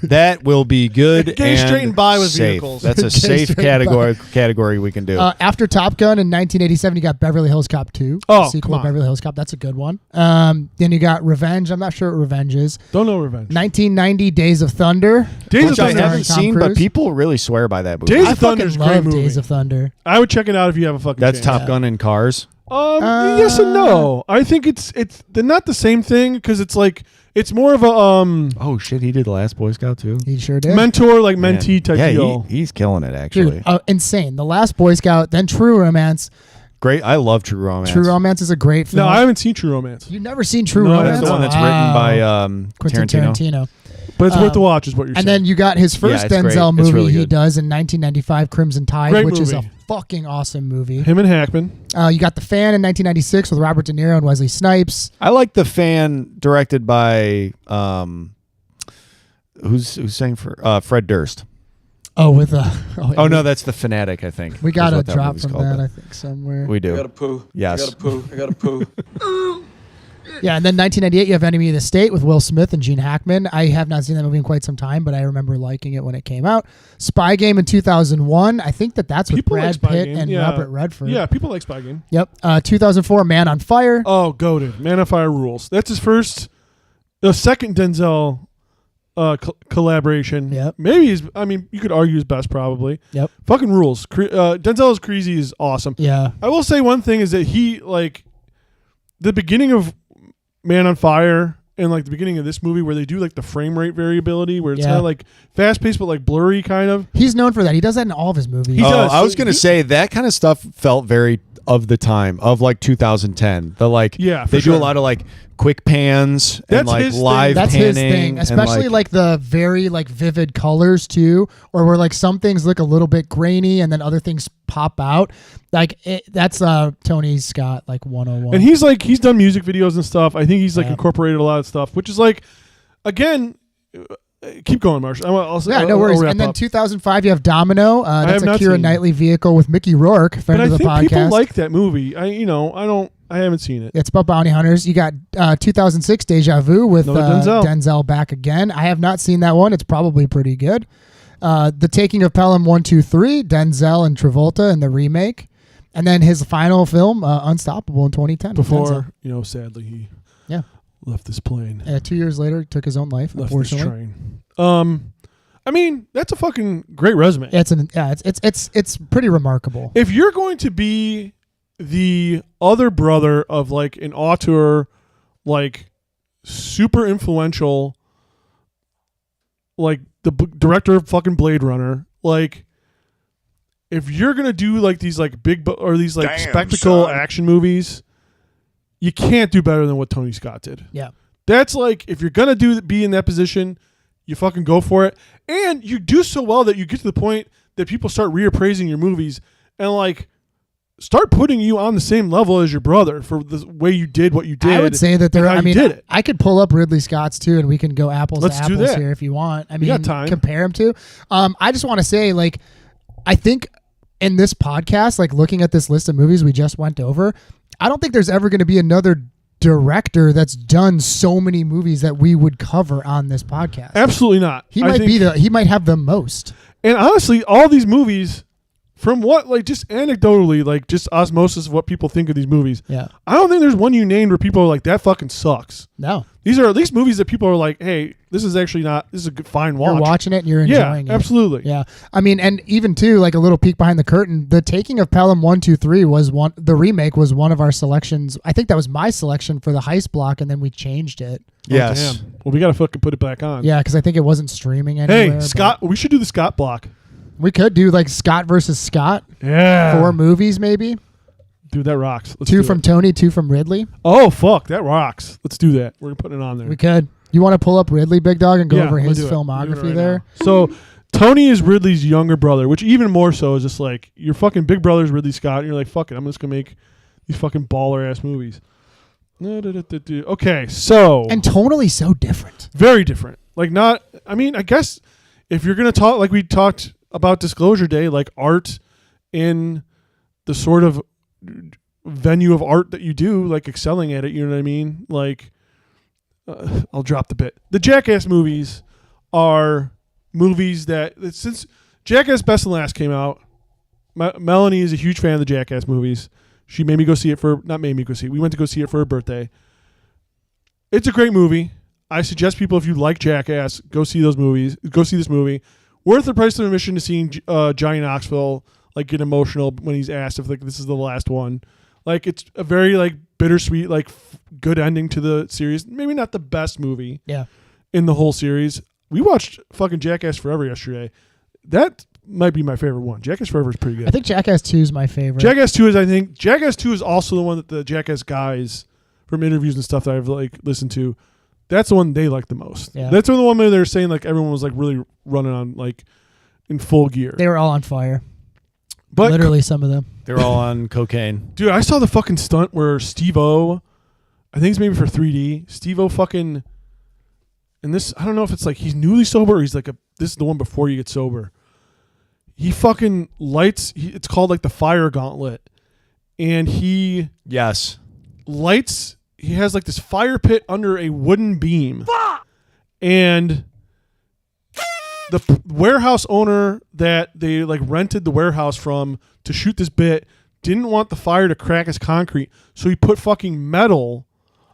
that will be good. Gay, and straight, and bi with safe. vehicles. That's a Gay, safe straight, and bi. category we can do. After Top Gun in 1987, you got Beverly Hills Cop 2. Oh, sequel come to on. Beverly Hills Cop. That's a good one. Then you got Revenge. I'm not sure what Revenge is. Don't know Revenge. 1990 Days of Thunder. Days of Which I Thunder. haven't Tom seen, Cruise. but people really swear by that movie. Days I of Thunder is a fucking great love movie. Days of Thunder. I would check it out if you have a fucking. That's chance. Top Gun in cars. Yes and no. I think they're not the same thing because it's like it's more of a Oh shit, he did the Last Boy Scout too. He sure did. mentor like Man. mentee type yeah, deal. he's killing it actually. Dude, insane. The Last Boy Scout, then True Romance. Great, I love True Romance. True Romance is a great film. No, I haven't seen True Romance, You've never seen True No, Romance? That's the one that's Wow. written by Quentin Tarantino. but it's worth the Um, watch, is what you're saying. And then you got his first it's great. Denzel It's movie really he good. does in 1995, Crimson Tide, Great which is a movie. fucking awesome movie. him and Hackman. You got The Fan in 1996 with Robert De Niro and Wesley Snipes. I like The Fan, directed by who's sang for Fred Durst. Oh, with Oh no, that's The Fanatic, I think. we got is a what that drop movie's from called, that, but I think, somewhere. We do. poo. Yes. I gotta poo. Yeah, and then 1998, you have Enemy of the State with Will Smith and Gene Hackman. I have not seen that movie in quite some time, but I remember liking it when it came out. Spy Game in 2001. I think that's with People like Brad Spy Pitt Game. and Yeah. Robert Redford. Yeah, people like Spy Game. Yep. 2004, Man on Fire. Oh, goated. Man of Fire rules. That's his the second Denzel collaboration. Yep. Maybe you could argue his best probably. Yep. Fucking rules. Denzel as Creasy is awesome. Yeah. I will say one thing is that he like the beginning of Man on Fire and like the beginning of this movie where they do like the frame rate variability where it's Yeah. kind of like fast paced but like blurry kind of. He's known for that. He does that in all of his movies. He does. I was gonna He- say that kind of stuff felt very of the time of like 2010. The like Yeah, for they do sure. a lot of like quick pans That's and like his thing. live That's panning his thing, and, especially like the very like vivid colors too, or where like some things look a little bit grainy and then other things pop out. Like that's Tony Scott like 101. And he's done music videos and stuff. I think he's like Yeah. incorporated a lot of stuff, which is like again keep going, Marsh. no worries. I'll wrap And then up. 2005, you have Domino. That's have a not Keira seen. Knightley vehicle with Mickey Rourke, friend But I of the think podcast. people like that movie. I haven't seen it. It's about bounty hunters. You got 2006 Deja Vu with Another Denzel. Denzel back again. I have not seen that one. It's probably pretty good. The Taking of Pelham 1, 2, 3, Denzel and Travolta in the remake. And then his final film, Unstoppable in 2010. with Denzel. Before, sadly he Yeah. left this plane. 2 years later, he took his own life, Left this unfortunately. train. That's a fucking great resume. It's pretty remarkable. If you're going to be the other brother of like an auteur, like super influential, like the director of fucking Blade Runner. Like, if you're gonna do like these like these like Damn, spectacle son. action movies, you can't do better than what Tony Scott did. Yeah. That's like, if you're gonna be in that position, you fucking go for it, and you do so well that you get to the point that people start reappraising your movies and like start putting you on the same level as your brother for the way you did what you did. I would say that there. and how I you mean, did it. I could pull up Ridley Scott's too, and we can go apples Let's to do apples that. here if you want. I We mean, got time. compare them to. I just want to say, like, I think in this podcast, like looking at this list of movies we just went over, I don't think there's ever going to be another director that's done so many movies that we would cover on this podcast. Absolutely not. He I might think- he might have the most. And honestly, all these movies, from what, like, just anecdotally, like, just osmosis of what people think of these movies, Yeah. I don't think there's one you named where people are like, that fucking sucks. No. These are at least movies that people are like, hey, this is actually not, this is a good, fine watch. You're watching it and you're Yeah, enjoying it. absolutely. Yeah. I mean, and even too, like a little peek behind the curtain, The Taking of Pelham 1, 2, 3 was the remake was one of our selections. I think that was my selection for the heist block, and then we changed it. Yes. Damn. Well, we got to fucking put it back on. Yeah, because I think it wasn't streaming anywhere. Hey, but Scott, we should do the Scott block. We could do like Scott versus Scott. Yeah. 4 movies, maybe. Dude, that rocks. Let's 2 do from it. Tony, 2 from Ridley. Oh, fuck. That rocks. Let's do that. We're putting it on there. We could. You want to pull up Ridley, Big Dog, and go over let's his do it. We're doing it filmography right there? now. So, Tony is Ridley's younger brother, which even more so is just like, your fucking big brother's Ridley Scott, and you're like, fuck it, I'm just going to make these fucking baller-ass movies. Okay, so... And tonally so different. very different. Like, not... I mean, I guess if you're going to talk, like we talked about Disclosure Day, like art in the sort of venue of art that you do, like excelling at it, you know what I mean? Like... I'll drop the bit. The Jackass movies are movies that since Jackass Best and Last came out, Melanie is a huge fan of the Jackass movies. She made me go see it not made me go see it. We went to go see it for her birthday. It's a great movie. I suggest people, if you like Jackass, go see those movies. Go see this movie. Worth the price of admission to seeing Johnny Knoxville like get emotional when he's asked if like this is the last one. Like, it's a very like bittersweet, like good ending to the series. Maybe not the best movie Yeah. in the whole series. We watched fucking Jackass Forever yesterday. That might be my favorite one. Jackass Forever is pretty good. I think Jackass 2 is my favorite. Jackass 2 is also the one that the Jackass guys from interviews and stuff that I've like listened to. That's the one they like the most. Yeah. That's the one where they're saying like everyone was like really running on like in full gear. They were all on fire. But Literally some of them. They're all on cocaine. dude, I saw the fucking stunt where Steve-O, I think it's maybe for 3D. Steve-O fucking, and this, I don't know if it's like he's newly sober or he's like this is the one before you get sober. He fucking lights, it's called like the fire gauntlet. And he Yes. lights, he has like this fire pit under a wooden beam. And the warehouse owner that they like rented the warehouse from to shoot this bit didn't want the fire to crack his concrete, so he put fucking metal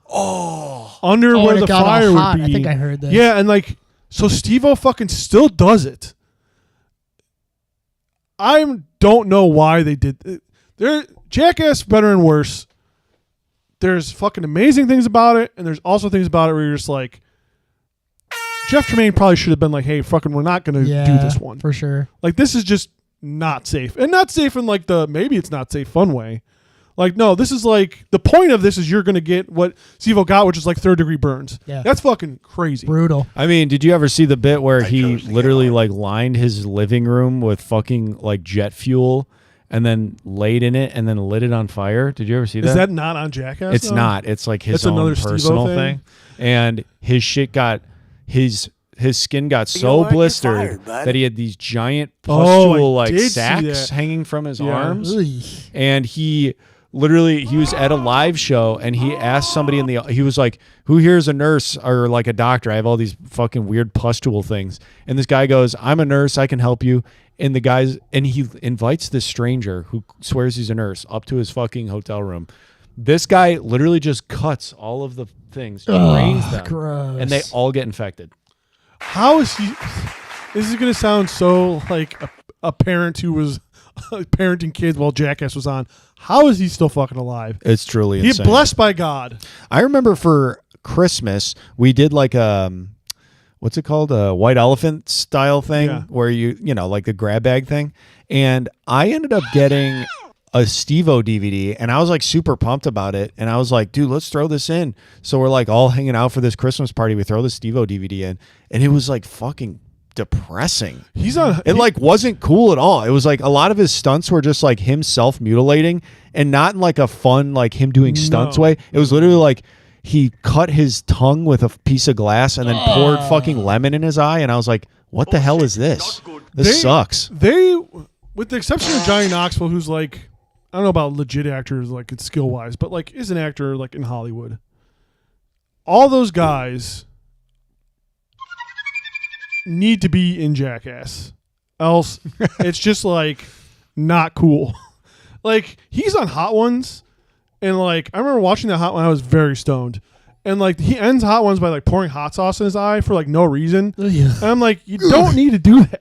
under Oh, where and the it got all fire hot. would be. I think I heard this. Yeah, and like so Steve-O fucking still does it. I don't know why they did it. They're Jackass better and worse. There's fucking amazing things about it, and there's also things about it where you're just like, Jeff Tremaine probably should have been like, hey, fucking, we're not going to do this one. For sure. Like, this is just not safe. And not safe in like the maybe it's not safe fun way. Like, no, this is like, the point of this is you're going to get what Steve-O got, which is like 3rd-degree burns. Yeah. That's fucking crazy. Brutal. I mean, did you ever see the bit where he chose to get literally on. like lined his living room with fucking like jet fuel and then laid in it and then lit it on fire? Did you ever see that? Is that not on Jackass? It's though? not. It's like his That's own another Steve-O personal thing? thing. And his shit got his skin got You so know what? You're blistered fired, bud. that he had these giant Oh, I pustule like did see sacks that. hanging from his Yeah. arms. Ugh. And he was at a live show and he asked somebody he was like, who here is a nurse or like a doctor? I have all these fucking weird pustule things. And this guy goes, I'm a nurse, I can help you. And he invites this stranger who swears he's a nurse up to his fucking hotel room. This guy literally just cuts all of the things, drains them, gross. and they all get infected. How is he? This is going to sound so like a parent who was parenting kids while Jackass was on. How is he still fucking alive? It's truly He's insane. blessed by God. I remember for Christmas we did like what's it called? A white elephant style thing Yeah. where you know, like the grab bag thing. And I ended up getting a Steve-O DVD, and I was like super pumped about it. And I was like, dude, let's throw this in. So we're like all hanging out for this Christmas party. We throw the Steve-O DVD in, and it was like fucking depressing. He's on. It like wasn't cool at all. It was like a lot of his stunts were just like him self-mutilating, and not in like a fun like him doing stunts way. It was literally like he cut his tongue with a piece of glass and then poured fucking lemon in his eye, and I was like, what the hell is this? This sucks. They, with the exception of Johnny Knoxville, who's like, I don't know about legit actors, like it's skill wise, but like is an actor like in Hollywood. All those guys need to be in Jackass, else it's just like not cool. Like he's on Hot Ones, and like I remember watching that Hot One. I was very stoned, and like he ends Hot Ones by like pouring hot sauce in his eye for like no reason. And I'm like, you don't need to do that.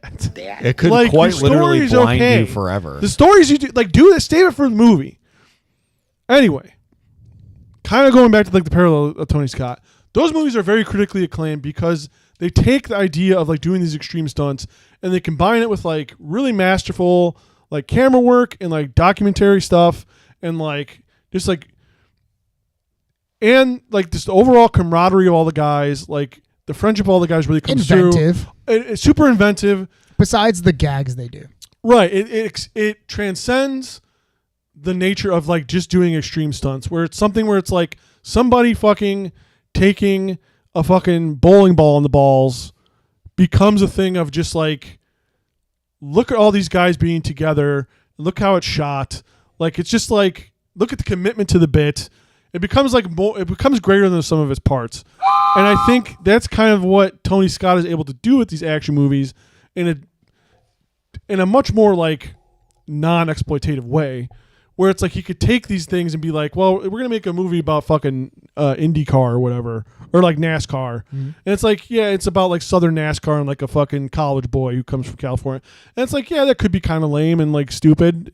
It could Like, quite your literally story's blind okay. you forever. The stories you do, like, do that, save it for the movie. Anyway, kind of going back to like the parallel of Tony Scott, those movies are very critically acclaimed because they take the idea of like doing these extreme stunts and they combine it with like really masterful like camera work and like documentary stuff and like just like and like just the overall camaraderie of all the guys, like the friendship of all the guys really comes Inventive. through. It's super inventive. Besides the gags they do. Right. It transcends the nature of like just doing extreme stunts where it's something where it's like somebody fucking taking a fucking bowling ball in the balls becomes a thing of just like, look at all these guys being together. Look how it's shot. Like, it's just like, look at the commitment to the bit. It becomes like more, it becomes greater than the sum of its parts. And I think that's kind of what Tony Scott is able to do with these action movies in a much more like non-exploitative way, where it's like he could take these things and be like, well, we're gonna make a movie about fucking IndyCar or whatever, or like NASCAR, and it's like, yeah, it's about like Southern NASCAR and like a fucking college boy who comes from California, and it's like, yeah, that could be kind of lame and like stupid,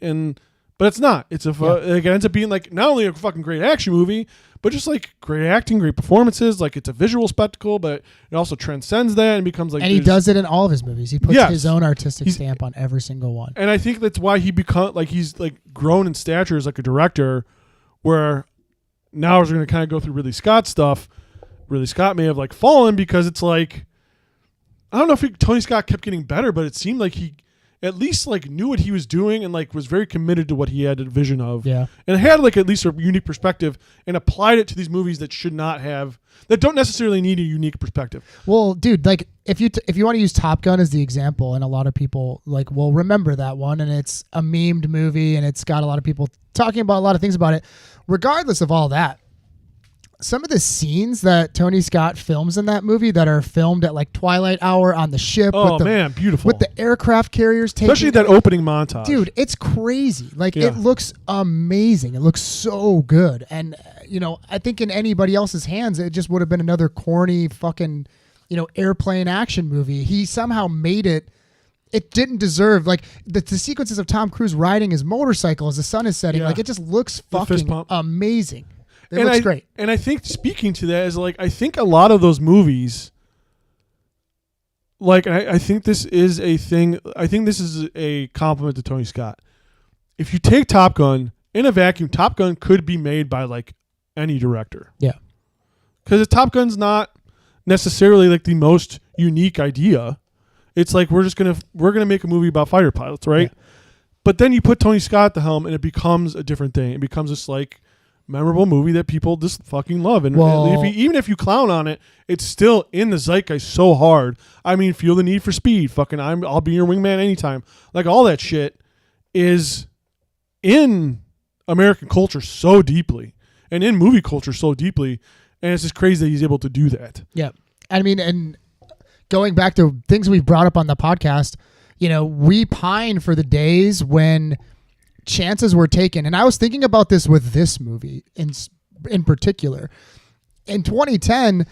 but it's not. It's like, it ends up being like not only a fucking great action movie, but just like great acting, great performances. Like it's a visual spectacle, but it also transcends that and becomes like. And he does it in all of his movies. He puts Yes. his own artistic stamp on every single one. And I think that's why he's like grown in stature as like a director, where now we're going to kind of go through Ridley Scott's stuff. Ridley Scott may have like fallen because it's like, I don't know if Tony Scott kept getting better, but it seemed like he at least like knew what he was doing and like was very committed to what he had a vision of. Yeah. And had like at least a unique perspective and applied it to these movies that don't necessarily need a unique perspective. Well, dude, like if you want to use Top Gun as the example, and a lot of people like will remember that one, and it's a memed movie, and it's got a lot of people talking about a lot of things about it. Regardless of all that, some of the scenes that Tony Scott films in that movie that are filmed at like twilight hour on the ship. Oh with the, man, beautiful. with the aircraft carriers taking, especially that opening montage. dude, it's crazy. Like Yeah. it looks amazing. It looks so good. And I think in anybody else's hands, it just would have been another corny fucking, airplane action movie. He somehow made it. It didn't deserve like the sequences of Tom Cruise riding his motorcycle as the sun is setting. Yeah. Like it just looks The fist fucking pump. amazing. It looks great. And I think speaking to that is like, I think a lot of those movies, like I think this is a thing. I think this is a compliment to Tony Scott. If you take Top Gun in a vacuum, Top Gun could be made by like any director. Yeah. Because Top Gun's not necessarily like the most unique idea. It's like we're gonna make a movie about fighter pilots, right? Yeah. But then you put Tony Scott at the helm, and it becomes a different thing. It becomes this like memorable movie that people just fucking love. And even if you clown on it, it's still in the zeitgeist so hard. I mean, feel the need for speed. Fucking, I'll be your wingman anytime. Like all that shit is in American culture so deeply, and in movie culture so deeply, and it's just crazy that he's able to do that. Yeah. I mean, and going back to things we've brought up on the podcast, we pine for the days when chances were taken. And I was thinking about this with this movie in particular. In 2010,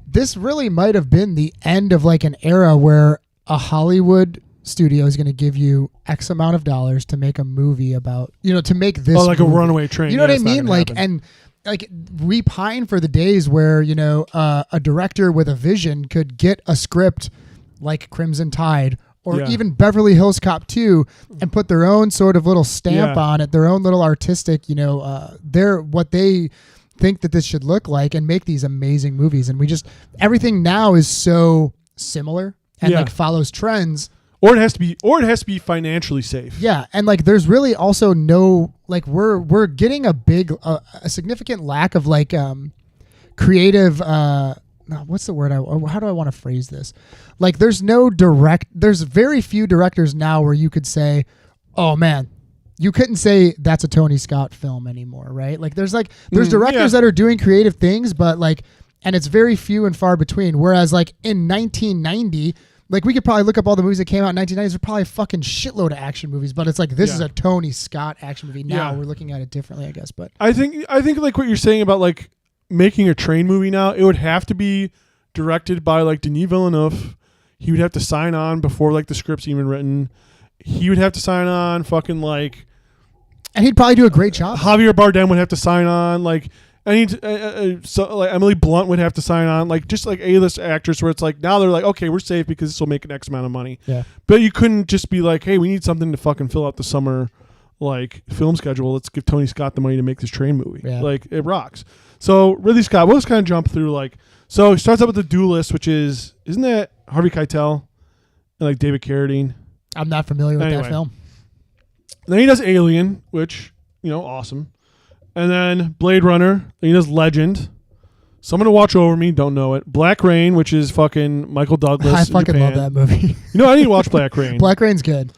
this really might have been the end of like an era where a Hollywood studio is going to give you X amount of dollars to make a movie about, to make this like movie. a runaway train. You know what I it's not mean? gonna Like, happen. and like we pine for the days where a director with a vision could get a script like Crimson Tide or even Beverly Hills Cop 2 and put their own sort of little stamp on it, their own little artistic, what they think that this should look like, and make these amazing movies. And everything now is so similar and like follows trends. Or it has to be financially safe. Yeah, and like there's really also no like we're getting a significant lack of like creative what's the word how do I want to phrase this? Like there's very few directors now where you could say, "Oh man, you couldn't say that's a Tony Scott film anymore," right? Like there's directors that are doing creative things, but like, and it's very few and far between. Whereas like in 1990, like we could probably look up all the movies that came out in 1990s. There's probably a fucking shitload of action movies, but it's like this is a Tony Scott action movie. Now we're looking at it differently, I guess. But I think like what you're saying about like making a train movie now, it would have to be directed by like Denis Villeneuve. He would have to sign on before like the script's even written. He would have to sign on fucking like, and he'd probably do a great job. Javier Bardem would have to sign on, like like Emily Blunt would have to sign on, like just like A-list actors where it's like now they're like, okay, we're safe because this will make an X amount of money. Yeah. But you couldn't just be like, hey, we need something to fucking fill out the summer like film schedule. Let's give Tony Scott the money to make this train movie. Yeah. Like it rocks. So Ridley Scott, we'll just kind of jump through like, so he starts out with The Duelist, which isn't that Harvey Keitel and like David Carradine? I'm not familiar with Anyway. that film. Then he does Alien, which, awesome. And then Blade Runner. Then he does Legend. Someone to Watch Over Me, don't know it. Black Rain, which is fucking Michael Douglas. I fucking love that movie. I need to watch Black Rain. Black Rain's good.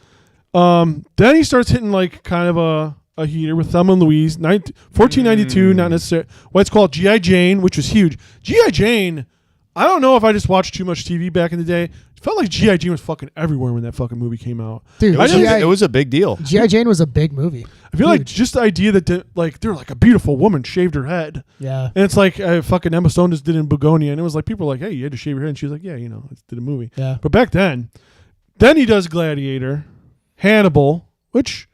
Then he starts hitting like kind of a heater with Thelma and Louise. 1492, not necessarily. Well, it's called G.I. Jane, which was huge. G.I. Jane, I don't know if I just watched too much TV back in the day. It felt like G.I. Jane was fucking everywhere when that fucking movie came out. Dude, It was a big deal. G.I. Jane was a big movie. I feel like just the idea that like they're like a beautiful woman shaved her head. Yeah. And it's like fucking Emma Stone just did in Begonia, and it was like people were like, hey, you had to shave your head, and she was like, yeah, I did a movie. Yeah. But back then he does Gladiator, Hannibal, which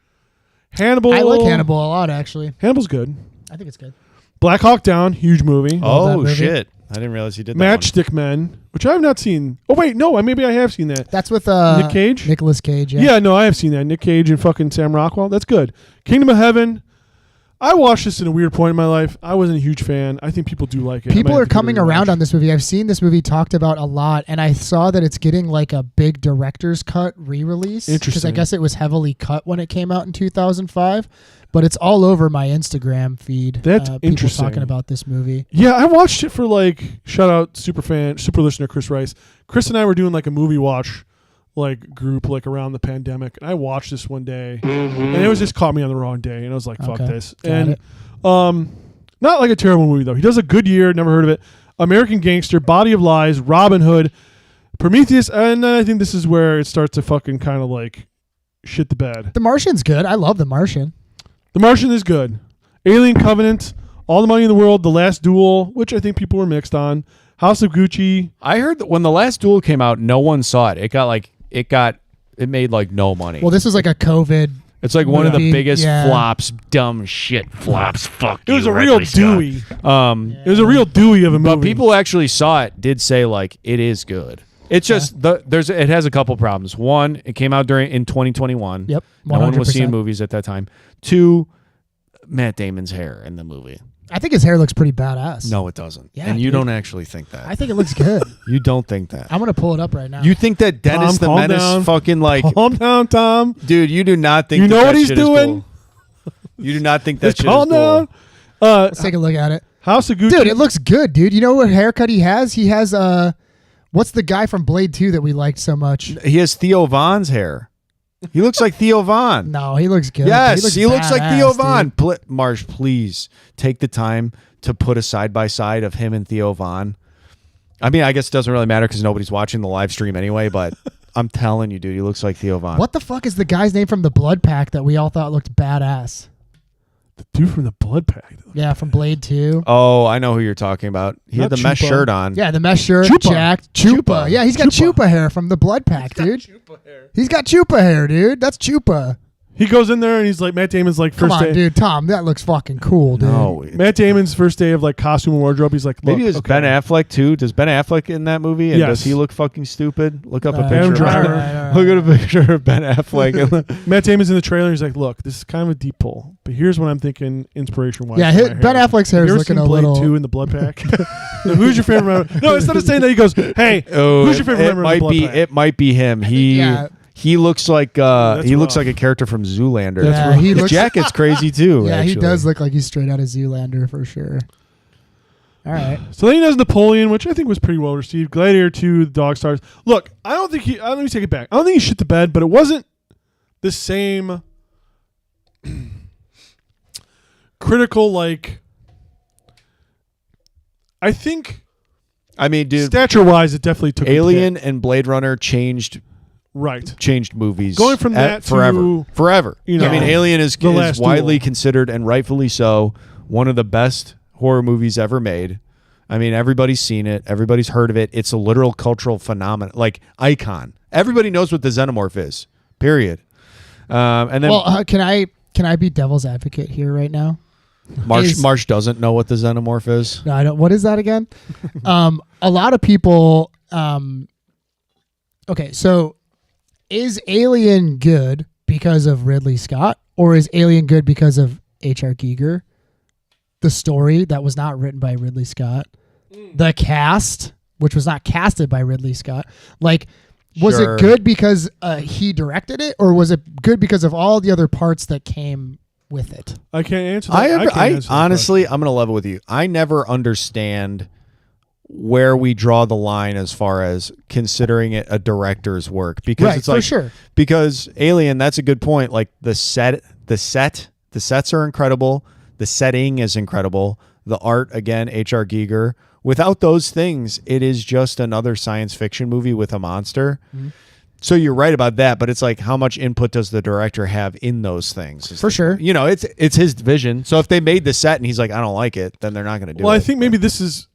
I like Hannibal a lot, actually. Hannibal's good. I think it's good. Black Hawk Down, huge movie. that Oh movie. shit! I didn't realize he did that. Matchstick Men, which I have not seen. Oh wait, no, maybe I have seen that. That's with Nick Cage? Nicolas Cage, Yeah, no, I have seen that. Nick Cage and fucking Sam Rockwell. That's good. Kingdom of Heaven. I watched this in a weird point in my life. I wasn't a huge fan. I think people do like it. People are coming around on this movie. I've seen this movie talked about a lot, and I saw that it's getting like a big director's cut re-release. Because I Interesting. guess it was heavily cut when it came out in 2005, but it's all over my Instagram feed. That's people interesting. talking about this movie. Yeah, I watched it for like, shout out super listener Chris Rice. Chris and I were doing like a movie watch like group like around the pandemic, and I watched this one day, and it was just caught me on the wrong day, and I was like, fuck Okay, this. got And it. not like a terrible movie though. He does A Good Year, never heard of it. American Gangster, Body of Lies, Robin Hood, Prometheus, and then I think this is where it starts to fucking kind of like shit the bed. The Martian's good. I love The Martian. The Martian is good. Alien Covenant, All the Money in the World, The Last Duel, which I think people were mixed on. House of Gucci. I heard that when The Last Duel came out, no one saw it. It made like no money. Well, this was like a COVID. It's like one of the movie, biggest yeah. flops, dumb shit flops. Fuck It was you, a real Ridley Scott. Dewey. It was a real Dewey of a movie. But people who actually saw it did say like it is good. It's just it has a couple problems. One, it came out in 2021. Yep, No one was 100%. seeing movies at that time. Two, Matt Damon's hair in the movie. I think his hair looks pretty badass. No, it doesn't. Yeah, and you dude. don't actually think that. I think it looks good. You don't think that. I'm gonna pull it up right now. You think that Dennis Tom, the calm Menace down. fucking like, Calm down, Tom. dude? You do not think You know that what he's shit is doing? cool. You do not think that Just shit calm is cool. down. Let's take a look at it. House of Gucci. Dude, it looks good, dude. You know what haircut he has? He has what's the guy from Blade 2 that we liked so much? He has Theo Von's hair. He looks like Theo Von. No, he looks good. Yes, he looks like badass, Theo dude. Von. Marsh, please take the time to put a side by side of him and Theo Von. I mean, I guess it doesn't really matter because nobody's watching the live stream anyway. But I'm telling you, dude, he looks like Theo Von. What the fuck is the guy's name from the Blood Pack that we all thought looked badass? The dude from the Blood Pack. Yeah, from Blade 2. Oh, I know who you're talking about. He had Not the mesh Chupa. shirt on. Yeah, the mesh shirt, Chupa. jacked. Chupa. Chupa. Yeah, he's got Chupa. Chupa hair from the Blood Pack, dude. He's got Chupa hair, dude. That's Chupa. He goes in there and he's like, Matt Damon's like, Come first on, day. dude. Tom, that looks fucking cool, dude. No, Matt Damon's first day of like costume and wardrobe. He's like, look, maybe it's okay. Ben Affleck too. Does Ben Affleck in that movie? And Yes. does he look fucking stupid? Look up a Adam picture. Driver. Look at a picture of Ben Affleck. Matt Damon's in the trailer. He's like, look, this is kind of a deep pull, but here's what I'm thinking inspiration wise. Yeah, Ben Affleck's hair is looking a Blade little. 2 in the Blood Pack? No, who's your favorite member? No, instead of saying that, he goes, hey, Oh, who's your favorite it member of might the Blood be. Pack? It might be him. yeah. He looks like That's he looks rough. like a character from Zoolander. Yeah, he His looks. jacket's crazy too. Yeah, he actually. does look like he's straight out of Zoolander for sure. All right. So then he does Napoleon, which I think was pretty well received. Gladiator 2, The Dog Stars. Look, I don't think let me take it back. I don't think he shit the bed, but it wasn't the same critical, like, I think I mean, dude, stature-wise, it definitely took Alien a hit. and Blade Runner changed Right. movies. Going from that to, forever. you know, I mean, Alien is The Last widely Duel. considered, and rightfully so, one of the best horror movies ever made. I mean, everybody's seen it. Everybody's heard of it. It's a literal cultural phenomenon, like icon. Everybody knows what the xenomorph is. Period. And then Well, can I be devil's advocate here right now? Marsh doesn't know what the xenomorph is. No, I don't. What is that again? A lot of people. Okay, so is Alien good because of Ridley Scott, or is Alien good because of H.R. Giger? The story that was not written by Ridley Scott, the cast, which was not casted by Ridley Scott. Like, was Sure. it good because he directed it, or was it good because of all the other parts that came with it? I can't answer that. I honestly, I'm going to level with you. I never understand where we draw the line as far as considering it a director's work, because Right, it's like for sure. because Alien, that's a good point. Like the sets are incredible. The setting is incredible. The art, again, H.R. Giger. Without those things, it is just another science fiction movie with a monster. Mm-hmm. So you're right about that, but it's like, how much input does the director have in those things? For sure. You know, it's his vision. So if they made the set and he's like, I don't like it, then they're not going to do it. Well, I think maybe this is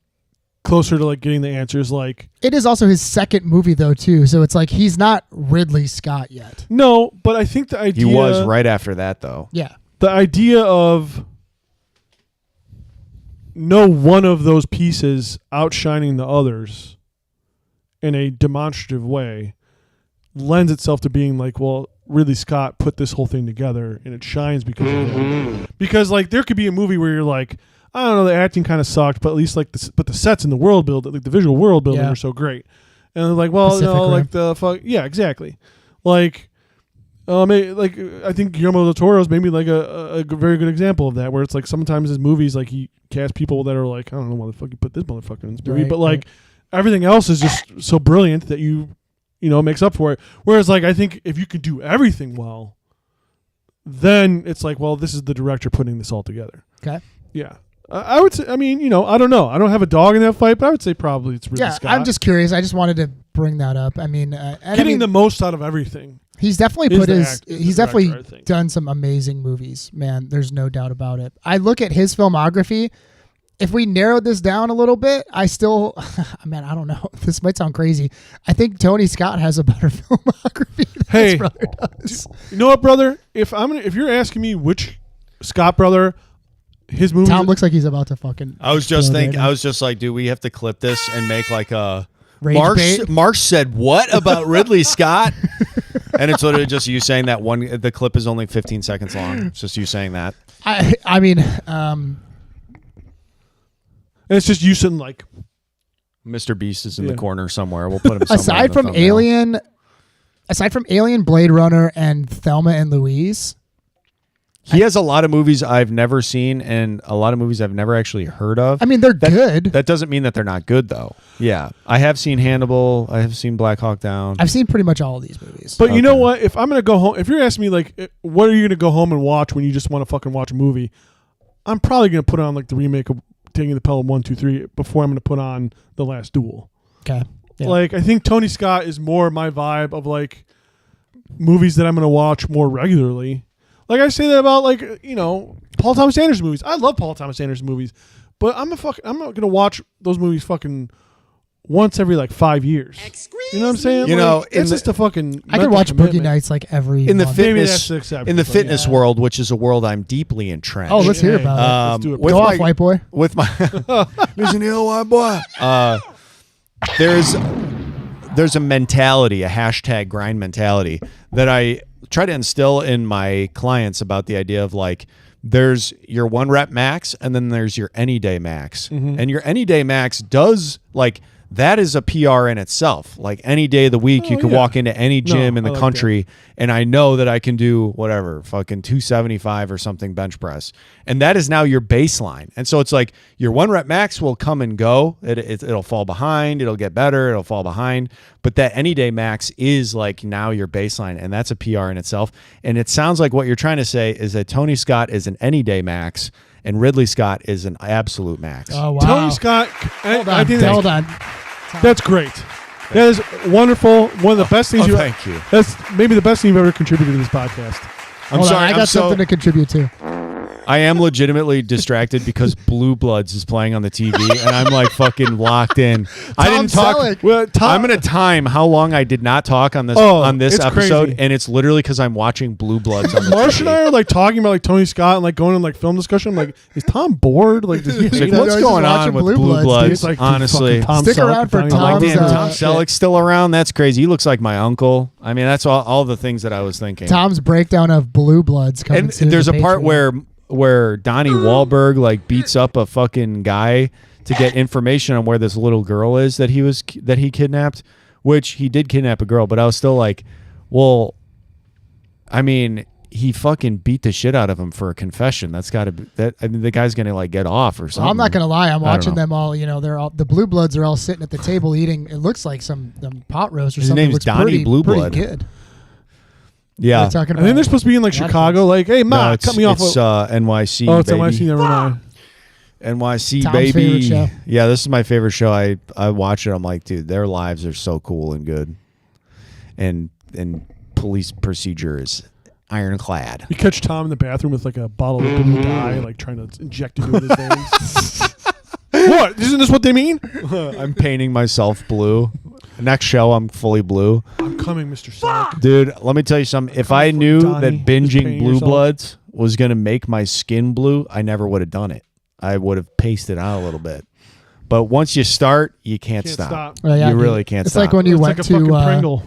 closer to like getting the answers. Like, It is also his second movie though too, so it's like he's not Ridley Scott yet. no, but I think the idea he was right after that, though. Yeah. the idea of no one of those pieces outshining the others in a demonstrative way lends itself to being like, well, Ridley Scott put this whole thing together and it shines because of him. Because like there could be a movie where you're like, I don't know, the acting kind of sucked, but at least like the sets and the world build, like the visual world building Yeah. are so great. And they're like, well, Pacific no, Rim. like the fuck, yeah, exactly. Like, like I think Guillermo del Toro is maybe like a very good example of that, where it's like sometimes his movies, like he casts people that are like, I don't know why the fuck you put this motherfucker in this movie, Right, but like everything else is just so brilliant that you know makes up for it. Whereas like I think if you can do everything well, then it's like, well, this is the director putting this all together. Okay. Yeah. I would say, I mean, you know, I don't know. I don't have a dog in that fight, but I would say probably it's Ridley Yeah, Scott. I'm just curious. I just wanted to bring that up. I mean, and I getting mean, the most out of everything. he's definitely is put the his. act- is He's the director, definitely I think. done some amazing movies. Man, there's no doubt about it. I look at his filmography. If we narrowed this down a little bit, I still, man, I don't know. This might sound crazy. I think Tony Scott has a better filmography than Hey, his brother does. You know what, brother? If you're asking me which Scott brother, his movies. Tom looks like he's about to fucking. I was just explode thinking. right now. I was just like, do we have to clip this and make like a Rage bait? Marsh said what about Ridley Scott? And it's literally just you saying that one. The clip is only 15 seconds long. It's just you saying that. I mean, and it's just you sitting like, Mr. Beast is in Yeah. the corner somewhere. We'll put him somewhere in aside the from thumbnail. Alien, Blade Runner, and Thelma and Louise. He has a lot of movies I've never seen and a lot of movies I've never actually heard of. I mean, they're good. That doesn't mean that they're not good, though. Yeah. I have seen Hannibal. I have seen Black Hawk Down. I've seen pretty much all of these movies. but you know Okay. what? If I'm gonna go home, if you're asking me like, what are you gonna go home and watch when you just want to fucking watch a movie? I'm probably gonna put on like the remake of Taking the Pelham 1, 2, 3 before I'm gonna put on The Last Duel. Okay. Yeah. Like I think Tony Scott is more my vibe of like movies that I'm gonna watch more regularly. Like I say that about like, you know, Paul Thomas Anderson movies. I love Paul Thomas Anderson movies, but I'm not gonna watch those movies fucking once every like 5 years. You know what I'm saying? You know, it's just a fucking. I could watch Boogie Nights like every in the month. Maybe fitness that's the exception, in the but fitness world, which is a world I'm deeply entrenched. Oh, let's hear about it. Let's do it. with Go my- off, white boy. with my listen here, white boy. There's a mentality, a hashtag grind mentality that I try to instill in my clients about the idea of like there's your 1 rep max and then there's your any day max. And your any day max does like that is a PR in itself. Like any day of the week, you can walk into any gym in the country, and I know that I can do whatever, fucking 275 or something bench press. And that is now your baseline. And so it's like your 1 rep max will come and go. It'll fall behind. It'll get better. It'll fall behind. But that any day max is like now your baseline, and that's a PR in itself. And it sounds like what you're trying to say is that Tony Scott is an any day max, and Ridley Scott is an absolute max. Oh wow. Tony Scott. Hold I on. think Hold on. that's great. That is wonderful. One of the best things. Thank you. That's maybe the best thing you've ever contributed to this podcast. I'm Hold on, sorry. I got something to contribute to. I am legitimately distracted because Blue Bloods is playing on the TV, and I'm like fucking locked in. I didn't talk. Selleck. Well, I'm gonna time how long I did not talk on this it's episode, crazy. and it's literally because I'm watching Blue Bloods on the Marsh and TV. I are like talking about like Tony Scott and like going on like film discussion. I'm like, is Tom bored? Like, does he It's hate like, what's us? just going on watching with Blue Blue Bloods, Bloods? dude. It's like, dude, honestly, fucking Tom Stick Selleck around for and I'm like, Tom's, damn, Tom shit. Selleck's still around. That's crazy. He looks like my uncle. I mean, that's all the things that I was thinking. Tom's breakdown of Blue Bloods coming And soon there's to a part Patreon. where Donnie Wahlberg like beats up a fucking guy to get information on where this little girl is that he kidnapped, which he did kidnap a girl, but I was still like, well, I mean, he fucking beat the shit out of him for a confession. That's got to be that. I mean, the guy's gonna like get off or something. Well, I'm not gonna lie. I'm I don't watching know. them all. You know, they're all the Blue Bloods are all sitting at the table eating. It looks like some pot roast or His something. name's Looks Donnie pretty, Blue pretty Blood. good. Yeah. They're talking I think about- they're supposed to be in like a lot of Chicago. things. Like, hey, Ma, No, it's, cut me off. It's NYC. Oh, it's baby. NYC. Never mind. NYC, Tom's baby. favorite show. Yeah, this is my favorite show. I watch it. I'm like, dude, their lives are so cool and good, and police procedure is ironclad. You catch Tom in the bathroom with like a bottle of blue dye, like trying to inject it into his veins. What? Isn't this what they mean? I'm painting myself blue. Next show, I'm fully blue. I'm coming, Mr. Selleck. Dude, let me tell you something. If I for knew Donnie. that Just binging paint Blue yourself. Bloods was going to make my skin blue, I never would have done it. I would have pasted out a little bit. But once you start, you can't stop. Oh, yeah, You dude. really can't It's stop. like when you It's went like a fucking to Pringle.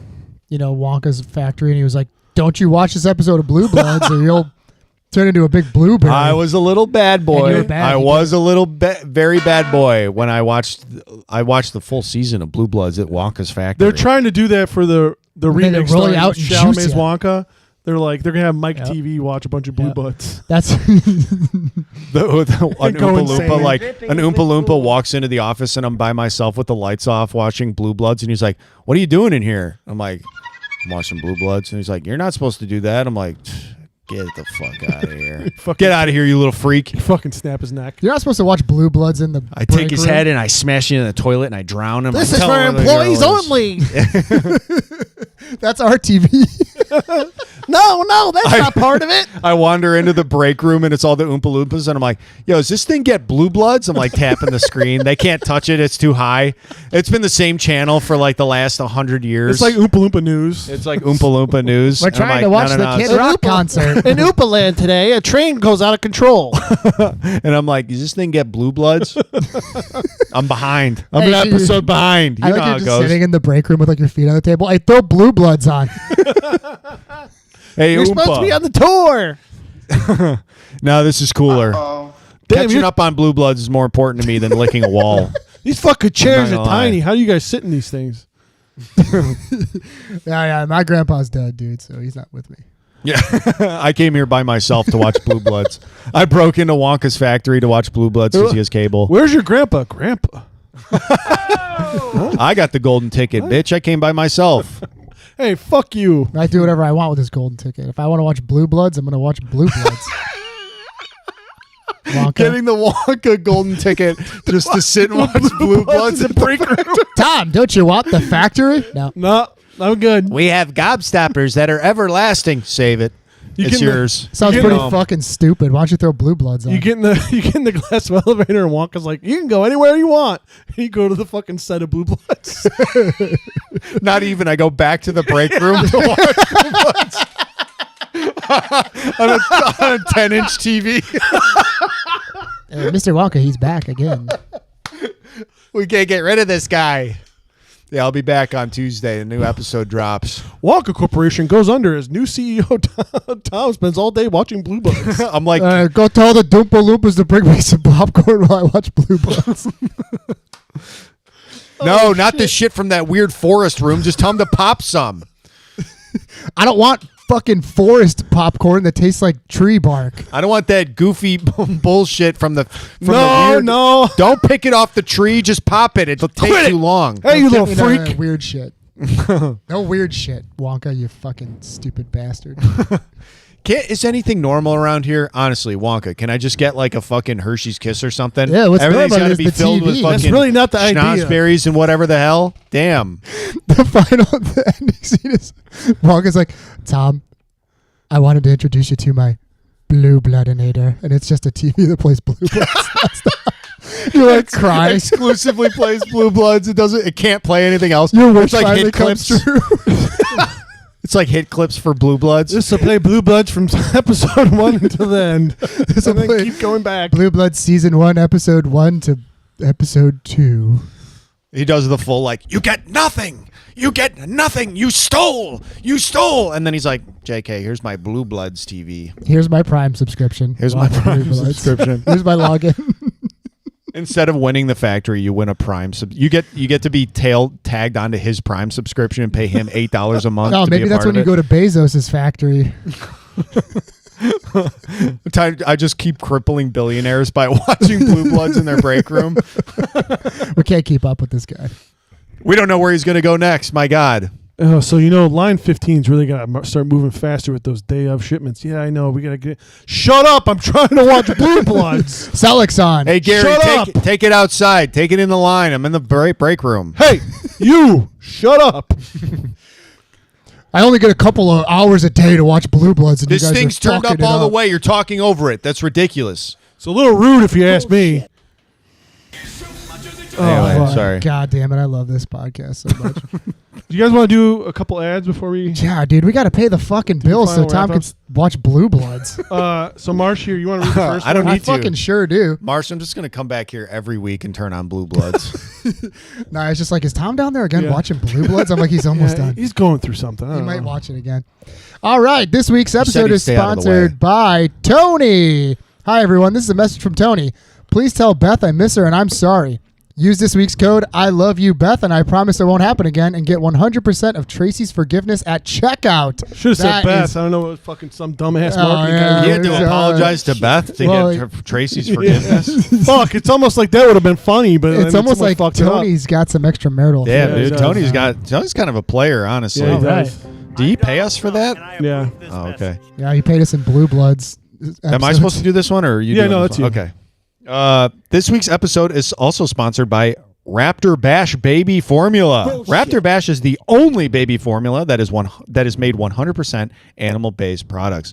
Wonka's factory, and he was like, "Don't you watch this episode of Blue Bloods, or you'll turn into a big blueberry." I was a little bad And boy. you were bad. I You was a little very bad boy when I watched the full season of Blue Bloods at Wonka's factory. They're trying to do that for the then remake they roll starring you out and juice Chalamet's ya. Wonka. They're like they're gonna have Mike Yep. TV watch a bunch of Blue Yep. Bloods. That's an Go Oompa Loompa, insane. like an Oompa Loompa walks into the office and I'm by myself with the lights off watching Blue Bloods, and he's like, "What are you doing in here?" I'm like, "I'm watching Blue Bloods," and he's like, "You're not supposed to do that." I'm like, "Get the fuck out of here! Get out of here, you little freak!" Fucking snap his neck. you're not supposed to watch Blue Bloods in the. I break take his room. head and I smash it in the toilet and I drown him. This I'm is for telling him the employees girl is- only. That's our TV. No, that's not part of it. I wander into the break room and it's all the Oompa Loompas, and I'm like, "Yo, does this thing get Blue Bloods?" I'm like tapping the screen. They can't touch it; it's too high. It's been the same channel for like the last 100 years. It's like Oompa Loompa News. It's like Oompa Loompa News. We're And I'm trying like, to watch no, the Kid it's- Rock concert. In Oopaland today, a train goes out of control. And I'm like, "Does this thing get Blue Bloods?" I'm behind. I'm Hey, an you- episode behind. You I know like how you're it just goes. sitting in the break room with like your feet on the table. I throw Blue Bloods on. Hey, You're Oompa. supposed to be on the tour. No, this is cooler. Catching you're- up on Blue Bloods is more important to me than licking a wall. These fucking chairs I'm are not gonna lie. tiny. How do you guys sit in these things? Yeah, my grandpa's dead, dude, so he's not with me. Yeah, I came here by myself to watch Blue Bloods. I broke into Wonka's factory to watch Blue Bloods because he has cable. Where's your grandpa? Grandpa. I got the golden ticket, bitch. I came by myself. Hey, fuck you. I do whatever I want with this golden ticket. If I want to watch Blue Bloods, I'm going to watch Blue Bloods. Wonka. Getting the Wonka golden ticket just to sit and watch Blue Bloods in the break room. Tom, don't you want the factory? No. No, I'm good. We have gobstoppers that are everlasting. Save it. It's getting yours. Sounds You pretty know. fucking stupid. Why don't you throw Blue Bloods on? You get in the glass elevator and Wonka's like, you can go anywhere you want. And you go to the fucking set of Blue Bloods. Not even. I go back to the break room to watch Blue Bloods on a 10-inch TV. Mr. Wonka, he's back again. We can't get rid of this guy. Yeah, I'll be back on Tuesday. A new episode drops. Wonka Corporation goes under as new CEO Tom spends all day watching Blue Bloods. I'm like, Go tell the Doompa Loompas to bring me some popcorn while I watch Blue Bloods. no, not the shit from that weird forest room. Just tell him to pop some. I don't want fucking forest popcorn that tastes like tree bark. I don't want that goofy bullshit from the No, the weird, no. Don't pick it off the tree. Just pop it. It'll take Quit it. too long. Hey, you Don't little get me no freak. weird shit. No weird shit, Wonka, you fucking stupid bastard. Is anything normal around here? Honestly, Wonka, can I just get like a fucking Hershey's Kiss or something? Yeah, what's Everything's normal gotta is be the filled with TV. fucking That's really not the idea. schnozberries and whatever the hell. Damn. The ending scene is Wonka's like, Tom, I wanted to introduce you to my Blue Bloodinator, and it's just a TV that plays Blue Bloods. You like cry. Exclusively plays Blue Bloods. It can't play anything else. Your wish It's like finally hit comes clips. true. It's like hit clips for Blue Bloods. This will play Blue Bloods from episode 1 until the end. This will And then play keep going back. Blue Bloods season 1, episode 1 to episode 2. He does the full like, you get nothing. You get nothing. You stole. You stole. And then he's like, JK, here's my Blue Bloods TV. Here's my Prime subscription. Here's my Blue Prime Bloods. subscription. Here's my login. Instead of winning the factory, you win a Prime you get to be tagged onto his Prime subscription and pay him $8 a month. No, to maybe be a that's part when you of go to Bezos's factory. it. I just keep crippling billionaires by watching Blue Bloods in their break room. We can't keep up with this guy. We don't know where he's going to go next. My God. Oh, so line 15's really got to start moving faster with those day of shipments. Yeah, I know. We got to get. Shut up! I'm trying to watch Blue Bloods. Selexon. Hey Gary, Shut up. take it outside. Take it in the line. I'm in the break room. Hey, you! Shut up! I only get a couple of hours a day to watch Blue Bloods, and This you guys thing's are turned fucking up it all the way. You're talking over it. That's ridiculous. It's a little rude if you ask me. Anyway, Oh, sorry. God damn it. I love this podcast so much. Do you guys want to do a couple ads before we? Yeah, dude, we got to pay the fucking bills so final Tom can wrap-ups? Watch Blue Bloods. So Marsh here, you want to read the first? I don't one? need I to. fucking sure do. Marsh, I'm just going to come back here every week and turn on Blue Bloods. No, it's just like, is Tom down there again Yeah. watching Blue Bloods? I'm like, he's almost Yeah, done. he's going through something. I He don't might know. watch it again. All right, this week's episode he'd is stay out of the way. sponsored by Tony. Hi, everyone. This is a message from Tony. Please tell Beth I miss her and I'm sorry. Use this week's code I love you Beth and I promise it won't happen again and get 100% of Tracy's forgiveness at checkout. Should have said That Beth. is- I don't know what fucking some dumbass Oh, marketing yeah. guy. He had to Yeah. apologize to Beth to Well, get Tracy's forgiveness. Fuck! It's almost like that would have been funny, but It's then almost someone like fucked it up. Tony's got some extramarital. Yeah, Yeah, he dude. does. Tony's kind of a player, honestly. Yeah, he All right. does. Do you pay us for that? Yeah. Oh, okay. Yeah, he paid us in Blue Bloods. Am I supposed to do this one or are you? Yeah, doing no, this that's one? you. Okay. This week's episode is also sponsored by Raptor Bash Baby Formula. Raptor Bash is the only baby formula that is made 100% animal-based products.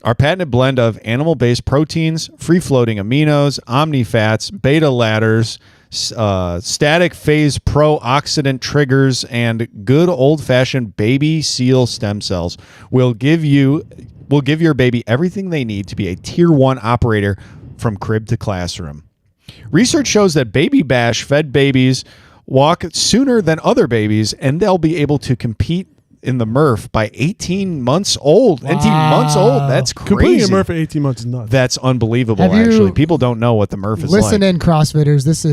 Our patented blend of animal-based proteins, free-floating aminos, omni-fats, beta ladders, static phase pro-oxidant triggers, and good old-fashioned baby seal stem cells will give your baby everything they need to be a tier 1 operator from crib to classroom. Research shows that Baby Bash fed babies walk sooner than other babies, and they'll be able to compete in the Murph by 18 months old. 18 months old. That's Completing a crazy. Murph at 18 months is nuts. That's unbelievable, Have you- actually. People don't know what the Murph is Listen like. in, CrossFitters. This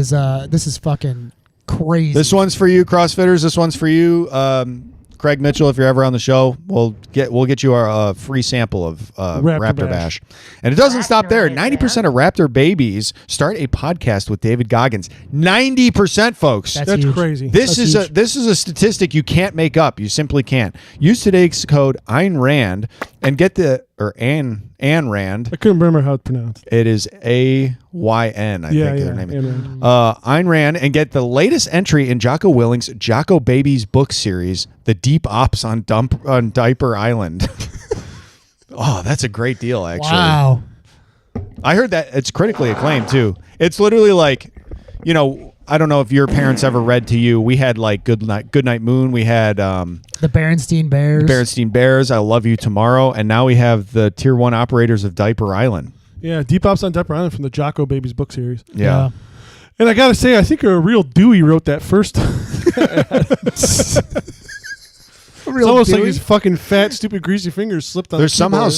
is fucking crazy. This one's for you, CrossFitters. This one's for you, Craig Mitchell. If you're ever on the show, we'll get you our free sample of Raptor Bash. And it doesn't stop there. 90% of Raptor babies start a podcast with David Goggins. 90%, folks. That's That's huge. crazy. This That's is huge. this is a statistic you can't make up. You simply can't. Use today's code Ayn Rand and get Ayn Rand. I couldn't remember how it's pronounced. It is AYN. I think their name is. Ayn Rand, and get the latest entry in Jocko Willing's Jocko Babies book series, The Deep Ops on Diaper Island. Oh, that's a great deal, actually. Wow. I heard that it's critically acclaimed too. It's literally like, you know, I don't know if your parents ever read to you. We had like Good Night Moon. We had The Berenstein Bears. I Love You Tomorrow, and now we have the Tier 1 operators of Diaper Island. Yeah, Deep Ops on Diaper Island from the Jocko Babies book series. Yeah. And I gotta say, I think a real Dewey wrote that first. It's almost like his fucking fat, stupid, greasy fingers slipped on. There's somehow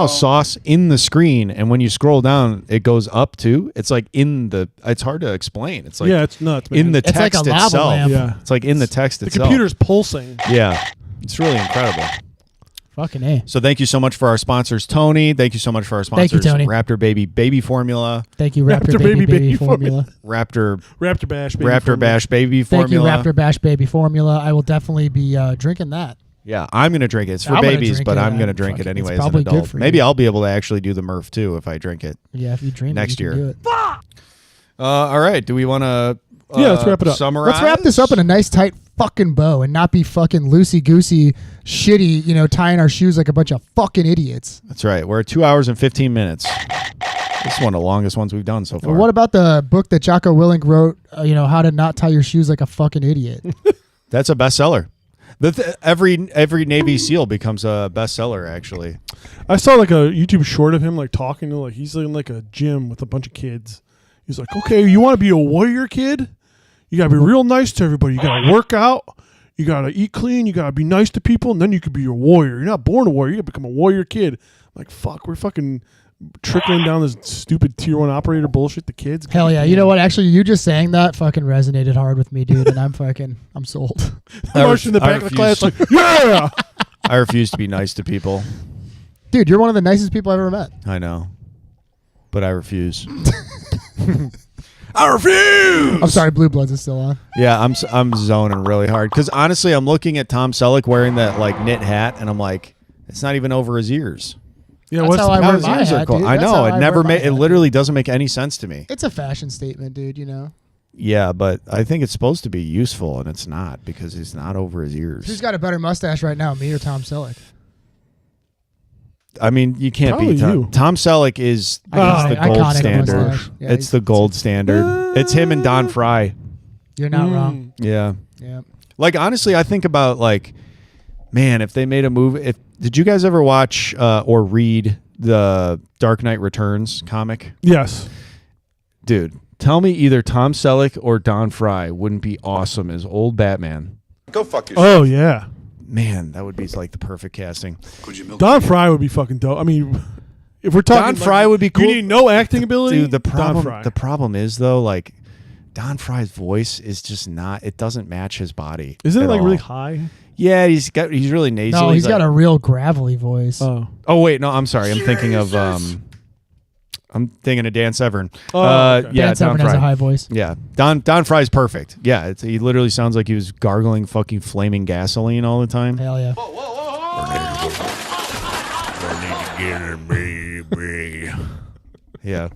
sauce in the screen, and when you scroll down, it goes up too. It's like in the. It's hard to explain. It's like it's nuts. Man. In the It's like text a lava itself. lamp. Yeah, It's like in the text the itself. computer's pulsing. Yeah, it's really incredible. Fucking A. So thank you so much for our sponsors, Tony. Thank you so much for our sponsors, Thank you, Tony. Raptor Baby Formula, Thank you, Raptor Baby Formula. Raptor Bash, baby Raptor formula. Bash Baby Thank you, Formula. Raptor Bash Baby Formula. I will definitely be drinking that. Yeah, I'm gonna drink it. It's for I'm gonna babies, drink but it. I'm gonna drink it Fuck it. anyway It's as an probably good adult. for Maybe you. I'll be able to actually do the Murph too if I drink it. Yeah, if you dream Next it, you year. can do it. All right. Do we want to? Yeah, let's wrap it up. Summarize. Let's wrap this up in a nice tight fucking bow and not be fucking loosey goosey, shitty. You know, tying our shoes like a bunch of fucking idiots. That's right. We're at 2 hours and 15 minutes. This is one of the longest ones we've done so far. What about the book that Jocko Willink wrote? How to not tie your shoes like a fucking idiot. That's a bestseller. Every Navy SEAL becomes a bestseller. Actually, I saw like a YouTube short of him like talking to he's in like a gym with a bunch of kids. He's like, okay, you want to be a warrior kid? You gotta be real nice to everybody. You gotta work out. You gotta eat clean. You gotta be nice to people, and then you could be a warrior. You're not born a warrior. You gotta become a warrior kid. I'm like, fuck, we're fucking trickling down this stupid tier 1 operator bullshit to kids. Hell yeah. You know what? Actually, you just saying that fucking resonated hard with me, dude, and I'm sold. March in the back of the class like, yeah. I refuse to be nice to people. Dude, you're one of the nicest people I've ever met. I know, but I refuse. I refuse. I'm sorry, Blue Bloods is still on. Yeah, I'm zoning really hard because honestly, I'm looking at Tom Selleck wearing that like knit hat, and I'm like, it's not even over his ears. Yeah, That's what's how I How wear his my ears are hat, cool. dude. I That's know how it I never wear my made. It hat. literally doesn't make any sense to me. It's a fashion statement, dude, Yeah, but I think it's supposed to be useful, and it's not because he's not over his ears. Who's got a better mustache right now, me or Tom Selleck? I mean, you can't Probably beat Tom. you. Tom Selleck is the Iconic gold standard. mustache. Yeah, It's the gold standard. It's him and Don Fry. You're not wrong. Yeah. Yeah. Like honestly, I think about like, man, if they made a movie. Did you guys ever watch or read the Dark Knight Returns comic? Yes. Dude, tell me either Tom Selleck or Don Fry wouldn't be awesome as old Batman. Go fuck yourself. Oh yeah. Man, that would be like the perfect casting. Don Fry would be fucking dope. I mean, if we're talking, Don Fry would be cool. You need no acting ability. Dude, Don Fry. the problem is though, like Don Fry's voice is just not. It doesn't match his body. Isn't it at like all. really high? Yeah, he's really nasally. No, he's got like, a real gravelly voice. Oh. Oh wait, no, I'm sorry. I'm thinking of I'm thinking of Dan Severn. Oh, okay. Yeah, Dan Severn has a high voice. Yeah, Don Fry's perfect. Yeah, he literally sounds like he was gargling fucking flaming gasoline all the time. Hell yeah. Yeah.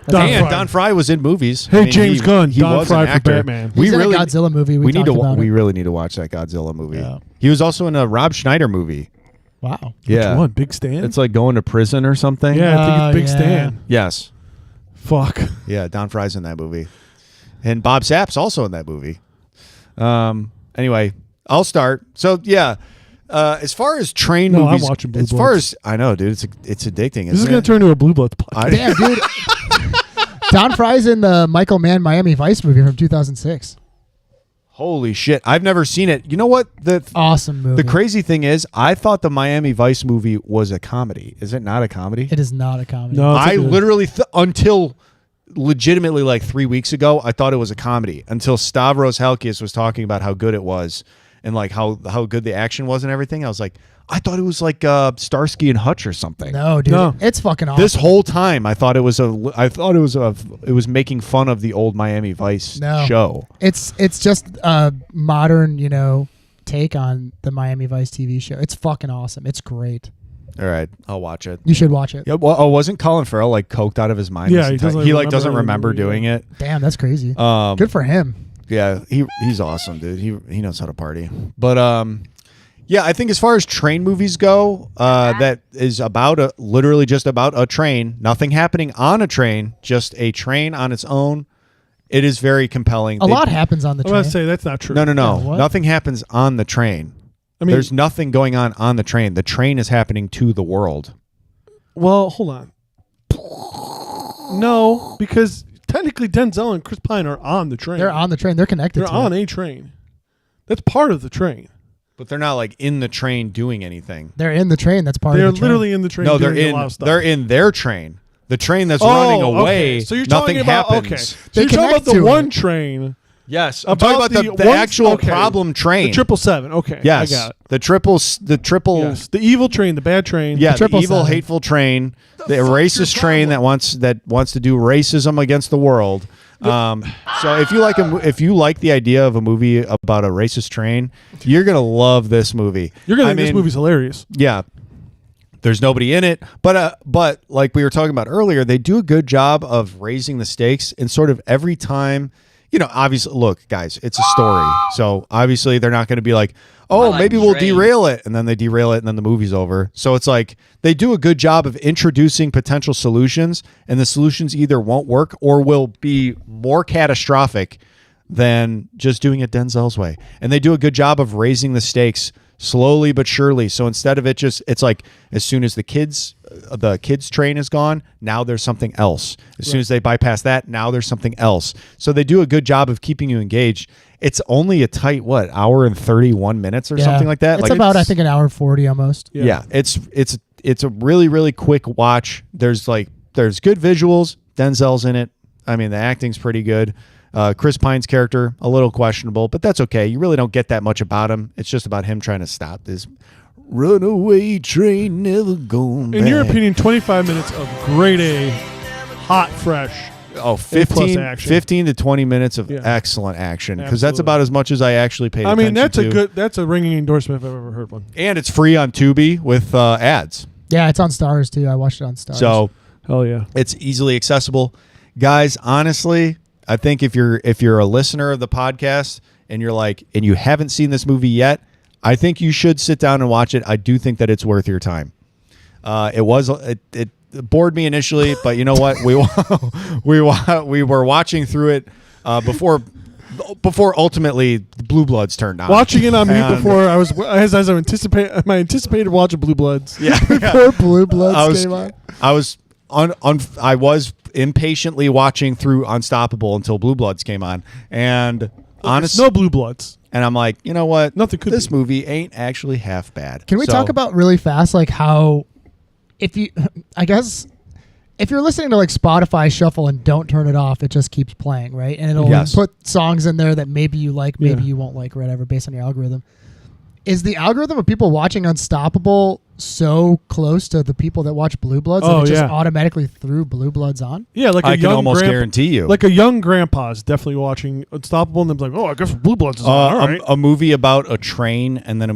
Don Fry. Don Fry was in movies. Hey, James Gunn, he Don was Fry an for actor. Batman. He's in a Godzilla movie. We talked about We it. really need to watch that Godzilla movie. Yeah. He was also in a Rob Schneider movie. Wow. Yeah, Which one? Big Stan? it's like going to prison or something. yeah, I think it's Big yeah. Stan. Yes. Fuck. Yeah, Don Fry's in that movie, and Bob Sapp's also in that movie. Anyway, I'll start. So yeah, as far as train No, I'm movies, watching Blue as far Bloods. as I know, dude, it's addicting. This is isn't going it? to turn into a Blue Bloods podcast. Damn, dude. Don Fry's in the Michael Mann Miami Vice movie from 2006. Holy shit! I've never seen it. You know what? Awesome movie. The crazy thing is, I thought the Miami Vice movie was a comedy. Is it not a comedy? It is not a comedy. No, it's I like a- literally until legitimately like 3 weeks ago, I thought it was a comedy until Stavros Halkias was talking about how good it was and like how good the action was and everything. I was like, I thought it was like Starsky and Hutch or something. No, dude. No. It's fucking awesome. This whole time, I thought it was it was making fun of the old Miami Vice show. It's just a modern, take on the Miami Vice TV show. It's fucking awesome. It's great. All right, I'll watch it. You should watch it. Yeah, well, wasn't Colin Farrell like coked out of his mind? Yeah, this he entire- doesn't he like remember doesn't the remember movie, doing it. Damn, that's crazy. Good for him. Yeah, he's awesome, dude. He knows how to party. But Yeah, I think as far as train movies go, that is about literally just about a train. Nothing happening on a train, just a train on its own. It is very compelling. A lot happens on the I'm train. going to say that's not true. No. Yeah, what? Nothing happens on the train. I mean, There's nothing going on the train. The train is happening to the world. well, hold on. No, because technically Denzel and Chris Pine are on the train. They're on the train. They're connected They're to on it. a train. That's part of the train. But they're not like in the train doing anything. They're in the train. That's part They're of the train. literally in the train. No, they're doing a lot in of stuff. they're in their train. The train that's running away. Okay. So you're nothing talking about happens. okay. So They you're talking about connect the to one it. train. Yes, I'm talking about the one- actual okay. problem train. The 777. Okay. Yes, I got it. the triple. Yes. The evil train, the bad train. Yeah, the triple evil, seven. hateful train, the racist train that wants to do racism against the world. So if you like the idea of a movie about a racist train, you're gonna love this movie. You're gonna think this movie's hilarious. Yeah. There's nobody in it, but like we were talking about earlier, they do a good job of raising the stakes and sort of every time. Obviously, look, guys, it's a story. So obviously they're not going to be like, oh, maybe we'll derail it. And then they derail it and then the movie's over. So it's like they do a good job of introducing potential solutions, and the solutions either won't work or will be more catastrophic than just doing it Denzel's way. And they do a good job of raising the stakes slowly but surely. So instead of it's like as soon as the kids train is gone, now there's something else. As soon as they bypass that, now there's something else. So they do a good job of keeping you engaged. It's only a tight hour and 31 minutes or something like that. It's about I think an hour 40 almost. Yeah, it's a really, really quick watch. There's good visuals. Denzel's in it. I mean, the acting's pretty good. Chris Pine's character, a little questionable, but that's okay. You really don't get that much about him. It's just about him trying to stop this runaway train never going back. In your opinion, 25 minutes of grade A, hot, fresh. Oh, A+ action. 15 to 20 minutes of Yeah. excellent action, because that's Absolutely. about as much as I actually paid I attention mean, to. that's a ringing endorsement if I've ever heard one. And it's free on Tubi with ads. Yeah, it's on Stars too. I watched it on Stars. So Hell yeah. it's easily accessible. Guys, honestly, I think if you're a listener of the podcast and you haven't seen this movie yet, I think you should sit down and watch it. I do think that it's worth your time. It bored me initially, but you know what? We were watching through it before ultimately Blue Bloods turned on. Watching it on mute And- before I was as I anticipated watch of Blue Bloods. Yeah, Before Blue Bloods came on. I was impatiently watching through Unstoppable until Blue Bloods came on, and honestly, no Blue Bloods. and I'm like, you know what? Nothing could This be. movie ain't actually half bad. Can we So- talk about really fast, like how, if you're listening to like Spotify Shuffle and don't turn it off, it just keeps playing, right? And it'll Yes. put songs in there that maybe you like, maybe Yeah. you won't like, or whatever, based on your algorithm. Is the algorithm of people watching Unstoppable so close to the people that watch Blue Bloods that Oh, it just yeah. automatically threw Blue Bloods on? Yeah, like a I can young almost grandpa, guarantee you. like a young grandpa is definitely watching Unstoppable, and they're like, "Oh, I guess Blue Bloods is on." All right. a movie about a train, and then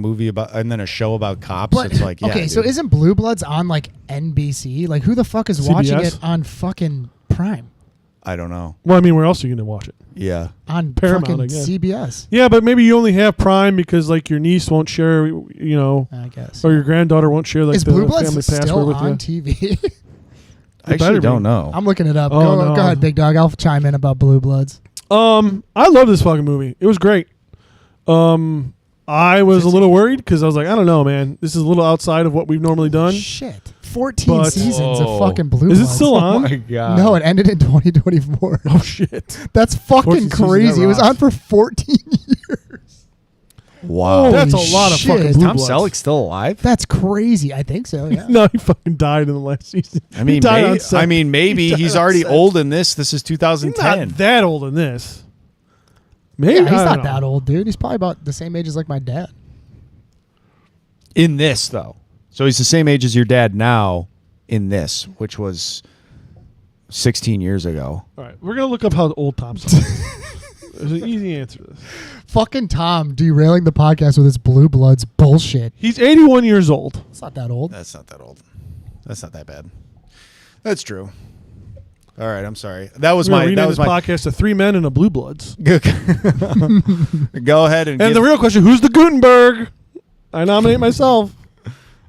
a show about cops. But It's like, yeah, okay, so dude. isn't Blue Bloods on like NBC? Like, who the fuck is watching CBS? it on fucking Prime? I don't know. Well, I mean, where else are you going to watch it? Yeah, On Paramount, fucking I guess. CBS, Yeah, but maybe you only have Prime because like your niece won't share, I guess. or your granddaughter won't share like Is the Blue family Bloods password still with on you. TV? I better actually be. don't know. I'm looking it up. Oh, Go no. ahead, big dog. I'll chime in about Blue Bloods. I love this fucking movie. It was great. I was a little worried because I was like, I don't know, man. This is a little outside of what we've normally done. Shit, 14 But- seasons Whoa. of fucking Blue Is Bloods. it still on? God. No, it ended in 2024. Oh shit! That's 14 fucking seasons, crazy. that It was rocks. on for 14 years. Wow. Holy That's a lot of shit. fucking Blue Tom Bloods. Selleck's still alive? That's crazy. I think so. Yeah. No, he fucking died in the last season. I mean, he died on set. maybe He died he's on already set. old in this. This is He's 2010. not that old in this. Maybe Yeah, he's I don't not know. that old, dude. He's probably about the same age as like my dad. In this, though. So he's the same age as your dad now in this, which was 16 years ago. All right, we're gonna look up how old Tom Selleck is. There's an easy answer to this. Fucking Tom derailing the podcast with his Blue Bloods bullshit. He's 81 years old. It's not that old. That's not that old. That's not that bad. That's true. All right, I'm sorry. That was We're gonna my. rename That was this my. podcast to Three Men and a Blue Bloods. Go ahead and. And give- the real question: who's the Gutenberg? I nominate myself.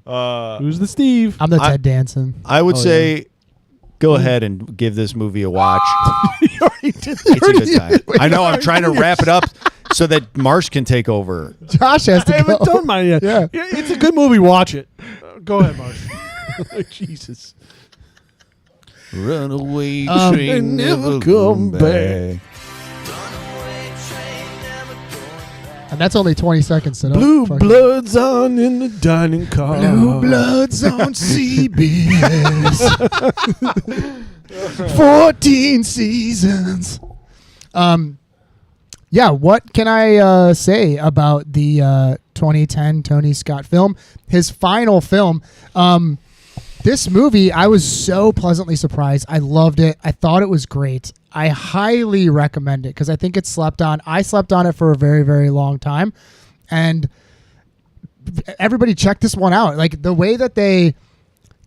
Who's the Steve? I'm the Ted Danson. I would say go ahead and give this movie a watch. It's a good time. I know. I'm trying to wrap it up so that Marsh can take over. Josh has to I haven't go. done mine yet. Yeah. It's a good movie. Watch it. Go ahead, Marsh. Jesus. Runaway train never come back. And that's only 20 seconds. So Blue Bloods on in the dining car. Blue Bloods on CBS. 14 seasons. Yeah, what can I say about the 2010 Tony Scott film? His final film. This movie, I was so pleasantly surprised. I loved it. I thought it was great. I highly recommend it because I think it's slept on. I slept on it for a very, very long time. And everybody check this one out. Like the way that they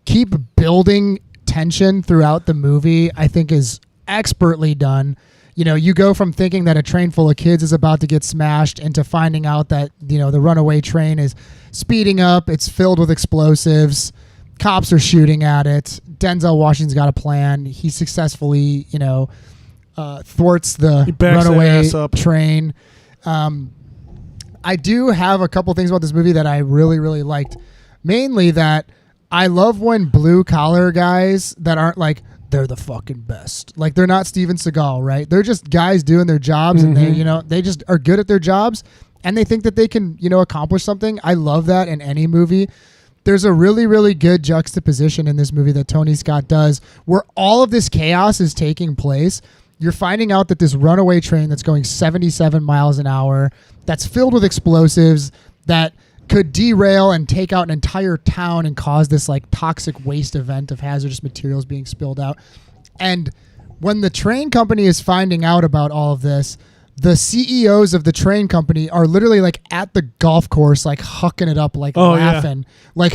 keep building tension throughout the movie, I think is expertly done. You know, you go from thinking that a train full of kids is about to get smashed into finding out that, you know, the runaway train is speeding up. It's filled with explosives. Cops are shooting at it. Denzel Washington's got a plan. He successfully, you know, thwarts the runaway train. I do have a couple things about this movie that I really, really liked. Mainly that I love when blue collar guys that aren't like, they're the fucking best. Like they're not Steven Seagal, right? They're just guys doing their jobs and they, you know, they just are good at their jobs and they think that they can, you know, accomplish something. I love that in any movie. There's a really, really good juxtaposition in this movie that Tony Scott does where all of this chaos is taking place. You're finding out that this runaway train that's going 77 miles an hour, that's filled with explosives, that could derail and take out an entire town and cause this like toxic waste event of hazardous materials being spilled out. And when the train company is finding out about all of this, the CEOs of the train company are literally like at the golf course, like hucking it up, like laughing, like,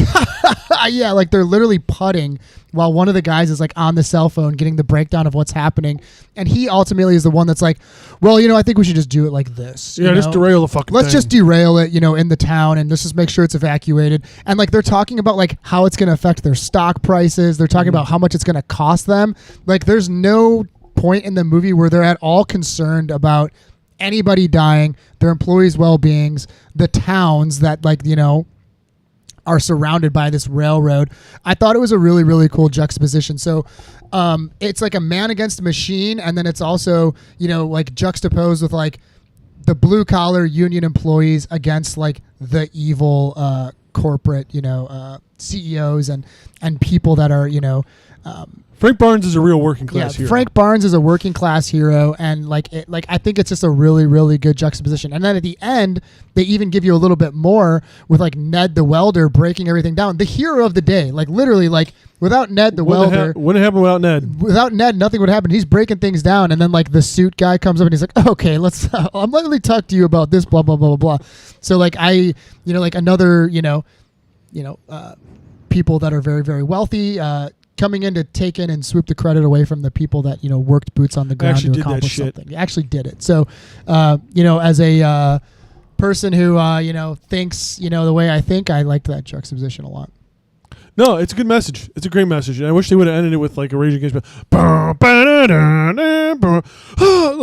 yeah, like they're literally putting while one of the guys is like on the cell phone getting the breakdown of what's happening. And he ultimately is the one that's like, well, you know, I think we should just do it like this. Yeah, just derail the fucking Let's thing. just derail it, you know, in the town and let's just make sure it's evacuated. And like they're talking about like how it's going to affect their stock prices. They're talking about how much it's going to cost them. Like there's no point in the movie where they're at all concerned about anybody dying, their employees' well-beings, the towns that like, you know, are surrounded by this railroad. I thought it was a really, really cool juxtaposition. So it's like a man against a machine. And then it's also, you know, like juxtaposed with like the blue collar union employees against like the evil corporate, you know, CEOs and people that are, you know, Frank Barnes is a real working class hero. Frank Barnes is a working class hero, and like I think it's just a really, really good juxtaposition. And then at the end, they even give you a little bit more with like Ned the welder breaking everything down. The hero of the day, like literally, like without Ned the welder, wouldn't happen without Ned. Without Ned, nothing would happen. He's breaking things down, and then like the suit guy comes up and he's like, "Okay, let's. I'm literally talk to you about this, blah blah blah blah blah." So like you know, like another, people that are very, very wealthy. Coming in to take in and swoop the credit away from the people that, you know, worked boots on the ground to accomplish something. They actually did it. So, you know, as a person who, you know, thinks, you know, the way I think, I liked that juxtaposition a lot. No, it's a good message. It's a great message. And I wish they would have ended it with like a Rage Against like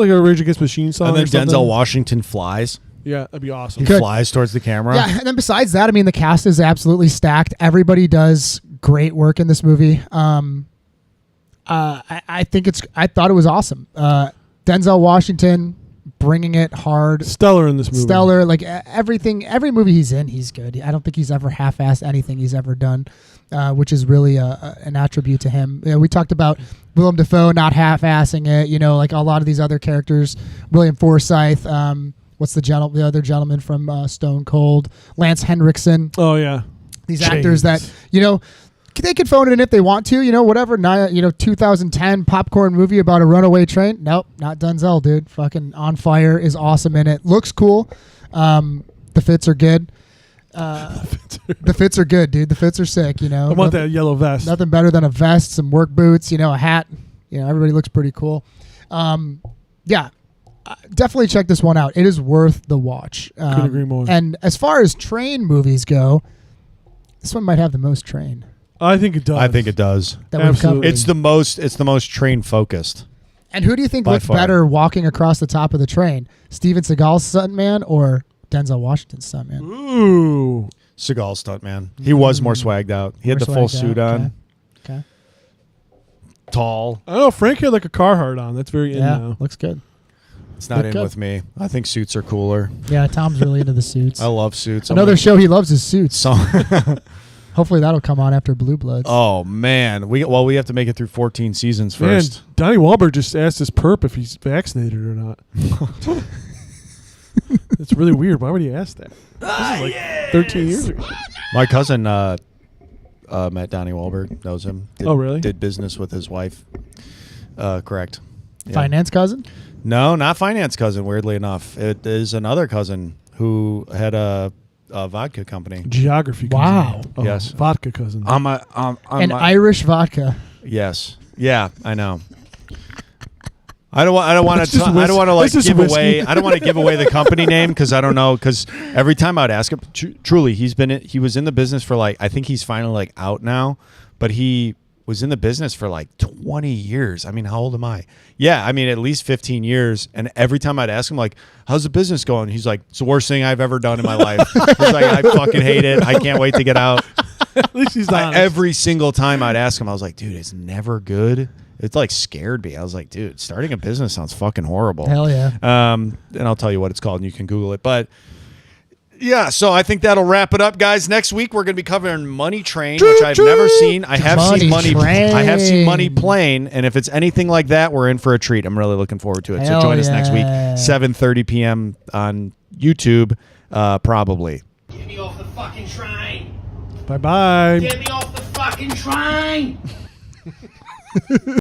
a Rage Against Machine song. And then Denzel Washington flies. Yeah, that'd be awesome. He flies towards the camera. Yeah, and then besides that, I mean, the cast is absolutely stacked. Everybody does great work in this movie. I think I thought it was awesome. Denzel Washington bringing it hard. Stellar in this movie. Stellar, like everything, every movie he's in, he's good. I don't think he's ever half-assed anything he's ever done, which is really an attribute to him. You know, we talked about Willem Dafoe not half-assing it. You know, like a lot of these other characters, William Forsythe. What's the other gentleman from Stone Cold? Lance Henriksen. Oh yeah, these actors that, you know, they could phone it in if they want to, you know, whatever. 2010 popcorn movie about a runaway train. Nope, not Denzel, dude. Fucking On Fire is awesome in it. Looks cool. The fits are good. The fits are good, dude. The fits are sick, you know. I want that yellow vest. Nothing better than a vest, some work boots, you know, a hat. You know, everybody looks pretty cool. Yeah. definitely check this one out. It is worth the watch. Couldn't agree more. And as far as train movies go, this one might have the most train I think it does. I think it does. that we've Absolutely. covered. It's the most train focused. And who do you think By looked far. better walking across the top of the train? Steven Seagal's stuntman or Denzel Washington's stuntman? Ooh. Seagal stuntman. He was more swagged out. He had More the full swagged suit out, on. Okay. Tall. I don't know. Frank had like a Carhartt on. That's very in Yeah, now. looks good. It's not Look in good. with me. I think suits are cooler. Yeah, Tom's really into the suits. I love suits. Another show he loves is Suits. So, Hopefully that'll come on after Blue Bloods. oh man, we have to make it through 14 seasons Man, first. Donnie Wahlberg just asked his perp if he's vaccinated or not. It's really weird. Why would he ask that? This is like 13 years ago. My cousin met Donnie Wahlberg. Knows him. Oh, really? Did business with his wife. Correct. Yeah. Finance cousin? No, not finance cousin. Weirdly enough, it is another cousin who had a vodka company. Geography cousin. Wow. Oh, Yes. Vodka cousin. And Irish vodka. Yes. Yeah, I know. I don't want It's just to. I don't want to like It's just give whiskey. away. I don't want to give away the company name because I don't know. Because every time I'd ask him, truly, he was in the business for like I think he's finally like out now, but he was in the business for like 20 years. I mean, how old am I? Yeah, I mean at least 15 years. And every time I'd ask him like, "How's the business going?" He's like, "It's the worst thing I've ever done in my life." He's like, "I fucking hate it. I can't wait to get out." At least he's not. Every single time I'd ask him, I was like, dude, it's never good. It like scared me. I was like, dude, starting a business sounds fucking horrible. Hell yeah. And I'll tell you what it's called and you can Google it. But yeah, so I think that'll wrap it up, guys. Next week we're going to be covering Money Train, which I've never seen. I have seen Money Train. I have seen Money Plane, and if it's anything like that, we're in for a treat. I'm really looking forward to it. Hell So join us next week, yeah. 7:30 p.m. on YouTube, probably. Get me off the fucking train! Bye bye. Get me off the fucking train!